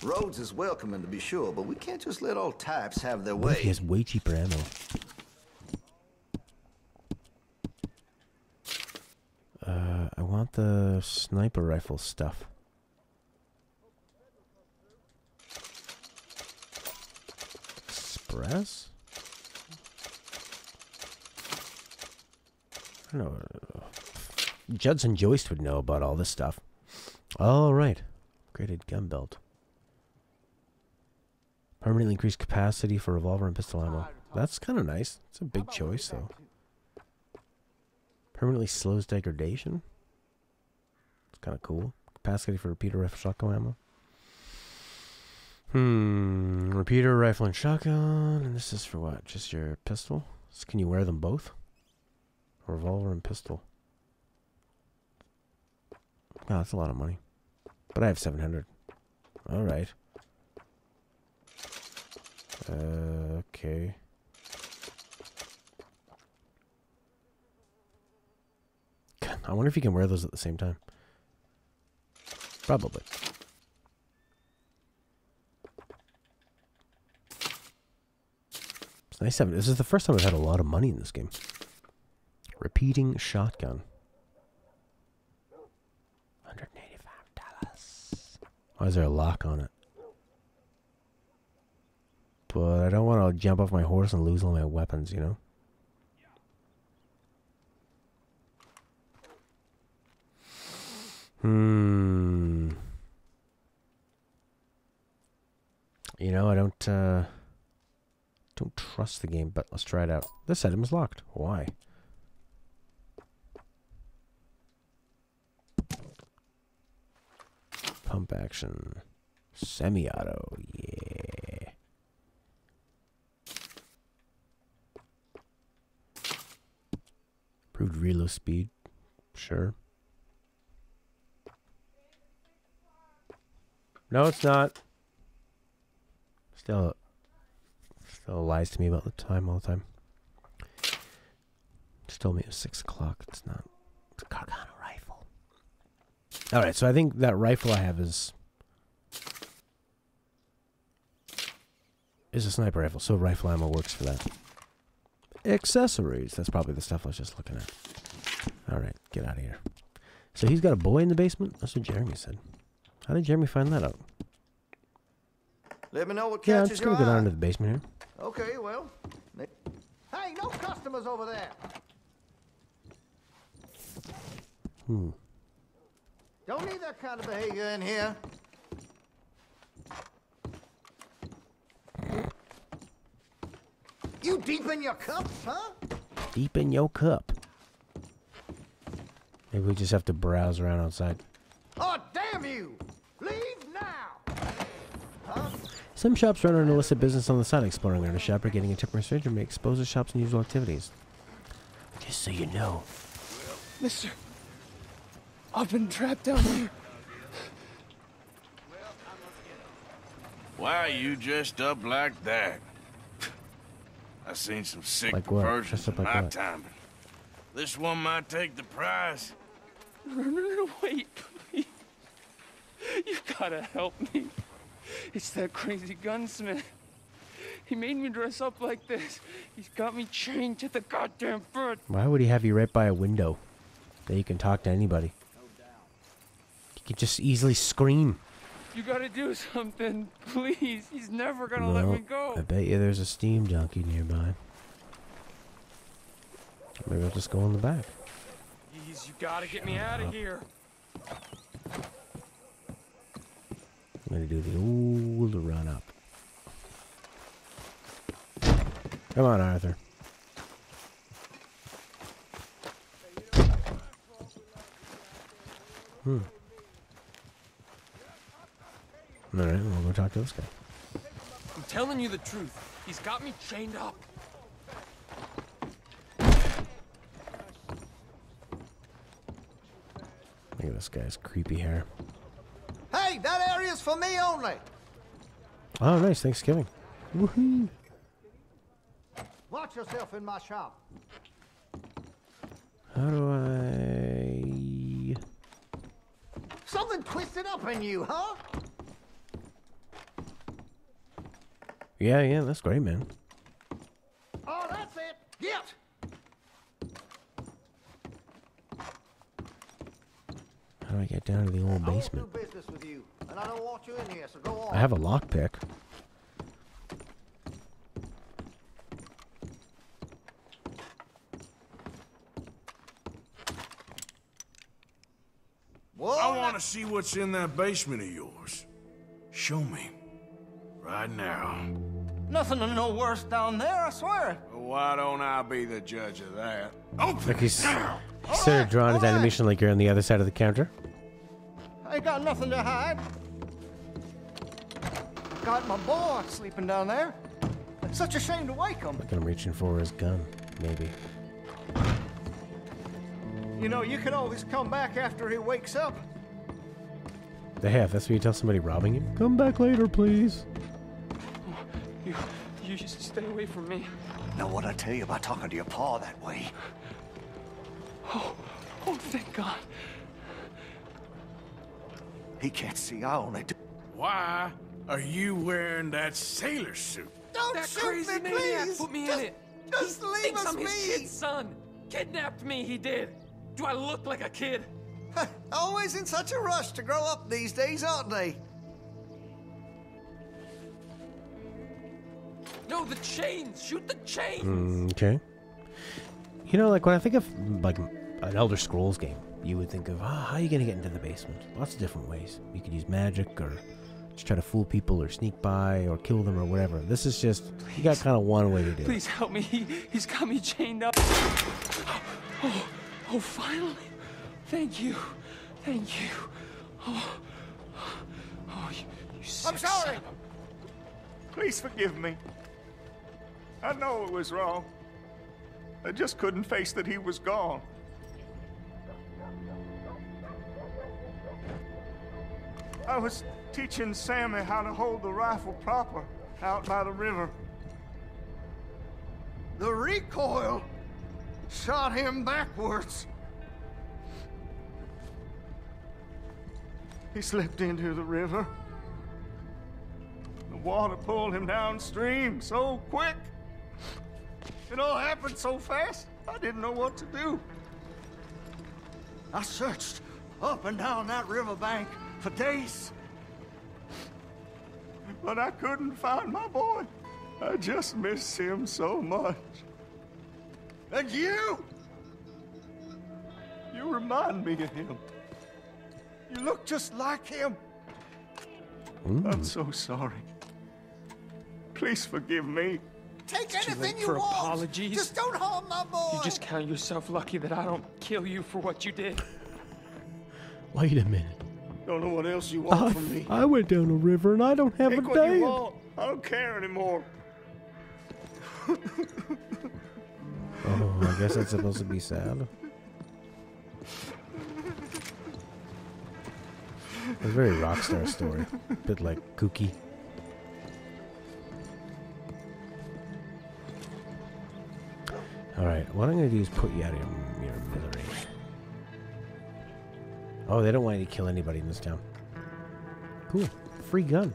Rhodes is welcoming, to be sure, but we can't just let all types have their What if he way. has way cheaper ammo? I want the sniper rifle stuff. Express? I don't know. Judson Joyce would know about all this stuff. All right. Upgraded gun belt. Permanently increased capacity for revolver and pistol ammo. That's kind of nice. It's a big choice, though. Permanently slows degradation. It's kind of cool. Capacity for repeater rifle shotgun ammo. Repeater rifle and shotgun. And this is for what? Just your pistol? So can you wear them both? Revolver and pistol. Oh, that's a lot of money. But I have 700. Alright. Okay. I wonder if you can wear those at the same time. Probably. It's nice having. This is the first time I've had a lot of money in this game. Repeating shotgun. $185. Why is there a lock on it? But I don't want to jump off my horse and lose all my weapons, you know? You know, I don't trust the game, but let's try it out. This item is locked. Why? Pump action. Semi-auto. Yeah. Improved reload speed. Sure. No, it's not. Still lies to me about the time all the time. Just told me it was 6 o'clock. It's not. It's a Gargano rifle. Alright, so I think that rifle I have is a sniper rifle, so rifle ammo works for that. Accessories. That's probably the stuff I was just looking at. Alright, get out of here. So he's got a boy in the basement? That's what Jeremy said. How did Jeremy find that out? Let me know what Yeah, I'm catches just your gonna go eye. down to the basement here. Okay, well. Hey, no customers over there. Don't need that kind of behavior in here. You deep in your cups, huh? Deep in your cup. Maybe we just have to browse around outside. Oh, damn you! Leave now! Huh? Some shops run an illicit business on the side. Exploring around a shop or getting a temporary stranger may expose the shop's unusual activities. Just so you know. Mister, I've been trapped down here. Why are you dressed up like that? I've seen some sick Like what? versions Dressed up in like my what? time. This one might take the prize. No, wait, please. You gotta help me. It's that crazy gunsmith. He made me dress up like this. He's got me chained to the goddamn bed. Why would he have you right by a window that you can talk to anybody? You could just easily scream. You gotta do something, please. He's never gonna let me go. I bet you there's a steam junkie nearby. Maybe I'll just go in the back. Please, you gotta get me out of here. I'm gonna do the old run up. Come on, Arthur. Alright, we'll go talk to this guy. I'm telling you the truth. He's got me chained up. Look at this guy's creepy hair. Hey, that area's for me only. Oh, nice Thanksgiving. Woohoo! Watch yourself in my shop. How do I... Something twisted up in you, huh? Yeah, that's great, man. Oh, that's it. Get. How do I get down to the old basement? I won't do business with you, and I don't want you in here, so go on. I have a lockpick. I want to see what's in that basement of yours. Show me. Right now. Nothing to no worse down there, I swear. Well, why don't I be the judge of that? Open Like he started drawing his animation like you're on the other side of the counter. I ain't got nothing to hide. Got my boy sleeping down there. It's such a shame to wake him. Look at him reaching for his gun, maybe. You know, you can always come back after he wakes up. They have. That's what you tell somebody robbing you. Come back later, please. You just stay away from me. Now what I tell you about talking to your pa that way? Oh, thank God. He can't see. I only do. Why are you wearing that sailor suit? Don't That shoot crazy me, maniac please. put me just, in it. Just He leave thinks us I'm his be. kid's son. Kidnapped me, he did. Do I look like a kid? Always in such a rush to grow up these days, aren't they? No, the chains. Shoot the chains. Okay. You know, like when I think of like an Elder Scrolls game, you would think of, how are you gonna get into the basement? Lots of different ways. You could use magic, or just try to fool people, or sneak by, or kill them, or whatever. This is just, you got kind of one way to do it. Please help me. He's got me chained up. Oh, finally. Thank you. Thank you. Oh, you sick I'm sorry. son of Please forgive me. I know it was wrong. I just couldn't face that he was gone. I was teaching Sammy how to hold the rifle proper out by the river. The recoil shot him backwards. He slipped into the river. The water pulled him downstream so quick. It all happened so fast, I didn't know what to do. I searched up and down that riverbank for days. But I couldn't find my boy. I just miss him so much. And you? You remind me of him. You look just like him. I'm so sorry. Please forgive me. Take It's too anything late you for want. apologies. Just don't harm my boy. You just count yourself lucky that I don't kill you for what you did. Wait a minute. Don't know what else you want from me. I went down a river and I don't have Take a what you dad. want. I don't care anymore. Oh, I guess that's supposed to be sad. It's a very rockstar story. A bit like kooky. Alright, what I'm going to do is put you out of your misery. Oh, they don't want you to kill anybody in this town. Cool. Free gun.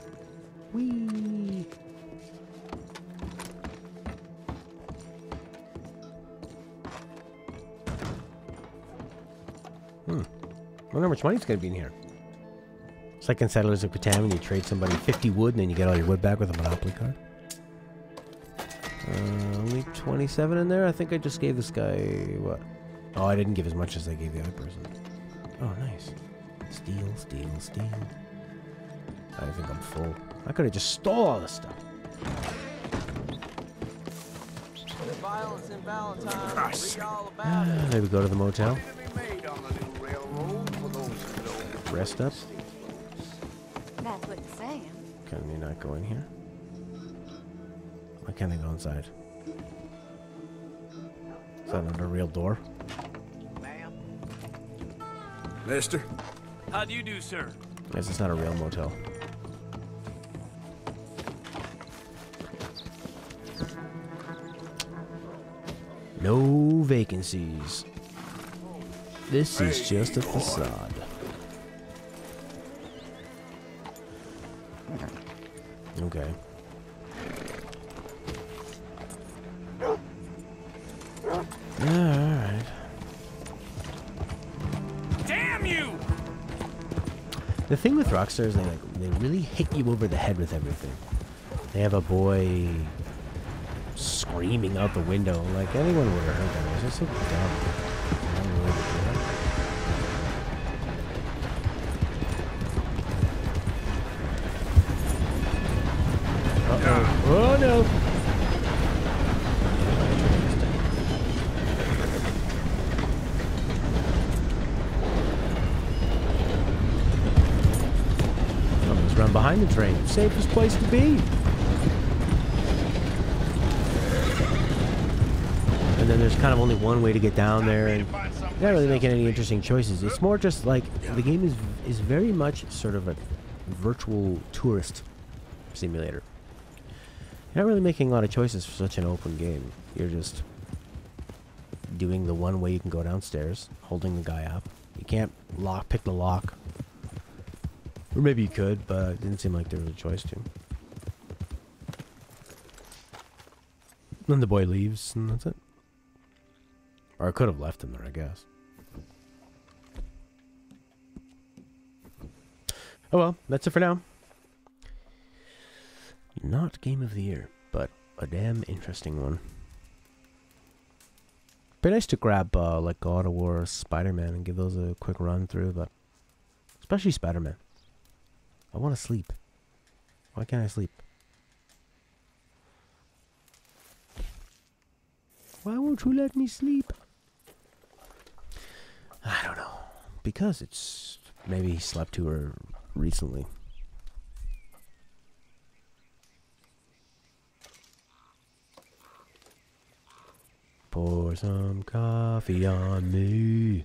Whee! I wonder how much money's going to be in here. It's like in Settlers of Catan when you trade somebody 50 wood and then you get all your wood back with a Monopoly card. Only 27 in there? I think I just gave this guy, what? Oh, I didn't give as much as I gave the other person. Oh, nice. Steal, steal, steal. I think I'm full. I could have just stole all this stuff. Violence in Valentine. Read all about Maybe we go to the motel. Rest up. That's what you're saying. Can you not go in here? Why can't I go inside? Is that not a real door? Mister? How do you do, sir? Guess it's not a real motel. No vacancies. This is just a facade. Okay. Yeah, alright. Damn you! The thing with Rockstar is they really hit you over the head with everything. They have a boy screaming out the window. Like, anyone would have heard that. It's just so dumb. Oh no! Almost run behind the train. Safest place to be. And then there's kind of only one way to get down there, and you're not really making any interesting choices. It's more just like the game is very much sort of a virtual tourist simulator. You're not really making a lot of choices for such an open game. You're just doing the one way you can go downstairs, holding the guy up. You can't pick the lock. Or maybe you could, but it didn't seem like there was a choice to. Then the boy leaves, and that's it. Or I could have left him there, I guess. Oh well, that's it for now. Not Game of the Year, but a damn interesting one. Be nice to grab like God of War, Spider-Man, and give those a quick run through, but especially Spider-Man. I want to sleep. Why can't I sleep? Why won't you let me sleep? I don't know. Because it's maybe he slept to her recently. Pour some coffee on me.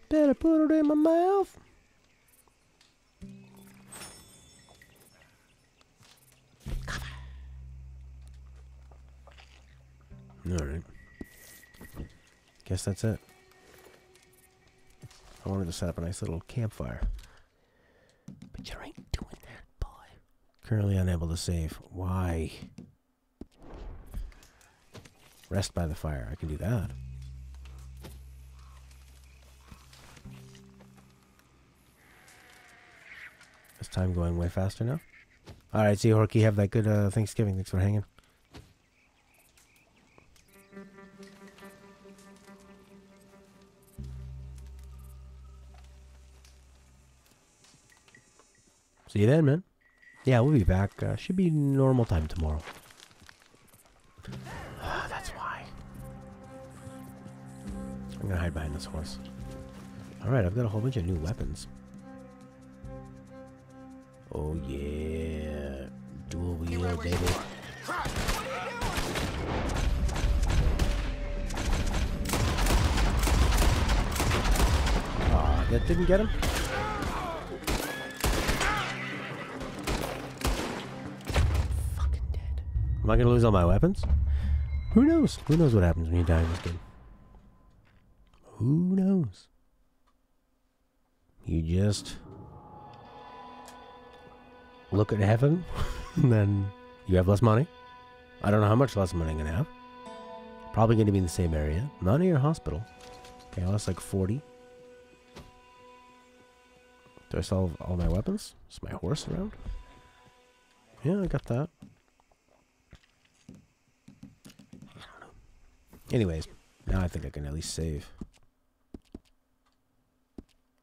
Better put it in my mouth. Alright. Guess that's it. I wanted to set up a nice little campfire. But you ain't doing that, boy. Currently unable to save. Why? Rest by the fire. I can do that. Is time going way faster now? Alright, see you, Horky. Have that good Thanksgiving. Thanks for hanging. See you then, man. Yeah, we'll be back. Should be normal time tomorrow. That's why. I'm gonna hide behind this horse. Alright, I've got a whole bunch of new weapons. Oh yeah. Dual wheel, baby. Aw, that didn't get him? Am I gonna lose all my weapons? Who knows? Who knows what happens when you die in this game? Who knows? You just look at heaven, and then you have less money. I don't know how much less money I'm gonna have. Probably gonna be in the same area. Not near a hospital. Okay, I lost like 40. Do I still have all my weapons? Is my horse around? Yeah, I got that. Anyways, now I think I can at least save.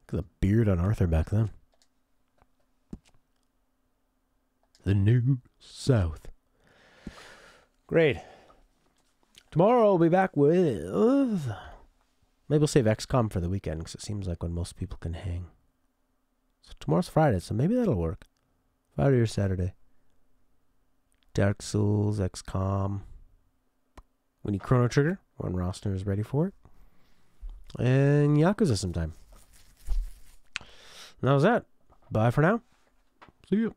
Look at the beard on Arthur back then. The New South. Great. Tomorrow I'll be back with... maybe we'll save XCOM for the weekend, because it seems like when most people can hang. So tomorrow's Friday, so maybe that'll work. Friday or Saturday. Dark Souls, XCOM... We need Chrono Trigger when Rossner is ready for it. And Yakuza sometime. And that was that. Bye for now. See you.